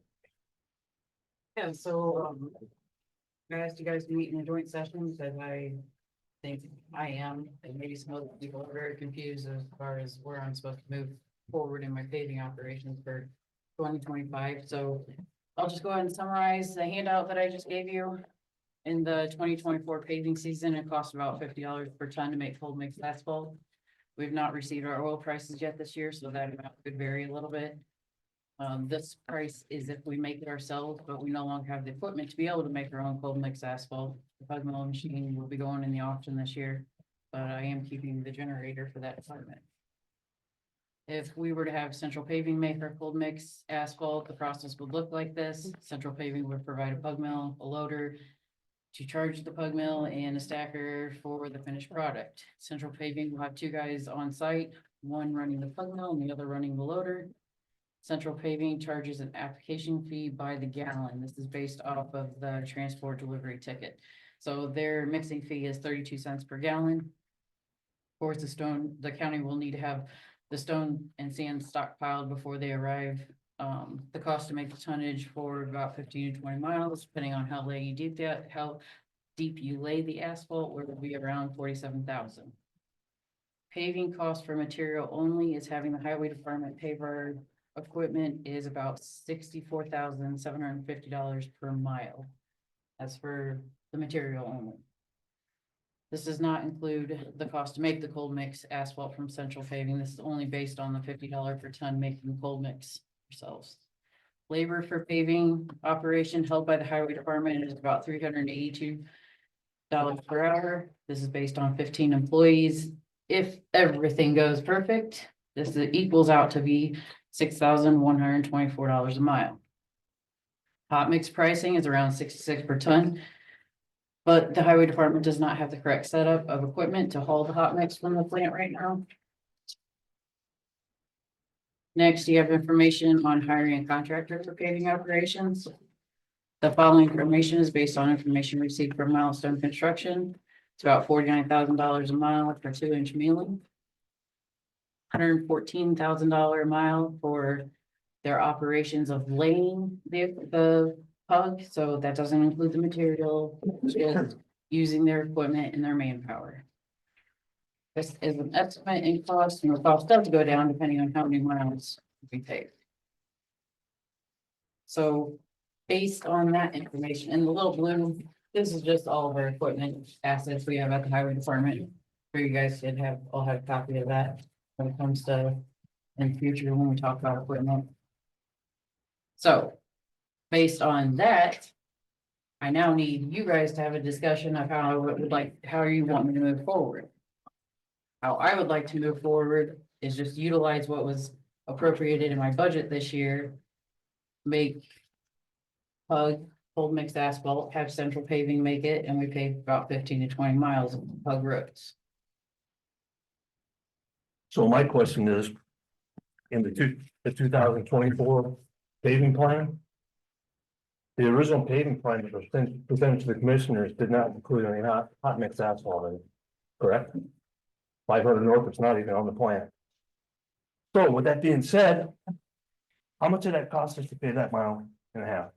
Yeah, so, I asked you guys to meet in a joint session because I think I am, and maybe some other people are very confused as far as where I'm supposed to move forward in my paving operations for 2025. So I'll just go ahead and summarize the handout that I just gave you. In the 2024 paving season, it costs about $50 per ton to make cold mix asphalt. We've not received our oil prices yet this year, so that amount could vary a little bit. This price is if we make it ourselves, but we no longer have the equipment to be able to make our own cold mix asphalt. The pug mill machine will be going in the auction this year, but I am keeping the generator for that department. If we were to have Central Paving make our cold mix asphalt, the process would look like this. Central Paving would provide a pug mill, a loader to charge the pug mill, and a stacker for the finished product. Central Paving will have two guys on site, one running the pug mill and the other running the loader. Central Paving charges an application fee by the gallon. This is based off of the transport delivery ticket. So their mixing fee is 32 cents per gallon. Of course, the county will need to have the stone and sand stockpiled before they arrive. The cost to make the tonnage for about 15 to 20 miles, depending on how deep you lay the asphalt, will be around 47,000. Paving cost for material only is having the highway department pay for our equipment is about $64,750 per mile. That's for the material only. This does not include the cost to make the cold mix asphalt from Central Paving. This is only based on the $50 per ton making the cold mix ourselves. Labor for paving operation held by the highway department is about $382 per hour. This is based on 15 employees. If everything goes perfect, this equals out to be $6,124 a mile. Hot mix pricing is around 66 per ton. But the highway department does not have the correct setup of equipment to haul the hot mix from the plant right now. Next, you have information on hiring a contractor for paving operations. The following information is based on information received from Milestone Construction. It's about $49,000 a mile for 2-inch milling. $114,000 a mile for their operations of laying the pug, so that doesn't include the material, just using their equipment and their manpower. This is an estimate in cost, and the cost does go down depending on how many miles we pave. So based on that information, in the little blue, this is just all of our equipment assets we have at the highway department. For you guys should have, I'll have a copy of that when it comes to in the future when we talk about equipment. So based on that, I now need you guys to have a discussion of how I would like, how you want me to move forward. How I would like to move forward is just utilize what was appropriated in my budget this year. Make Pug, cold mixed asphalt, have central paving make it, and we pave about 15 to 20 miles of Pug roads. So my question is, in the 2024 paving plan, the original paving plan that was presented to the commissioners did not include any hot mix asphalt in it, correct? 500 north, it's not even on the plan. So with that being said, how much did that cost us to pay that mile and a half?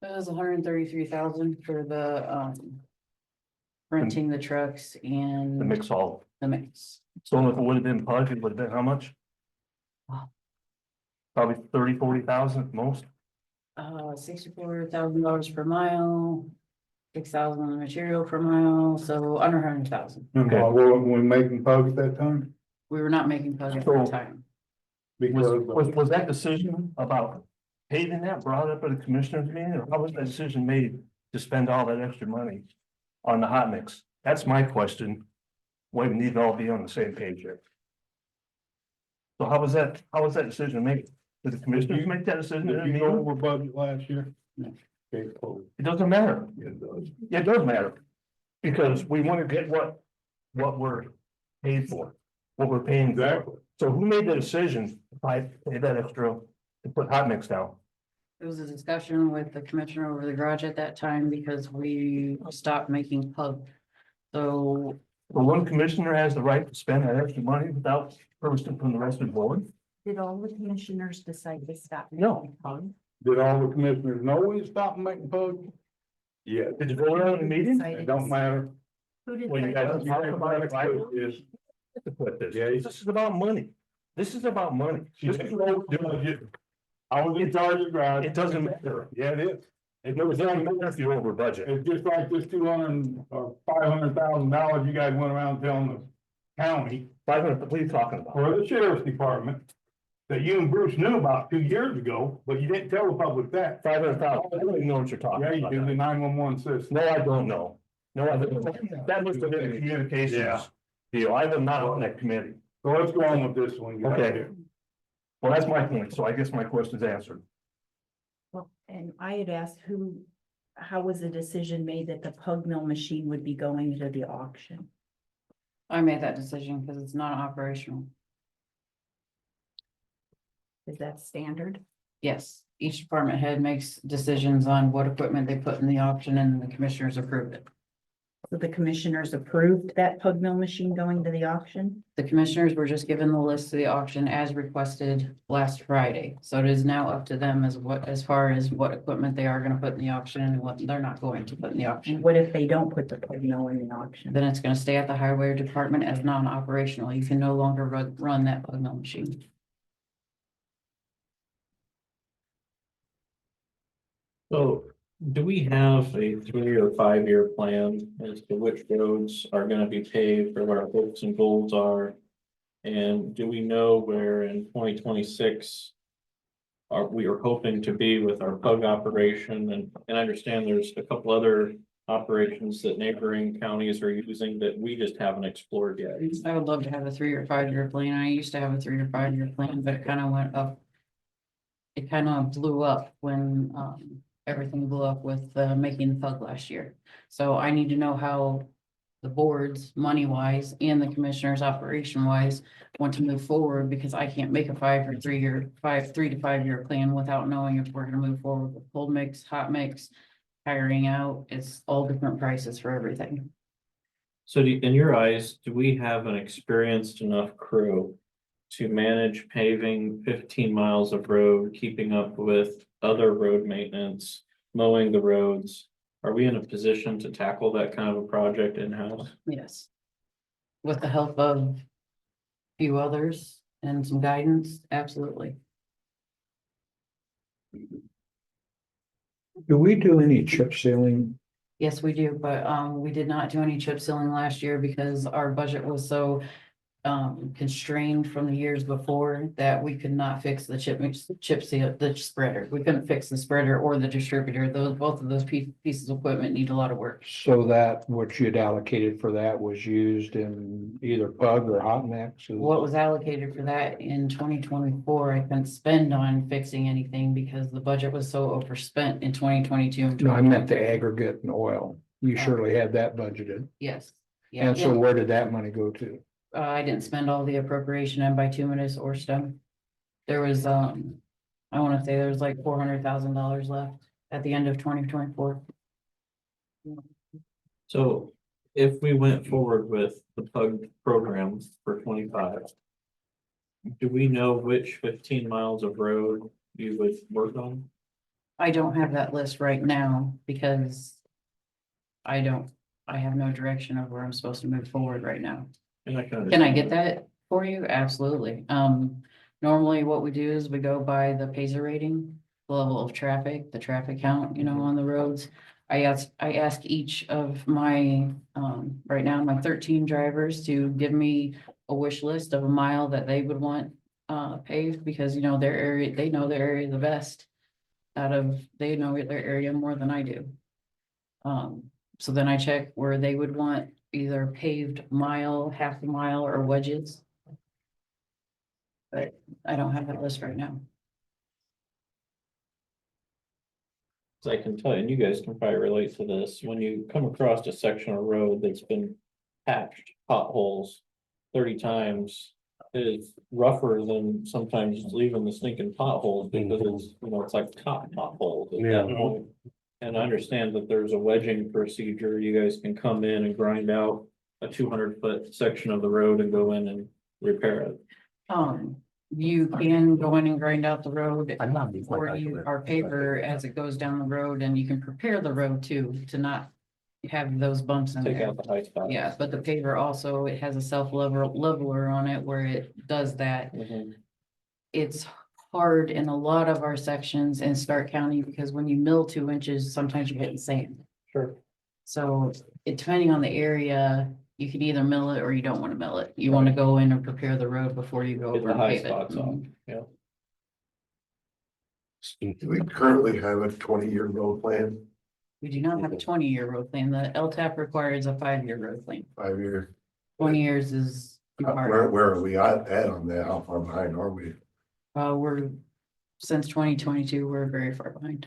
It was 133,000 for the renting the trucks and The mix all, the mix. so if it would have been Pug, it would have been how much? Probably 30-40,000 at most. $64,000 per mile, 6,000 on the material per mile, so under 100,000. Okay, were we making Pug at that time? We were not making Pug at So- that time. Was that decision about paving that brought up at a commissioners meeting, or how was that decision made to spend all that extra money on the hot mix? That's my question. We need to all be on the same page here. So how was that decision made? Did the commissioners make that decision? Did you go over budget last year? No. Okay, cool. It doesn't matter. Yeah, it does. Yeah, it does matter. Because we want to get what we're paid for, what we're paying for. Exactly. So who made the decision to pay that extra to put hot mix down? It was a discussion with the commissioner over the garage at that time because we stopped making Pug. So Well, one commissioner has the right to spend that extra money without permission from the rest of the board? Did all the commissioners decide to stop? No. making Pug? Did all the commissioners know we stopped making Pug? Yeah. Did you go around the meeting? It don't matter. Who did? Well, you guys they- talk about it, right? Is- To put this. Yeah. This is about money. This is about money. She This said, is what we're doing. I was in charge of garage. It doesn't matter. Yeah, it is. It doesn't matter if you're over budget. It's just like this 200 or $500,000 you guys went around telling the county 500, what are you talking about? or the sheriff's department that you and Bruce knew about 2 years ago, but you didn't tell the public that. 500,000. I don't even know what you're talking Yeah, about. you do the 911 system. No, I don't know. No, I don't. That must have been a Yeah. communications deal. I am not on that committee. So let's go on with this one. Okay. Well, that's my point. So I guess my question's answered. Well, and I had asked how was the decision made that the Pug mill machine would be going to the auction? I made that decision because it's not operational. Is that standard? Yes, each department head makes decisions on what equipment they put in the auction and the commissioners approve it. So the commissioners approved that Pug mill machine going to the auction? The commissioners were just given the list of the auction as requested last Friday. So it is now up to them as far as what equipment they are gonna put in the auction and what they're not going to put in the And auction. what if they don't put the Pug mill in the auction? Then it's gonna stay at the highway department as non-operational. You can no longer run that Pug mill machine. So do we have a 3 or 5 year plan as to which roads are gonna be paved or what our hopes and goals are? And do we know where in 2026 we are hoping to be with our Pug operation? And I understand there's a couple other operations that neighboring counties are using that we just haven't explored yet. I would love to have a 3 or 5 year plan. I used to have a 3 or 5 year plan, but it kind of went up. It kind of blew up when everything blew up with making the Pug last year. So I need to know how the boards, money wise, and the commissioners operation wise want to move forward, because I can't make a 3 to 5 year plan without knowing if we're gonna move forward with cold mix, hot mix, hiring out. It's all different prices for everything. So in your eyes, do we have an experienced enough crew to manage paving 15 miles of road, keeping up with other road maintenance, mowing the roads? Are we in a position to tackle that kind of a project in-house? Yes. With the help of a few others and some guidance, absolutely. Do we do any chip sealing? Yes, we do, but we did not do any chip sealing last year because our budget was so constrained from the years before that we could not fix the chip seal, the spreader. We couldn't fix the spreader or the distributor. Both of those pieces of equipment need a lot of work. So that what you'd allocated for that was used in either PUG or hot mix? What was allocated for that in 2024, I couldn't spend on fixing anything because the budget was so overspent in 2022 and No, I meant the 2023. aggregate and oil. You surely had that budgeted. Yes. Yeah. And so where did that money go to? I didn't spend all the appropriation in bituminous or stone. There was, I want to say there was like $400,000 left at the end of 2024. So if we went forward with the PUG program for 25. Do we know which 15 miles of road you would work on? I don't have that list right now because I have no direction of where I'm supposed to move forward right now. Can I get that for you? Absolutely. Normally what we do is we go by the Pacer rating, the level of traffic, the traffic count, on the roads. I ask each of my, right now, my 13 drivers to give me a wish list of a mile that they would want paved because, their area, they know their area the best they know their area more than I do. So then I check where they would want either paved mile, half a mile, or wedges. But I don't have that list right now. So I can tell you, and you guys can probably relate to this, when you come across a section of road that's been patched potholes 30 times, it is rougher than sometimes leaving the stinking potholes because it's, it's like top potholes at that point. And I understand that there's a wedging procedure. You guys can come in and grind out a 200-foot section of the road and go in and repair it. You can go in and grind out the road or our paper as it goes down the road, and you can prepare the road too, to not have those bumps in Take there. out the high spots. Yeah, but the paver also, it has a leveler on it where it does that. It's hard in a lot of our sections in Starke County because when you mill 2 inches, sometimes you're hitting sand. Sure. So depending on the area, you can either mill it or you don't want to mill it. You want to go in and prepare the road before you go Get over the and high pave it. spots off, yeah. Do we currently have a 20-year road plan? We do not have a 20-year road plan. The LTAP requires a 5-year road plan. 5-year? 20 years is too hard. Where are we at on that? How far behind are we? Since 2022, we're very far behind.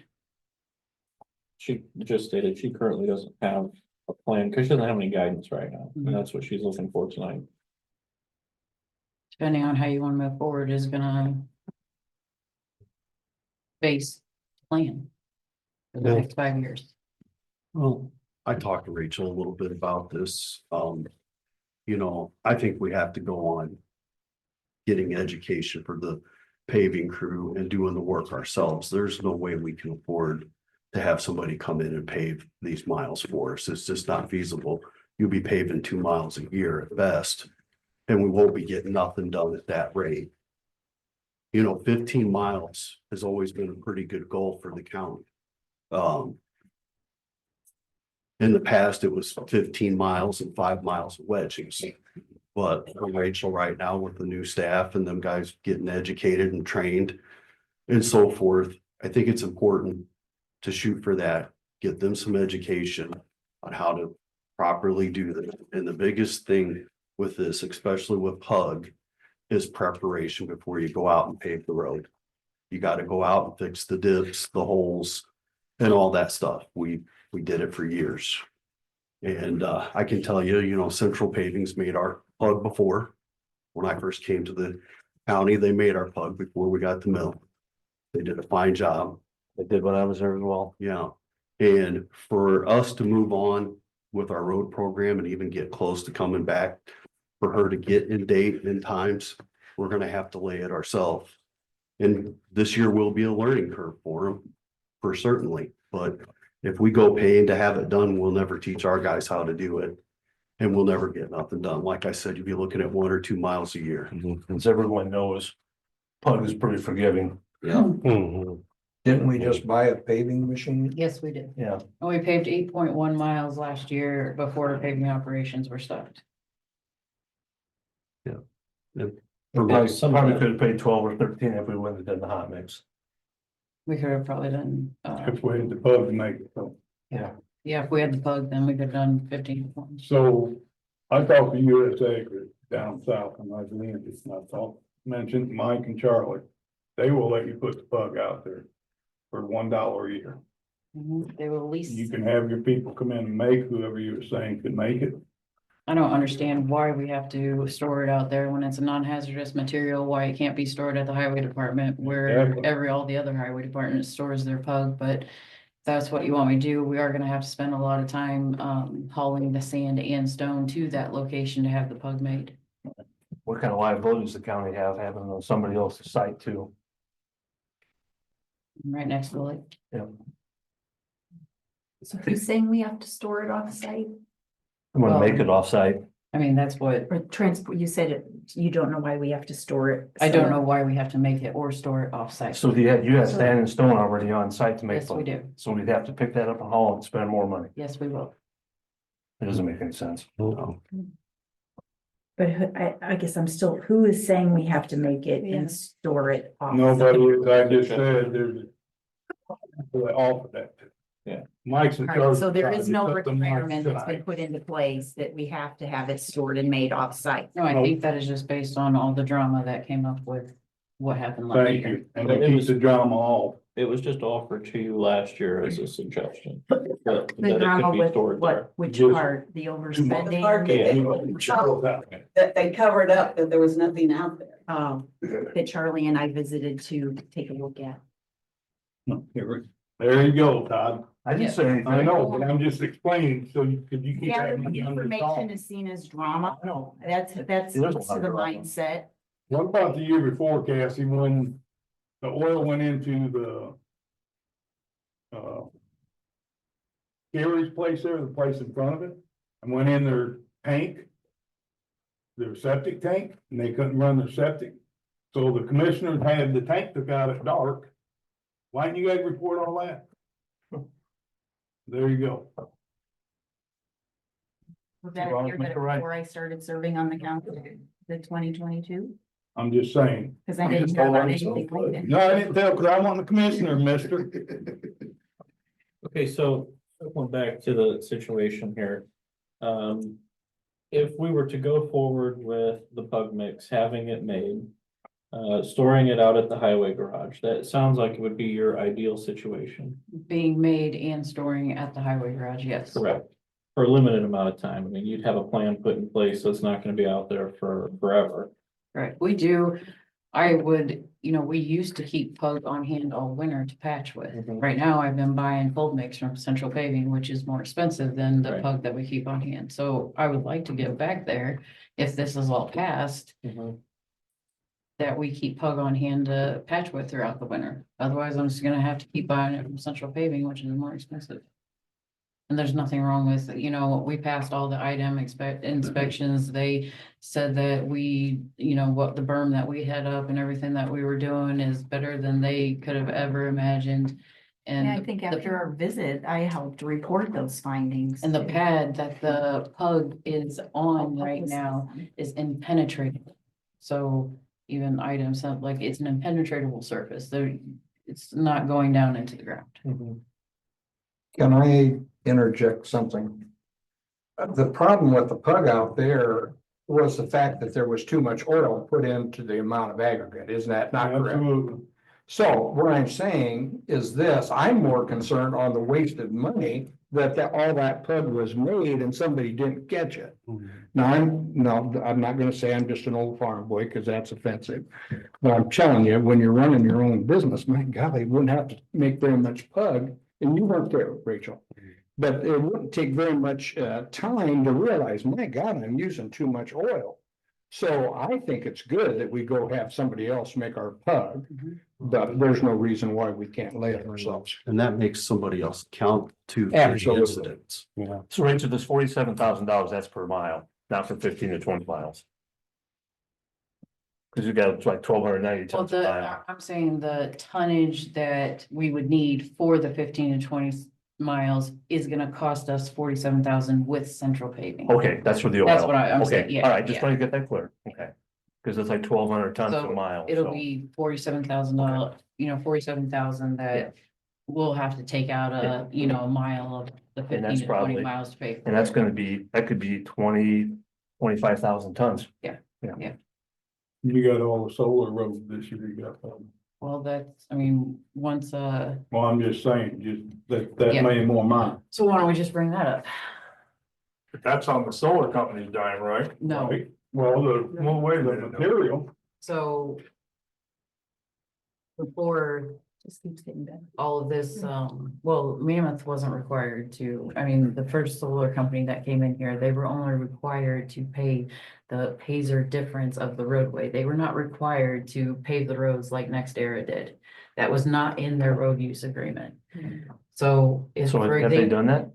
She just stated she currently doesn't have a plan because she doesn't have any guidance right now. And that's what she's looking for tonight. Depending on how you want to move forward is gonna base plan for the next 5 years. Well, I talked to Rachel a little bit about this. I think we have to go on getting education for the paving crew and doing the work ourselves. There's no way we can afford to have somebody come in and pave these miles for us. It's just not feasible. You'll be paving 2 miles a year at best, and we won't be getting nothing done at that rate. 15 miles has always been a pretty good goal for the county. In the past, it was 15 miles and 5 miles of wedgings. But Rachel right now with the new staff and them guys getting educated and trained and so forth, I think it's important to shoot for that, get them some education on how to properly do that. And the biggest thing with this, especially with PUG, is preparation before you go out and pave the road. You got to go out and fix the dips, the holes, and all that stuff. We did it for years. And I can tell you, Central Paving's made our PUG before. When I first came to the county, they made our PUG before we got the mill. They did a fine job. They did when I was there as well. Yeah. And for us to move on with our road program and even get close to coming back, for her to get in date and times, we're going to have to lay it ourselves. And this year will be a learning curve for them, for certainly. But if we go paying to have it done, we'll never teach our guys how to do it. And we'll never get nothing done. Like I said, you'll be looking at 1 or 2 miles a year. As everyone knows, PUG is pretty forgiving. Yeah. Didn't we just buy a paving machine? Yes, we did. Yeah. And we paved 8.1 miles last year before paving operations were stopped. Probably could have paid 12 or 13 if we wouldn't have done the hot mix. We could have probably done, If we had the pub to make it. So- Yeah. yeah, if we had the plug, then we could have done 15. So I talked to USA down south and I was in, and I talked, mentioned Mike and Charlie. They will let you put the plug out there for $1 a year. They will at least. You can have your people come in and make, whoever you were saying could make it. I don't understand why we have to store it out there when it's a non-hazardous material, why it can't be stored at the highway department where Exactly. all the other highway departments stores their pug, but. If that's what you want me to do, we are gonna have to spend a lot of time hauling the sand and stone to that location to have the pug made. What kind of liability does the county have having on somebody else's site too? Right next to the lake. Yeah. So who's saying we have to store it off-site? I'm gonna make it off-site. I mean, that's what, Or transport, you said it, you don't know why we have to store it. I don't know why we have to make it or store it off-site. So you have sand and stone already on site to make. Yes, we do. So we'd have to pick that up and haul and spend more money. Yes, we will. It doesn't make any sense. But I guess I'm still, who is saying we have to make it and store it off? Nobody, as I just said, there's. They offer that. Yeah. Mike's in All right, charge. so there of is trying no to set the mark requirement that's been tonight. put into place that we have to have it stored and made off-site. No, I think that is just based on all the drama that came up with what happened last Thank year. you, and they keep the drama off. It was just offered to you last year as a suggestion. That it The could drama be with stored there. what, which Just- part, the Yeah. overspending? That they covered up, that there was nothing out there. That Charlie and I visited to take a look at. There you go, Todd. I didn't say anything. I know, but I'm just explaining, so could you keep Yeah, that the money under the information salt? is seen as drama. No, that's There's a lot of the drama. mindset. What about the year before, Cassie, when the oil went into the Gary's place there, the place in front of it, and went in their tank, their septic tank, and they couldn't run their septic. So the commissioners had the tank took out at dark. Why didn't you guys report all that? There you go. Was that Well, a year that Mr. Wright. before I started serving on the council, the 2022? I'm just saying. Because I didn't hear about anything like that. No, I didn't tell, because I want the commissioner, mister. Okay, so going back to the situation here. If we were to go forward with the pug mix, having it made, storing it out at the highway garage, that sounds like it would be your ideal situation. Being made and storing at the highway garage, yes. Correct. For a limited amount of time. I mean, you'd have a plan put in place, so it's not gonna be out there for forever. Right, we do. I would, we used to keep pug on hand all winter to patch with. Mhm. Right now, I've been buying cold mix from Central Paving, which is more expensive than the Right. pug that we keep on hand. So I would like to get back there if this is all passed, that we keep pug on hand to patch with throughout the winter. Otherwise, I'm just gonna have to keep buying it from Central Paving, which is more expensive. And there's nothing wrong with, we passed all the item inspections. They said that we, what the berm that we had up and everything that we were doing is better than they could have ever imagined. And Yeah, I think after our visit, I helped report those findings. And the pad that the pug is on right now is impenetrable. So even items have like, it's an impenetrable surface. It's not going down into the ground. Can I interject something? The problem with the pug out there was the fact that there was too much oil put into the amount of aggregate. Isn't that not correct? Absolutely. So what I'm saying is this, I'm more concerned on the wasted money that all that pug was made and somebody didn't catch it. Now, I'm not gonna say I'm just an old farm boy, because that's offensive. But I'm telling you, when you're running your own business, my God, they wouldn't have to make very much pug, and you weren't there, Rachel. But it wouldn't take very much time to realize, my God, I'm using too much oil. So I think it's good that we go have somebody else make our pug, but there's no reason why we can't lay it ourselves. And that makes somebody else count to the Absolutely. incidents. Yeah. So Rachel, this $47,000, that's per mile, not for 15 to 20 miles. Cause you got like 1,290 Well, tons a mile. I'm saying the tonnage that we would need for the 15 to 20 miles is gonna cost us 47,000 with Central Paving. Okay, that's for the oil. That's what I'm Okay, saying, yeah, all right, just yeah. trying to get that clear, okay. Cause it's like 1,200 tons a So mile. it'll so. be $47,000, 47,000 Yeah. that we'll have to take out a mile of the And 15 that's to 20 probably- miles to pay. for And that's it. gonna be, that could be 25,000 tons. Yeah. Yeah. Yeah. You got all the solar roads this year, you got, Well, once, well, I'm just saying, that Yeah. many more miles. so why don't we just bring that up? But that's on the solar company's dime, right? No. Right? Well, the material. So. Before Just keeps getting better. all of this, Mammoth wasn't required to, the first solar company that came in here, they were only required to pay the Pazer difference of the roadway. They were not required to pave the roads like NextEra did. That was not in their road use agreement. So. So have they done that?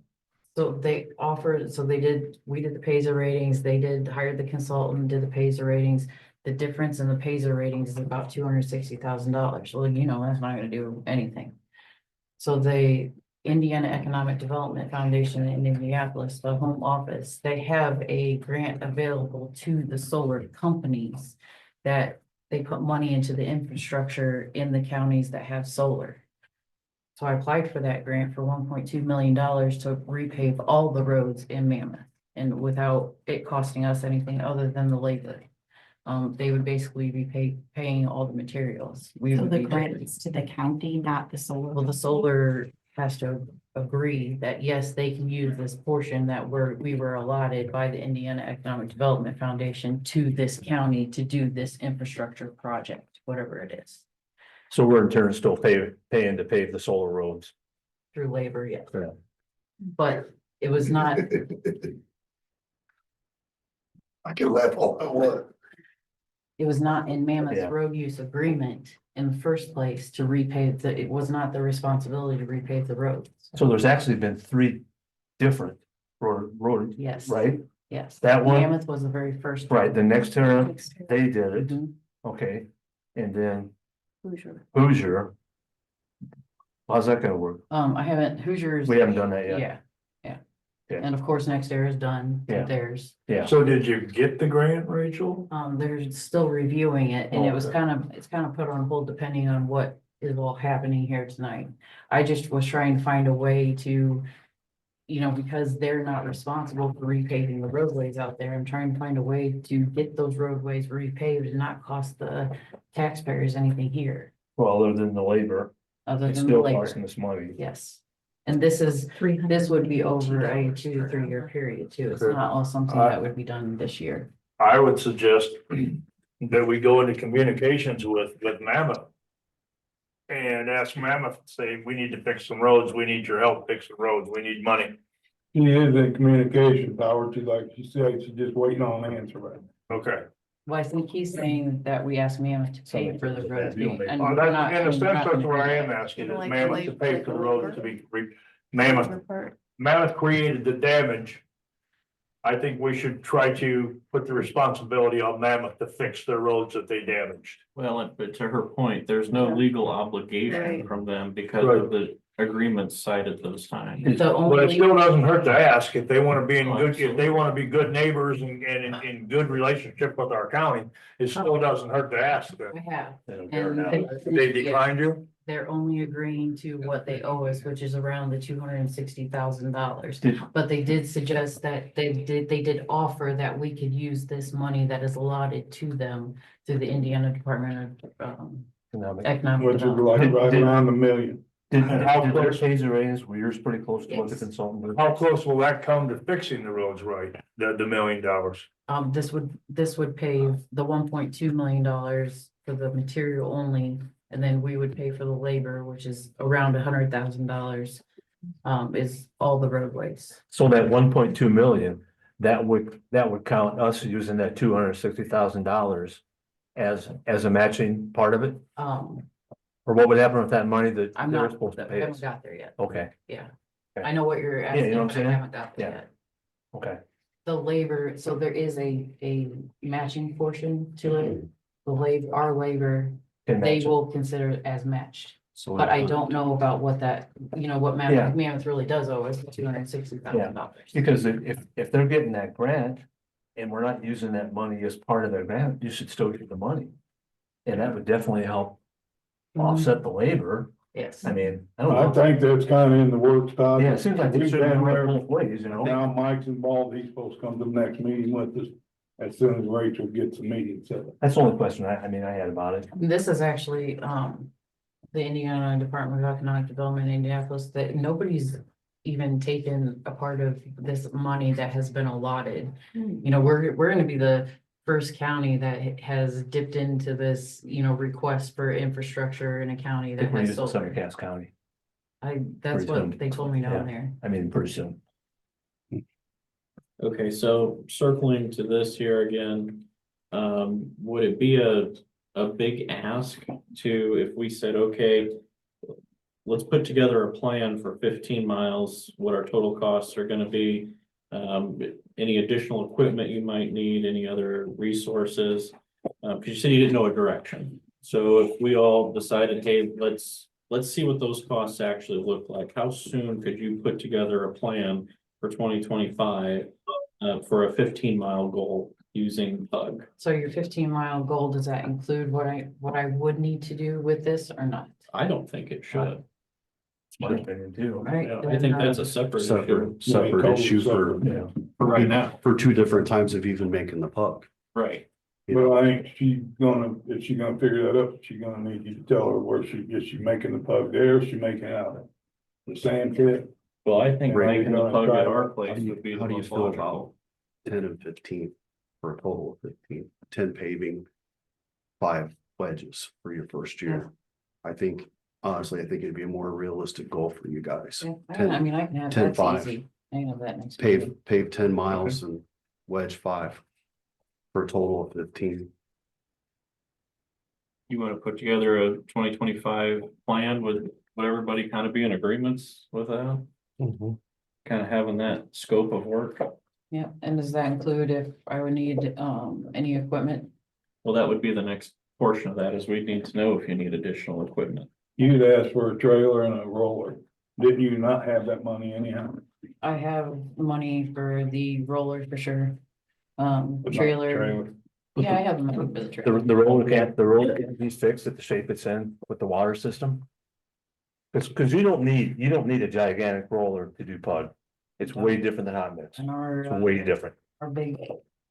So they offered, we did the Pazer ratings, hired the consultant, did the Pazer ratings. The difference in the Pazer ratings is about $260,000. Well, that's not gonna do anything. So the Indiana Economic Development Foundation in Indianapolis, the home office, they have a grant available to the solar companies that they put money into the infrastructure in the counties that have solar. So I applied for that grant for $1.2 million to repave all the roads in Mammoth, and without it costing us anything other than the labor. They would basically be paying all the materials. We So would the be grant is to the county, not the solar. Well, the solar has to agree that, yes, they can use this portion that we were allotted by the Indiana Economic Development Foundation to this county to do this infrastructure project, whatever it is, So we're in turn still paying to pave the solar roads. through labor, yes. Yeah. But it was not, I can laugh all I want. it was not in Mammoth's Yeah. road use agreement in the first place to repave it was not their responsibility to repave the roads. So there's actually been 3 different road, Yes. right? Yes. That one? Mammoth was the very first. Right, the next term, they did it, Mhm. okay, and then Hoosier. Hoosier. How's that gonna work? I haven't, Hoosiers. We haven't done that yet. Yeah. Yeah. And of course, NextEra is done Yeah. theirs. Yeah, So did you get the grant, Rachel? They're still reviewing it, and it's Okay. kind of put on hold depending on what is all happening here tonight. I just was trying to find a way to, because they're not responsible for repaving the roadways out there, I'm trying to find a way to get those roadways repaved and not cost the taxpayers anything here, well, other than the labor, other it's than the still labor. costing us money. Yes. And this would be over a 2 to 3 year period too. It's not all something that would be done this year. I would suggest that we go into communications with Mammoth. And ask Mammoth, say, we need to fix some roads, we need your help fixing roads, we need money. He is in communication, Howard, like you said, she's just waiting on an answer, right? Okay. Well, I think he's saying that we asked Mammoth to pay for the roads. and we're In not- a we're sense, not that's gonna where I do am that. asking, is Like Mammoth to pay for the roads to be, Mammoth. Mammoth created the damage. I think we should try to put the responsibility on Mammoth to fix the roads that they damaged. Well, but to her point, there's no legal obligation Right. from them because of the agreements cited those times. The But it only, still doesn't hurt to ask if they wanna be Oh, if they wanna be good neighbors and in good relationship with our county, it still doesn't hurt to ask them. I have, And and They declined you? they're only agreeing to what they owe us, which is around the $260,000. Did- But they did suggest that they did offer that we could use this money that is allotted to them through the Indiana Department of Economic Which is Development. like right around $1 million. Did How their close- Pazer ratings, were yours pretty close to what the Yes. consultant did? How close will that come to fixing the roads right, the $1 million? This would pay the $1.2 million for the material only, and then we would pay for the labor, which is around $100,000. Is all the roadways. So that 1.2 million, that would count us using that $260,000 as a matching part of it? Or what would happen with that money that I'm they're not, supposed to I pay haven't us? got there yet. Okay, Yeah, Okay. I know what you're you asking, know what I'm but I saying? haven't got there Yeah. yet. okay. The labor, so there is a matching portion to it. Our labor, Can they match it. will consider it as matched. So But I don't know about what that, what Yeah. Mammoth really does owe us $260,000. Because if they're getting that grant, and we're not using that money as part of the grant, you should still get the money. And that would definitely help offset the labor. Yes. I mean, I don't I know. think that's kind of in the works, Todd. Yeah, it seems like they We've should been have there. both ways, you know? Now Mike's involved, he's supposed to come to the next meeting with us as soon as Rachel gets the meeting set up. That's the only question I mean, I had about it. This is actually, the Indiana Department of Economic Development in Indianapolis, that nobody's even taken a part of this money that has been allotted. You know, we're gonna be the first county that has dipped into this, you know, request for infrastructure in a county I that think we're has using solar. Summer Cass County. That's pretty what soon. they told me Yeah. down there. I mean, pretty soon. Okay, so circling to this here again, would it be a big ask to, if we said, okay, let's put together a plan for 15 miles, what our total costs are gonna be, any additional equipment you might need, any other resources? Cause you said you didn't know a direction. So if we all decided, hey, let's see what those costs actually look like. How soon could you put together a plan for 2025 for a 15-mile goal using PUG? So your 15-mile goal, does that include what I would need to do with this or not? I don't think it should. My opinion too. Right. Yeah, I think that's a separate issue. Separate issue for, For right now. for two different times of even making the puck. Right. But I think she's gonna, if she's gonna figure that up, she's gonna need you to tell her where is she making the pug there, is she making it out of the sand pit? Well, I think Right. making the PUG at our place How would be the do you most feel about logical. 10 and 15 for a total of 15, 10 paving, 5 wedges for your first year? I think, honestly, I think it'd be a more realistic goal for you guys. Yeah, I mean, I can have, 10, that's 5. easy. I can have that next. meeting. Pave 10 miles and wedge 5 for a total of 15. You want to put together a 2025 plan would everybody kind of be in agreements with that? Kind of having that scope of work? Yeah, and does that include if I would need, any equipment? Well, that would be the next portion of that, is we need to know if you need additional equipment. You'd ask for a trailer and a roller. Didn't you not have that money anyhow? I have money for the roller for sure. But not the Trailer, yeah, I have money for the trailer. The roller can't be fixed at the shape it's in with the water system. Cause you don't need a gigantic roller to do PUD. It's way different than hot mix. And our, It's way different. our big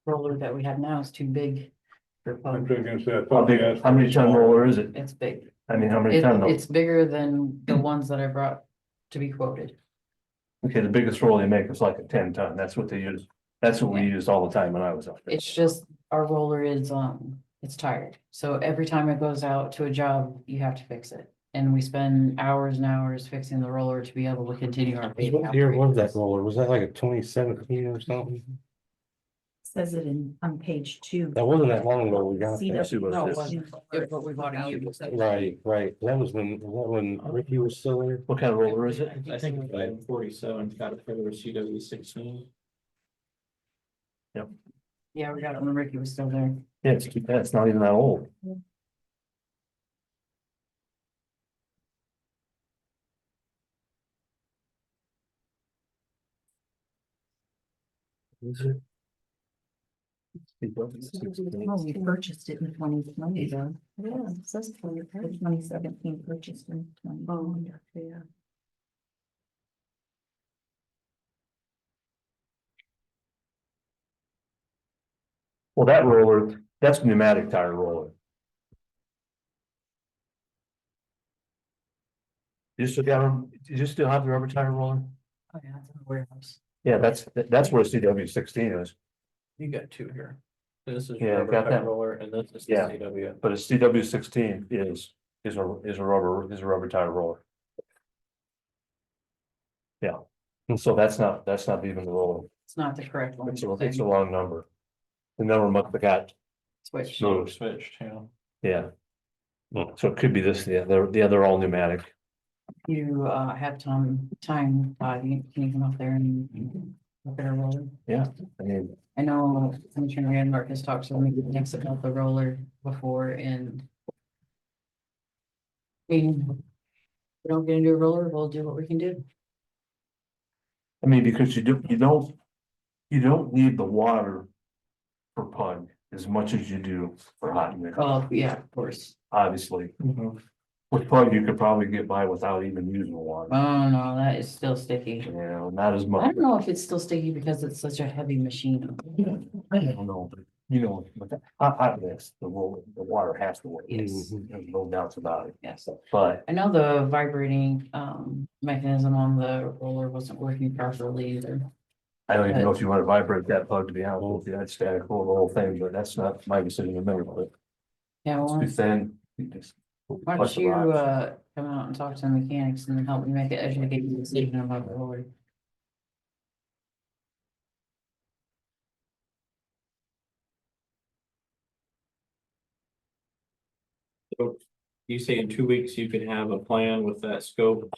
roller that we have now is too big. For I'm pump. thinking that. How many ton roller is it? It's big. I mean, how many ton though? It's bigger than the ones that I brought to be quoted. Okay, the biggest roller they make is like a 10 ton. That's what they use. That's what we used all the time when I was out there. It's just, our roller is, it's tired. So every time it goes out to a job, you have to fix it. And we spend hours and hours fixing the roller to be able to continue our paving. What year was that operations. roller? Was that like a 2017 or something? Says it on page 2. That wasn't that long ago we got See that. that? No, it wasn't. It's what we bought a used. Right. That was when Ricky was still there. What kind of roller is it? I think item 47 got it for the CW16. Yeah, we got it when Ricky was still there. Yeah, it's not even that old. Is it? Oh, we purchased it in 2020 though. Yeah, it says 2017 purchased in 2020. Oh, yeah. Well, that roller, that's pneumatic tire roller. You still have the rubber tire roller? Oh, yeah, it's in the warehouse. Yeah, that's where CW16 is. You got two here. This is Yeah, your rubber got tire that. roller and this is the Yeah. CW. But a CW16 is a rubber tire roller. Yeah, and so that's not even the roller. It's not the correct one. It's a wrong number. The number must have got Switch. Switched, yeah. Yeah. So it could be this, the other all pneumatic. You, have time, can you come up there and look at our roller? Yeah, I mean, I know Commissioner Randmark has talked to me next about the roller before and. I mean, we don't get into a roller, we'll do what we can do. because you don't need the water for PUD as much as you do for hot mix. Oh, yeah, of course. Obviously. With PUD, you could probably get by without even using water. Oh, no, that is still sticky. You know, not as I much. don't know if it's still sticky because it's such a heavy machine. I don't know, but you know, but hot mix, the water has to work. Yes. There's no doubts about it. Yes. But I know the vibrating mechanism on the roller wasn't working properly either. I don't even know if you want to vibrate that plug, to be honest with you. That's static the whole thing, but that's not my decision to make, but Yeah, it's well, too thin. You just why push don't the you box. come out and talk to the mechanics and help me make an educated decision about the roller? So you say in 2 weeks you could have a plan with that scope?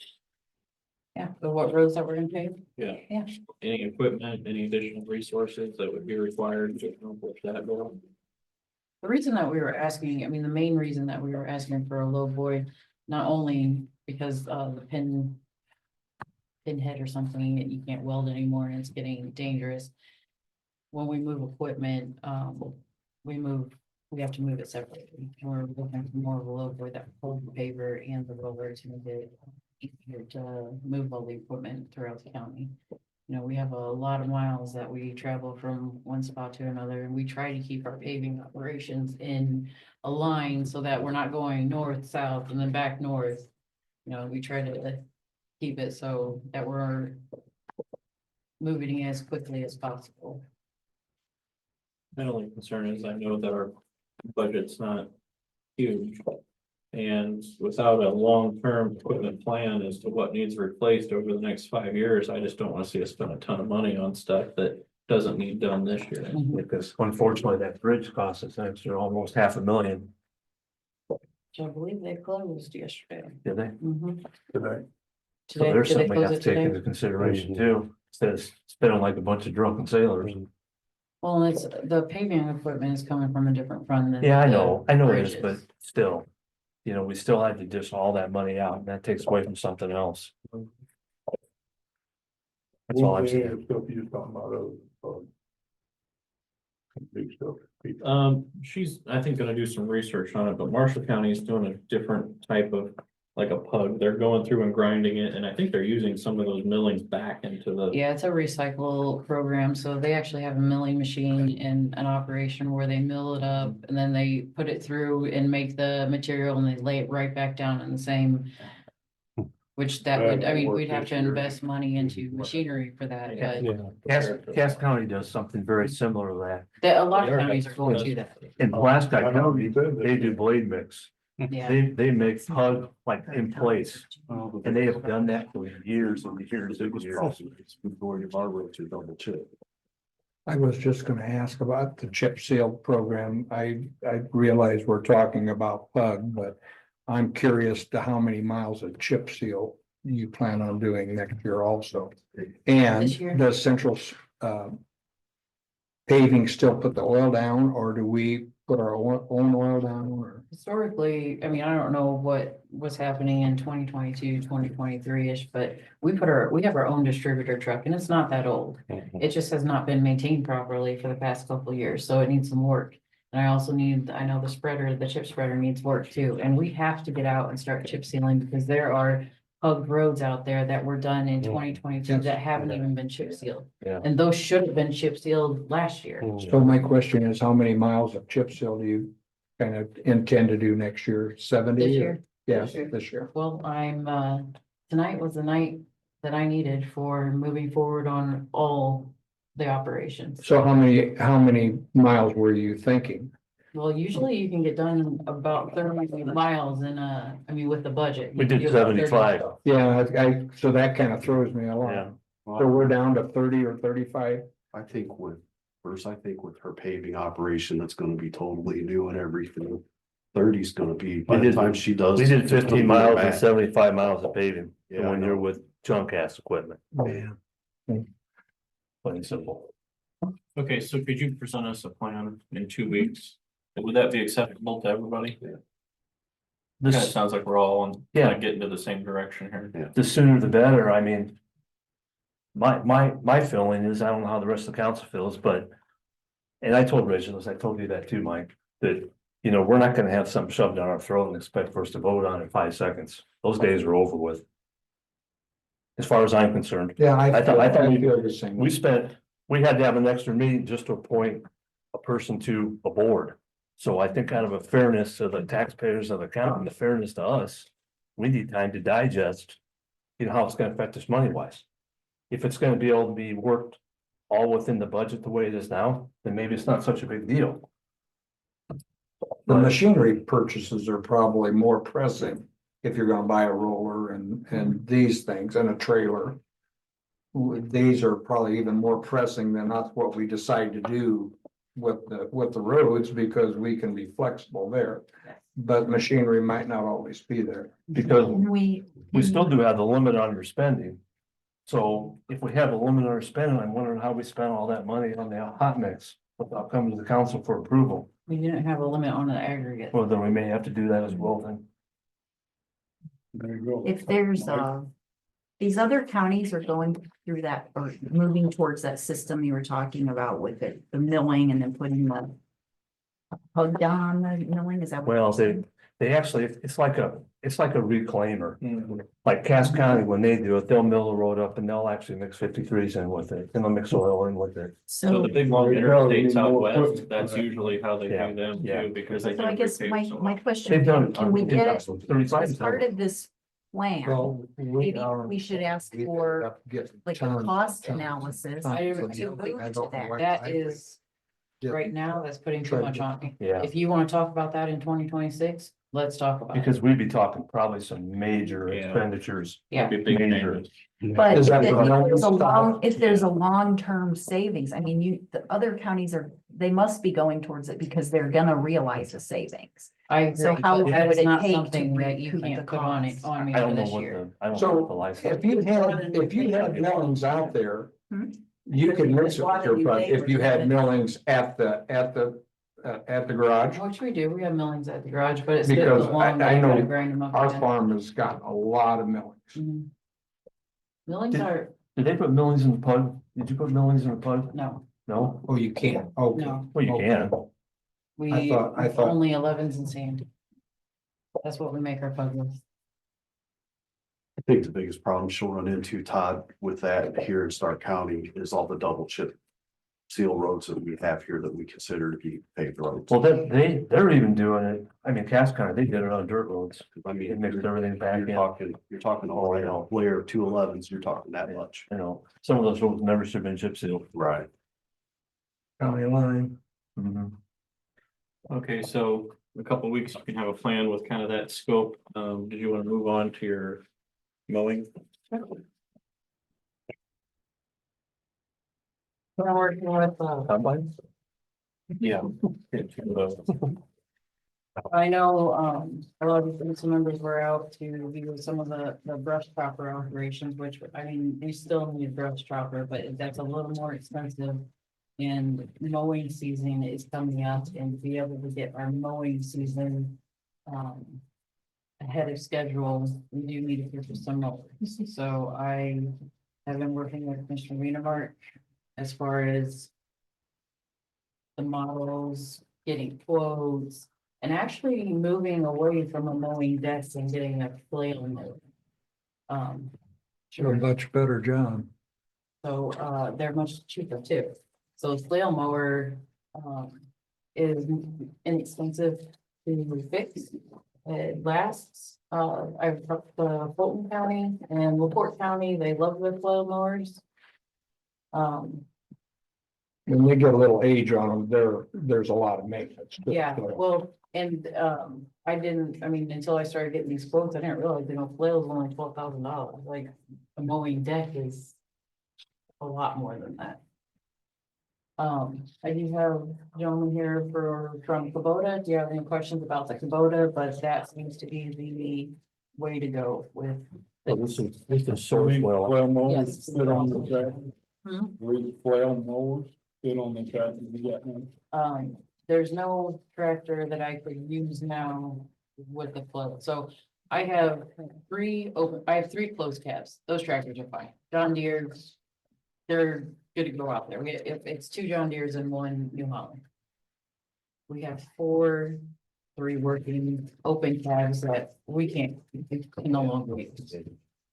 Yeah, the what roads that we're gonna pave? Yeah. Yeah. Any equipment, any additional resources that would be required to accomplish that goal? The reason that we were asking, I mean, the main reason that we were asking for a low void, not only because the pinhead or something, you can't weld anymore and it's getting dangerous. When we move equipment, we have to move it separately. We're looking for more of a low void that will hold the paver and the roller to make it easier to move all the equipment throughout the county. You know, we have a lot of miles that we travel from one spot to another, and we try to keep our paving operations in a line so that we're not going north, south, and then back north. You know, we try to keep it so that we're moving as quickly as possible. My only concern is I know that our budget's not huge. And without a long-term equipment plan as to what needs replaced over the next 5 years, I just don't want to see us spend a ton of money on stuff that doesn't need done this year. Because unfortunately, that bridge cost us an extra almost $500,000. I believe they closed yesterday. Did they? Mhm. So Today, there's did they something we close have it to take today? into consideration too, instead of spending like a bunch of drunken sailors. Well, it's, the paving equipment is coming from a different fund than. Yeah, I the know it is, but bridges. still, you know, we still had to dish all that money out, and that takes away from something else. That's all I'm saying. Stuff you're talking about, big stuff. She's, I think, gonna do some research on it, but Marshall County is doing a different type of, like a pug. They're going through and grinding it, and I think they're using some of those millings back into the. Yeah, it's a recycle program, so they actually have a milling machine in an operation where they mill it up and then they put it through and make the material and they lay it right back down in the same. Which that would, I mean, we'd have to invest money into machinery for that, but Cass County does something very similar to a lot of counties are going to that. that. In Plastic County, they do blade mix. Yeah. They make pug like in place, and they have done that for years and years and years. Majority of our roads are double chip. I was just gonna ask about the chip seal program. I realize we're talking about PUG, but I'm curious to how many miles of chip seal you plan on doing next year also. And This year? does Central paving still put the oil down, or do we put our own oil down, or? Historically, I mean, I don't know what was happening in 2022, 2023-ish, but we have our own distributor truck and it's not that old. It just has not been maintained properly for the past couple of years, so it needs some work. And I also I know the chip spreader needs work too, and we have to get out and start chip sealing because there are pug roads out there that were done in 2022 that haven't even been chip sealed. Yeah. And those should have been chip sealed last year. So my question is, how many miles of chip seal do you kind of intend to do next year? 70? This or- year? Yes, this year. Well, tonight was the night that I needed for moving forward on all the operations. So how many miles were you thinking? Well, usually you can get done about 30 miles with the budget. We You can did do about 30 75. miles. Yeah, so that kind of throws me Yeah. along. So we're down to 30 or 35? I think with her paving operation, that's gonna be totally new and everything. 30's gonna be, by the time she does. We did it's gonna 15 be miles and back. 75 miles of paving, Yeah, when I you're know. with junk ass equipment. Man. Plain and simple. Okay, so could you present us a plan in 2 weeks? Would that be acceptable to everybody? Kind of This, sounds like we're all on, Yeah. getting to the same direction here. the sooner the better, I mean. My feeling is, I don't know how the rest of the council feels, but and I told Rachel this, I told you that too, Mike, that, you know, we're not gonna have something shoved down our throat and expect for us to vote on it in 5 seconds. Those days are over with. As far as I'm concerned. Yeah, I thought feel the same. we had to have an extra meeting just to appoint a person to a board. So I think out of a fairness to the taxpayers of the county, the fairness to us, we need time to digest, you know, how it's gonna affect us money wise. If it's gonna be able to be worked all within the budget the way it is now, then maybe it's not such a big deal. The machinery purchases are probably more pressing if you're gonna buy a roller and these things and a trailer. These are probably even more pressing than that's what we decide to do with the roads, because we can be flexible there. But machinery might not always be there. Because We still do have the limit on your spending. So if we have a limit on our spending, I'm wondering how we spent all that money on the hot mix without coming to the council for approval. We didn't have a limit on the aggregate. Well, then we may have to do that as well then. There you go. If there's, these other counties are going through that or moving towards that system you were talking about with it, the milling and then putting the hug down on the milling, is that? what Well, you're saying? they actually, it's like a reclaimer. Like Cass County, when they do it, they'll mill the road up and they'll actually mix 53s in with it, and they'll mix oil in with it. So the big long interstates out west, that's usually how they do them too, because they. So I guess my question, They've done it. can we get, as 35 part of this plan, Well, maybe we should ask for like a cost analysis. I to don't move I to don't know that. why. That is, right now, that's putting too much on me. Yeah. If you wanna talk about that in 2026, let's talk about it. Because we'd be talking probably some major Yeah. expenditures. Yeah. Be big Major. changes. But Is if that the there's a long long, stop? if there's a long-term savings, I mean, the other counties they must be going towards it because they're gonna realize the savings. I agree, So how but long that would is it not take to something that you recoup the can't put on it, cost? on me I for don't know this what year. I don't know what the So license. if you had millings out there, Hmm? you could mix it with your project. If you had millings at the garage. Which we do, we have millings at the garage, but it's. been Because so long that I you gotta know grind them up our again. farm has got a lot of millings. Mhm. Millings Did- are, Did they put millings in the PUD? Did you put millings in the PUD? no, No? Oh, you can't. Okay. no, Well, you can. we, I thought- only 11s and sand. That's what we make our pug with. I think the biggest problem she'll run into, Todd, with that here in Stark County is all the double chip seal roads that we have here that we consider to be paved roads. Well, they're even doing it. I mean, Cass County, they did it on dirt roads. I They mean, mixed everything back in. you're talking all right, a layer of 211s, you're talking that much. You know, some of those roads never should have been chip sealed. Right. County line. Mhm. Okay, so in a couple of weeks, you can have a plan with kind of that scope. Did you want to move on to your mowing? We're working with, Combines? Yeah. I know, a lot of the council members were out to view some of the brush chopper operations, which, I mean, we still need brush chopper, but that's a little more expensive. And mowing season is coming up, and to be able to get our mowing season, ahead of schedule, we do need to purchase some mowers. So I have been working with Commissioner Wienermark as far as the models, getting quotes, and actually moving away from a mowing desk and getting a flail mower. Do a much better job. So, they're much cheaper too. So a flail mower, is inexpensive to fix. It lasts, I've talked to Fulton County and LaPorte County, they love their flail mowers. When they get a little age on them, there's a lot of maintenance. Yeah, well, and, I mean, until I started getting these quotes, I didn't realize, flail is only $12,000, like, a mowing deck is a lot more than that. I do have a gentleman here from Kubota. Do you have any questions about the Kubota? But that seems to be the way to go with. Well, this is source well. Flail mowers Yes. fit on the tractor. Hmm? Flail mowers fit on the tractor. You got one? There's no tractor that I could use now with the float. So I have three closed cabs. Those tractors are fine. John Deere, they're good to go out there. If it's 2 John Deeres and 1 New Holland. We have 4, 3 working open cabs that we can no longer use.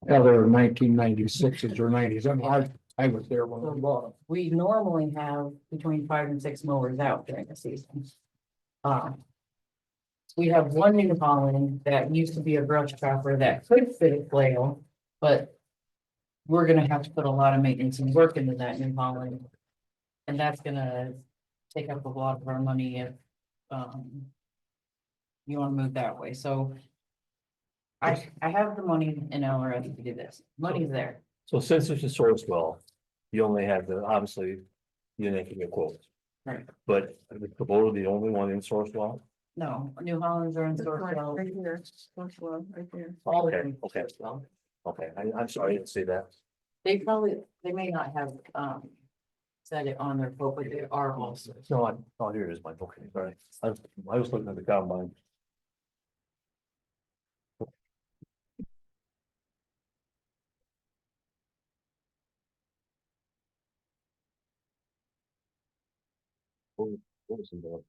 Yeah, they were 1996s or 90s. I was there when we bought them. We normally have between 5 and 6 mowers out during the season. We have 1 New Holland that used to be a brush chopper that could fit a flail, but we're gonna have to put a lot of maintenance and work into that New Holland. And that's gonna take up a lot of our money if, you wanna move that way, so. I have the money in LRS to do this, money's there. So since it's a source well, you only have the, obviously, you're making a quote. Right. But is Kubota the only one in source well? No, New Hollands are in This source one well. right here, source well, right there. All of Okay, them. okay. Okay, I'm sorry, I didn't see that. They may not have, said it on their quote, but they are also. No, oh, here it is, Mike, okay, sorry. I was looking at the combine. What was the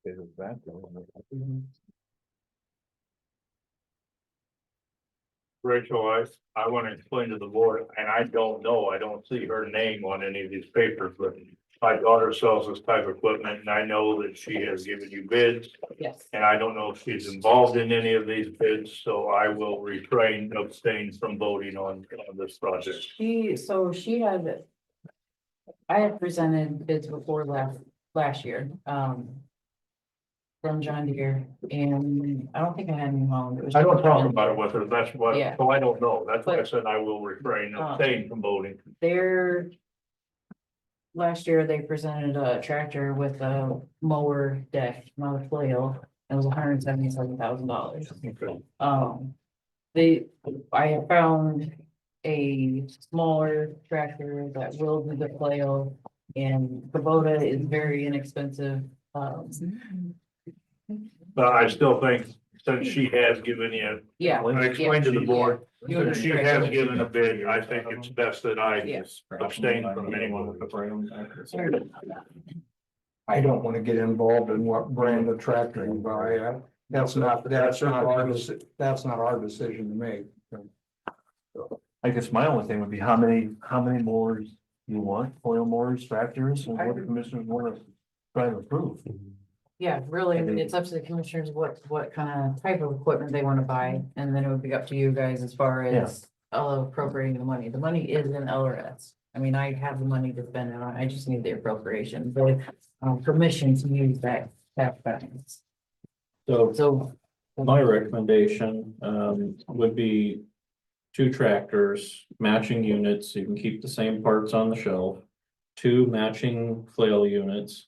favorite background? Rachel, I want to explain to the board, and I don't know, I don't see her name on any of these papers, but my daughter sells this type of equipment, and I know that she has given you bids. Yes. And I don't know if she's involved in any of these bids, so I will abstain from voting on this project. She had. I had presented bids before last year, from John Deere, and I don't think I had New Holland. It was I don't just- talk about it with her, that's what, Yeah. so I don't know, that's why I But- said I will abstain from voting. Last year, they presented a tractor with a mower deck, not a flail, and it was $177,000. Okay. I have found a smaller tractor that will do the flail, and Kubota is very inexpensive. But I still think, since she has given you, Yeah. I explained to the board, Yeah. since she has given a bid, I think it's best that I Yeah. abstain from anyone. I don't want to get involved in what brand of tractor you buy. That's not our decision to make. I guess my only thing would be how many mowers you want, oil mowers, tractors, and what the commissioners want to try to approve. Yeah, really, it's up to the commissioners what kind of type of equipment they want to buy, and then it would be up to you guys as far as appropriating the money. The money is in LRS. I mean, I have the money to spend on, I just need the appropriation, but permission to use that balance. So my recommendation would be 2 tractors, matching units, so you can keep the same parts on the shelf. 2 matching flail units.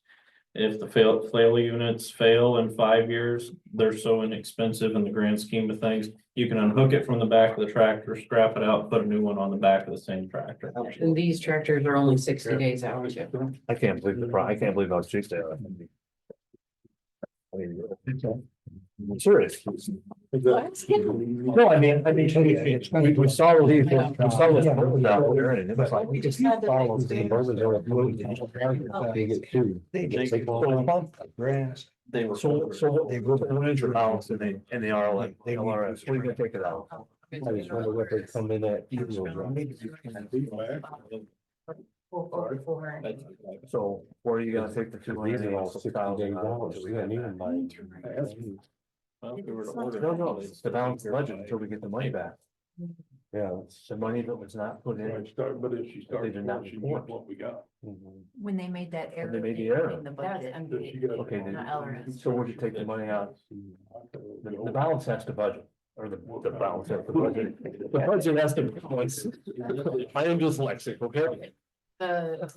If the flail units fail in 5 years, they're so inexpensive in the grand scheme of things. You can unhook it from the back of the tractor, scrap it out, put a new one on the back of the same tractor. And these tractors are only 60 days out. I can't believe I can't believe how cheap they are. I mean, I'm serious. No, I mean, we saw these, we saw this out there, and it was like, we just follow the bourbon. They were so they were 100 pounds and they are like, LRS, we're gonna take it out. I just wonder what they come in at. So where are you gonna take the These are all 60 days out, so we don't need them by. No, it's the balance budget until we get the money back. Yeah. The money that was not put in. But if she starts, They did not she report. wants what we got. When they made that error. They made the error. in the budget. Okay, Not LRS. so would you take the money out? The balance has to budget, or the balance has to budget. The budget has to balance. I am dyslexic, okay? The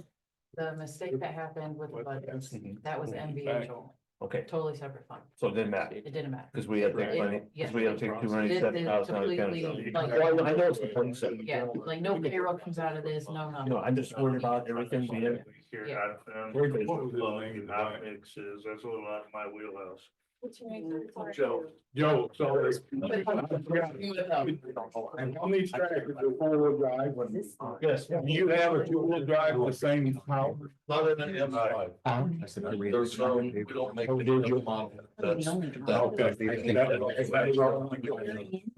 mistake that happened with the budgets, that was MVHO, Okay, totally separate fund. so it didn't matter, It didn't matter. because we had to take money, because we had to take 207,000 out of the county. Completely, like- Well, I know it's the 27. Yeah, like no payroll comes out of this, no, You know, I'm just worried about everything being. That's a little out of my wheelhouse. Joe, so. it's- On these tractors, the four-wheel drive, yes, do you have a two-wheel drive with the same power? Not in an M5. There's no, we don't make the new model. That's.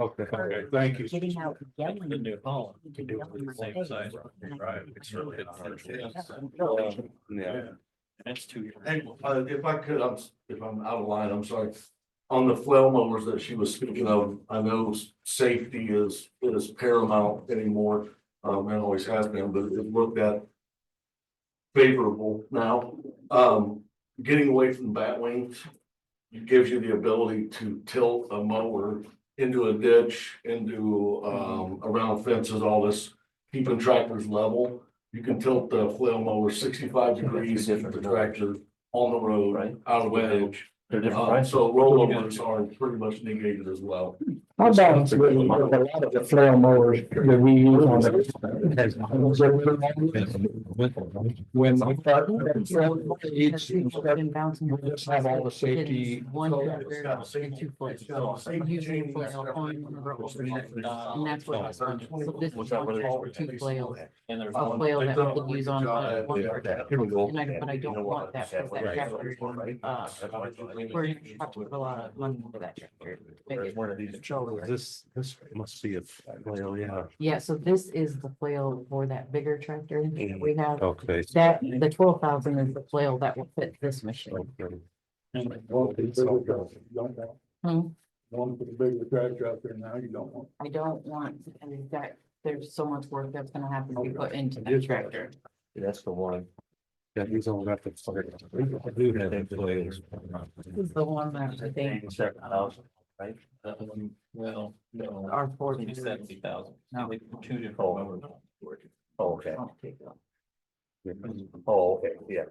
Okay, thank you. Getting out, yelling. The new Holland, you can do it with the same size drive. It's really Yeah. That's 2 years. Hey, if I could, if I'm out of line, I'm sorry. On the flail mowers that she was speaking of, I know safety is paramount anymore. And always has been, but it looked at favorable now. Getting away from bat wings. It gives you the ability to tilt a mower into a ditch, into, around fences, all this, keeping tractors level. You can tilt the flail mower 65 degrees, keep the tractor on the road, out of edge. They're different. So rollovers are pretty much negated as well. How about with a lot of the flail mowers that we use on the. When I start. We just have all the safety. One tractor and two flails. Using a flail on one of our overnight, and that's what I was wondering. So this is one tractor, two flails. And there's A flail that we can use on one tractor. Here we go. And but I don't want that because that tractor, we're have to put a lot of money into that tractor. Make it work. This must be a flail, yeah. Yeah, so this is the flail for that bigger tractor that we have. Okay. That, the 12,000 is the flail that will fit this machine. Hmm. One for the bigger tractor out there now, you don't want. I don't want, and that, there's so much work that's gonna have to be put into that tractor. That's the one. Yeah, he's all got the. This is the one that I think Right? Well, no. our Ford. 70,000. No. Two different mowers. Oh, okay. I'll take that. Oh, okay, yeah.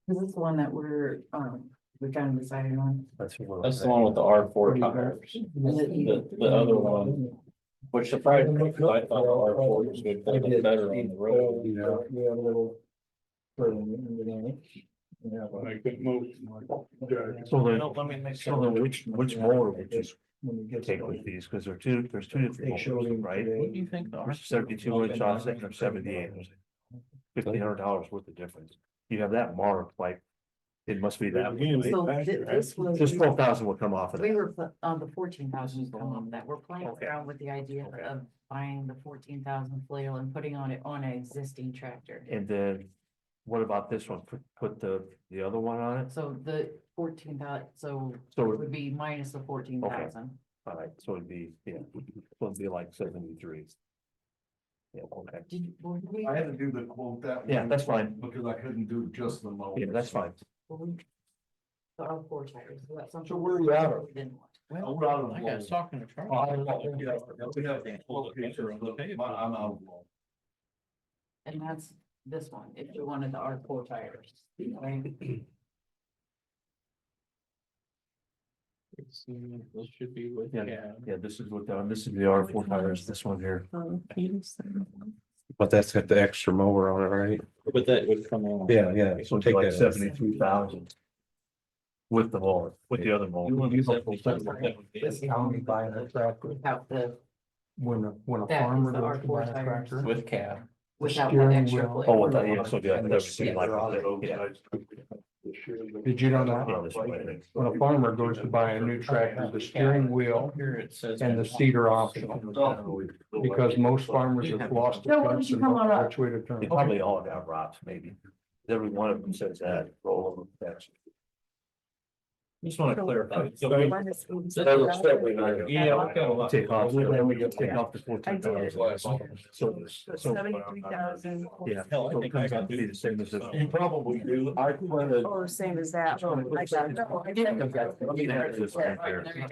This is the one that we're kind of deciding on. That's the one with the R4 tires. The other one, which surprised me, because I thought the R4 was good, but it's better on the road. We have a little. I couldn't move. So Let me make so sure. which mower would you take with these? Because there's two different mowers, right? What do you think the There's R4? 72-inch offset or 78. $1,500 worth of difference. You have that marked, like, it must be that. So this was. Just 12,000 will come off of We it. were, on the 14,000 come off that. We're playing around with the idea of buying the 14,000 flail and putting on it on an existing tractor. And then what about this one? Put the other one on it? So the 14,000, so So it would be minus the 14,000. All right, so it'd be, yeah, so it'd be like 73. Yeah, okay. Were we- I had to do the quote that. Yeah, way that's fine. Because I couldn't do just the mower. Yeah, that's fine. The R4 tires, so that's something. So where are you at? we didn't want. Well, We're out of I was talking to Charlie. We have location of the- I'm out of law. And that's this one, if you wanted the R4 tires. Right? This should be with. Yeah, this is what, this is the R4 tires, this one here. But that's got the extra mower on it, right? But that would come on. Yeah, yeah. So it's Take like that. 73,000. With the mower, with the other mower. This county buying a tractor, Without the, when a That is farmer the goes to buy R4 a tires. tractor. With cab. without the steering extra wheel. Oh, flail. yeah, so yeah, I've never seen like. Yeah. Did you know Yeah, that? this way. When a farmer goes to buy a new tractor, the steering wheel Here it says. and the seat are optional. Because most farmers have lost the fence and don't know which way to turn. They probably all got rocks, maybe. Every one of them says that, roll over. That's- Just want to clarify. Yeah, we've got a lot. Take off, then we get take off the 14,000. So. 73,000. Yeah. Hell, I so it think I comes got out to be the same as. You probably do. I planted. Or same as that. I got it. No, I didn't. Let me have this right there. Yeah,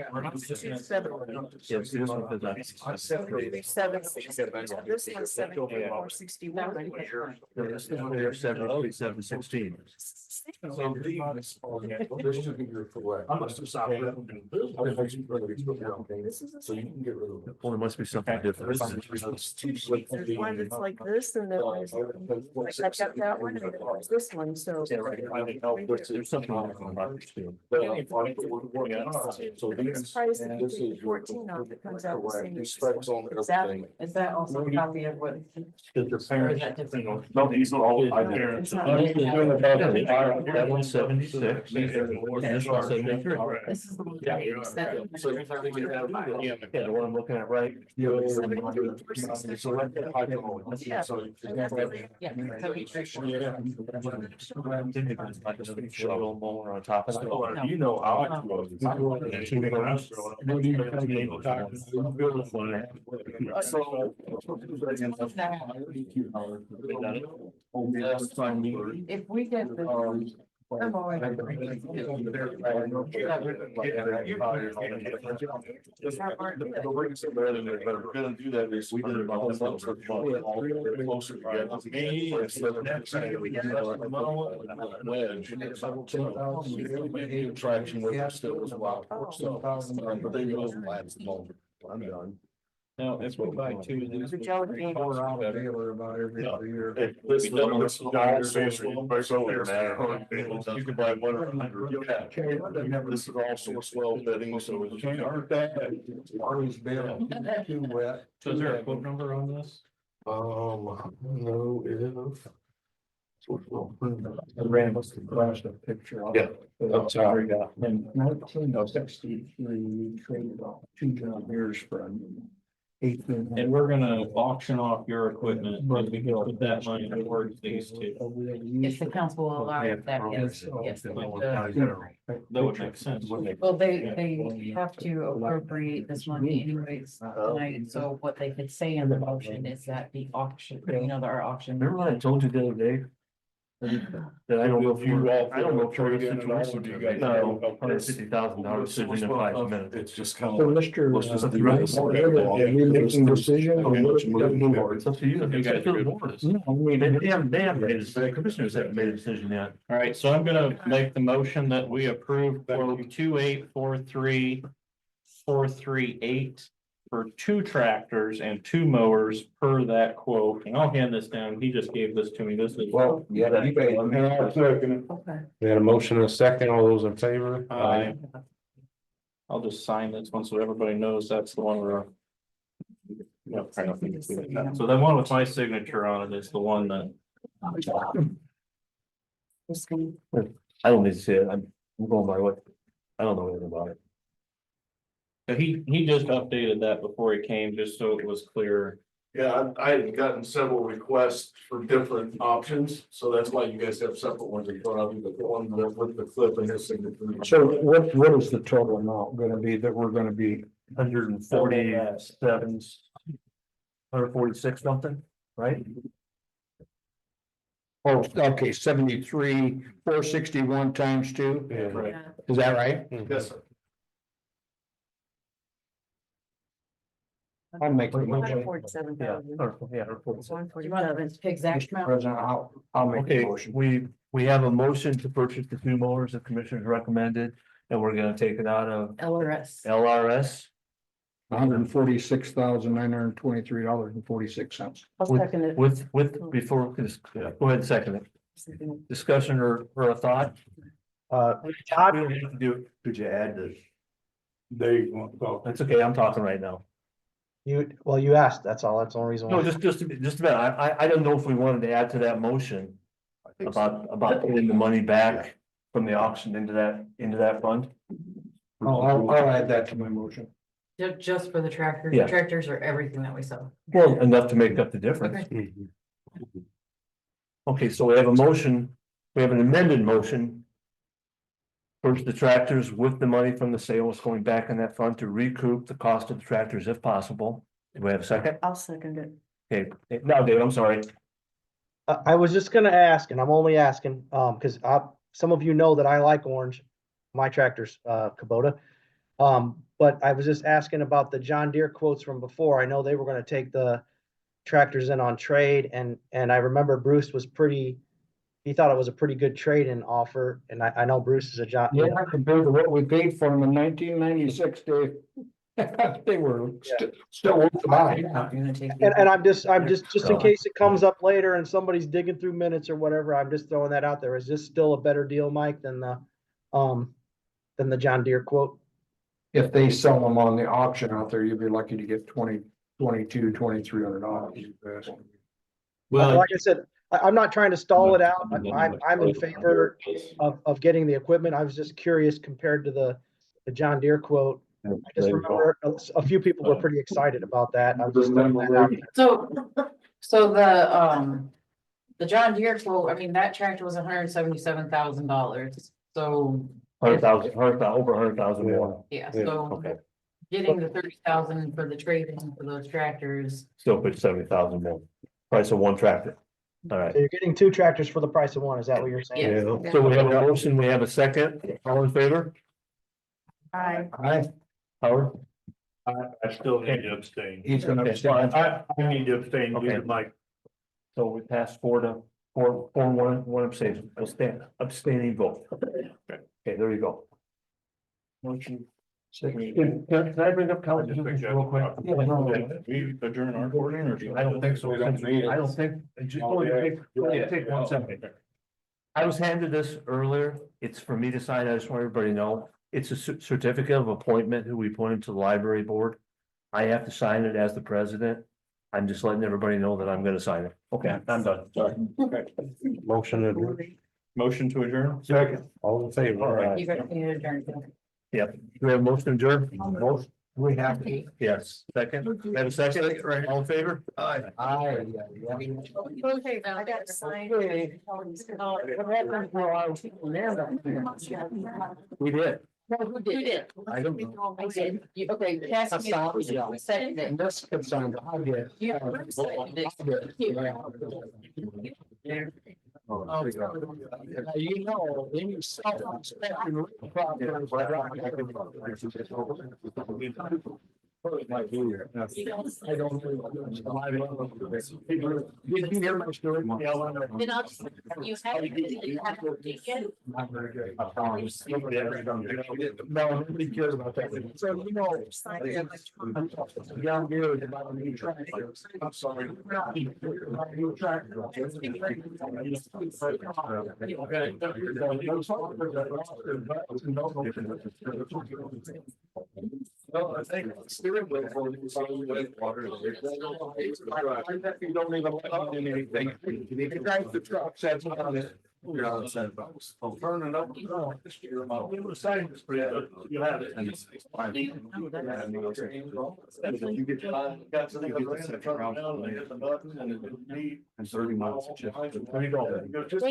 see this one, because I. 73,760. This one's 74,61. This is where 73,716. So these, this should be your I must have stopped. So you can get rid of it. Well, there must be something different. There's one that's like this, and then there's, like, I got that one, and then there's this one, so. Yeah, right. There's something different about this too. So This price, if you take 14 off, it comes out the same. Specs on Exactly. everything. Is that also a copy of what? Because the parents, that different? you know, no, these are all. It's not- That one's 76. And this one's 73. This is the one. Yeah. that you said. So you can get out of it. Yeah, the one I'm looking at, right? So like that, I don't know. Yeah. So. Yeah. So we- More on top of that. You know, I like. So. If we get the. We're gonna do that is we did it about this month, so closer together. Wedge. Traction with it still as well. So, but they go last the moment. I'm done. Now, if we buy two of these. The jelly bean. About every other year. This is all so you can buy one or 100. This is also a swell bedding, so it's. Always been too wet. So is there a quote number on this? No, it is. I ran us the flash a picture. of Yeah, it. that's how we got. In 1963, we traded off 2 John Deere's for a 18. And we're gonna auction off your equipment, but we can put that money towards these two. If the council will allow it, that, yes, yes. That would make sense. Well, they have to appropriate this money anyways tonight, so what they could say in the motion is that the auction, our auction. Remember what I told you the other day? That I don't know if you, I don't know if you're in a situation. No, $150,000 decision in 5 minutes. It's just kind So of. Mr. Let's just do Right, this. are we making decisions? It's up to you. You guys are good. No, I mean, they haven't made a decision. Commissioners haven't made a decision yet. All right, so I'm gonna make the motion that we approve quote 2843438 for 2 tractors and 2 mowers per that quote. And I'll hand this down. He just gave this to me. This is. Well, yeah, you guys. Okay. We had a motion and a second, all those in favor? Aye. I'll just sign this one so everybody knows that's the one we're. No, I don't think it's that. So the one with my signature on it is the one that. I don't need to see it. I'm going by what, I don't know anything about it. So he just updated that before he came, just so it was clear. Yeah, I had gotten several requests for different options, so that's why you guys have separate ones in front of you, but the one with the clip and his signature. So what is the total amount gonna be that we're gonna be? 147, 146 something, right? Oh, okay, 73, 461 times 2, Right. is that right? Yes, sir. I'll make the motion. 147,000. Yeah. 147. Exact Mr. amount. President, I'll make the Okay, motion. we have a motion to purchase the 2 mowers the commissioners recommended, and we're gonna take it out of LRS. LRS. $146,923.46. I'll second it. Before, go ahead and second it. Discussion or a thought? Todd, We don't have to do it. Could you add this? They want to talk. That's okay, I'm talking right now. you asked, that's all, that's the only reason No, why. just a minute, I don't know if we wanted to add to that motion about putting the money back from the auction into that fund. I'll add that to my motion. Just for the tractors, Yeah. tractors are everything that we sell. Well, enough to make up the difference. Okay, so we have a motion, we have an amended motion. Purchase the tractors with the money from the sales going back in that fund to recoup the cost of the tractors if possible. Do we have a second? I'll second it. Okay, now, Dave, I'm sorry. I was just gonna ask, and I'm only asking, cause some of you know that I like orange, my tractor's, Kubota. But I was just asking about the John Deere quotes from before. I know they were gonna take the tractors in on trade, and I remember Bruce was pretty he thought it was a pretty good trade-in offer, and I know Bruce is a John. Yeah, compared to what we paid for them in 1996, they were still worth the buy. And I'm just in case it comes up later and somebody's digging through minutes or whatever, I'm just throwing that out there. Is this still a better deal, Mike, than the John Deere quote? If they sell them on the auction out there, you'd be lucky to get $2,200-$2,300. Well, like I said, I'm not trying to stall it out. I'm in favor of getting the equipment. I was just curious compared to the John Deere quote. I just remember a few people were pretty excited about that. I was just throwing that out there. So the John Deere quote, I mean, that tractor was $177,000. So, over 100,000 more. yeah, so Okay, getting the 30,000 for the trade-in for those tractors. still put 70,000 more. Price of one tractor. All right. So you're getting two tractors for the price of one. Is that what you're saying? Yes. So we have a motion, we have a second. All in favor? Aye. Howard? I still need to abstain. He's gonna Okay, abstain. I need to abstain, due to Okay. my So we passed 4-1 abstention, abstaining vote. Okay, there you go. Motion. Can I bring up Kelly just real quick? We adjourn our board or? I don't think so. I don't think, just take 1 second. I was handed this earlier. It's for me to sign. I just want everybody to know. It's a certificate of appointment who we appointed to the library board. I have to sign it as the president. I'm just letting everybody know that I'm gonna sign it. Okay, I'm done. Sorry. Motion to, Motion to adjourn? Second. all in favor? You guys need to adjourn. Yep. Do we have a motion to adjourn? Motion. We have to. Yes, second. We have a second. All in favor? Aye. Okay, I got to sign. We did. Who did? I don't know. I did. Okay, pass me. Who seconded it? This comes down to, I did. You seconded it. You know, any self-respecting might be here. I don't know. Did you hear my story? Then I'll just, you have to. Not very good. I promise. Nobody ever done it. No, nobody cares about that. So, you know, down here is about a new tractor. I'm sorry. New tractor. Well, I think steering wheel for water. You don't even let in anything. You can drive the truck, that's on it. You're on the side about turning up. The sign is pretty good. You have it. And it's fine. You get got to the truck around and hit the button and 30 miles. There you go. Just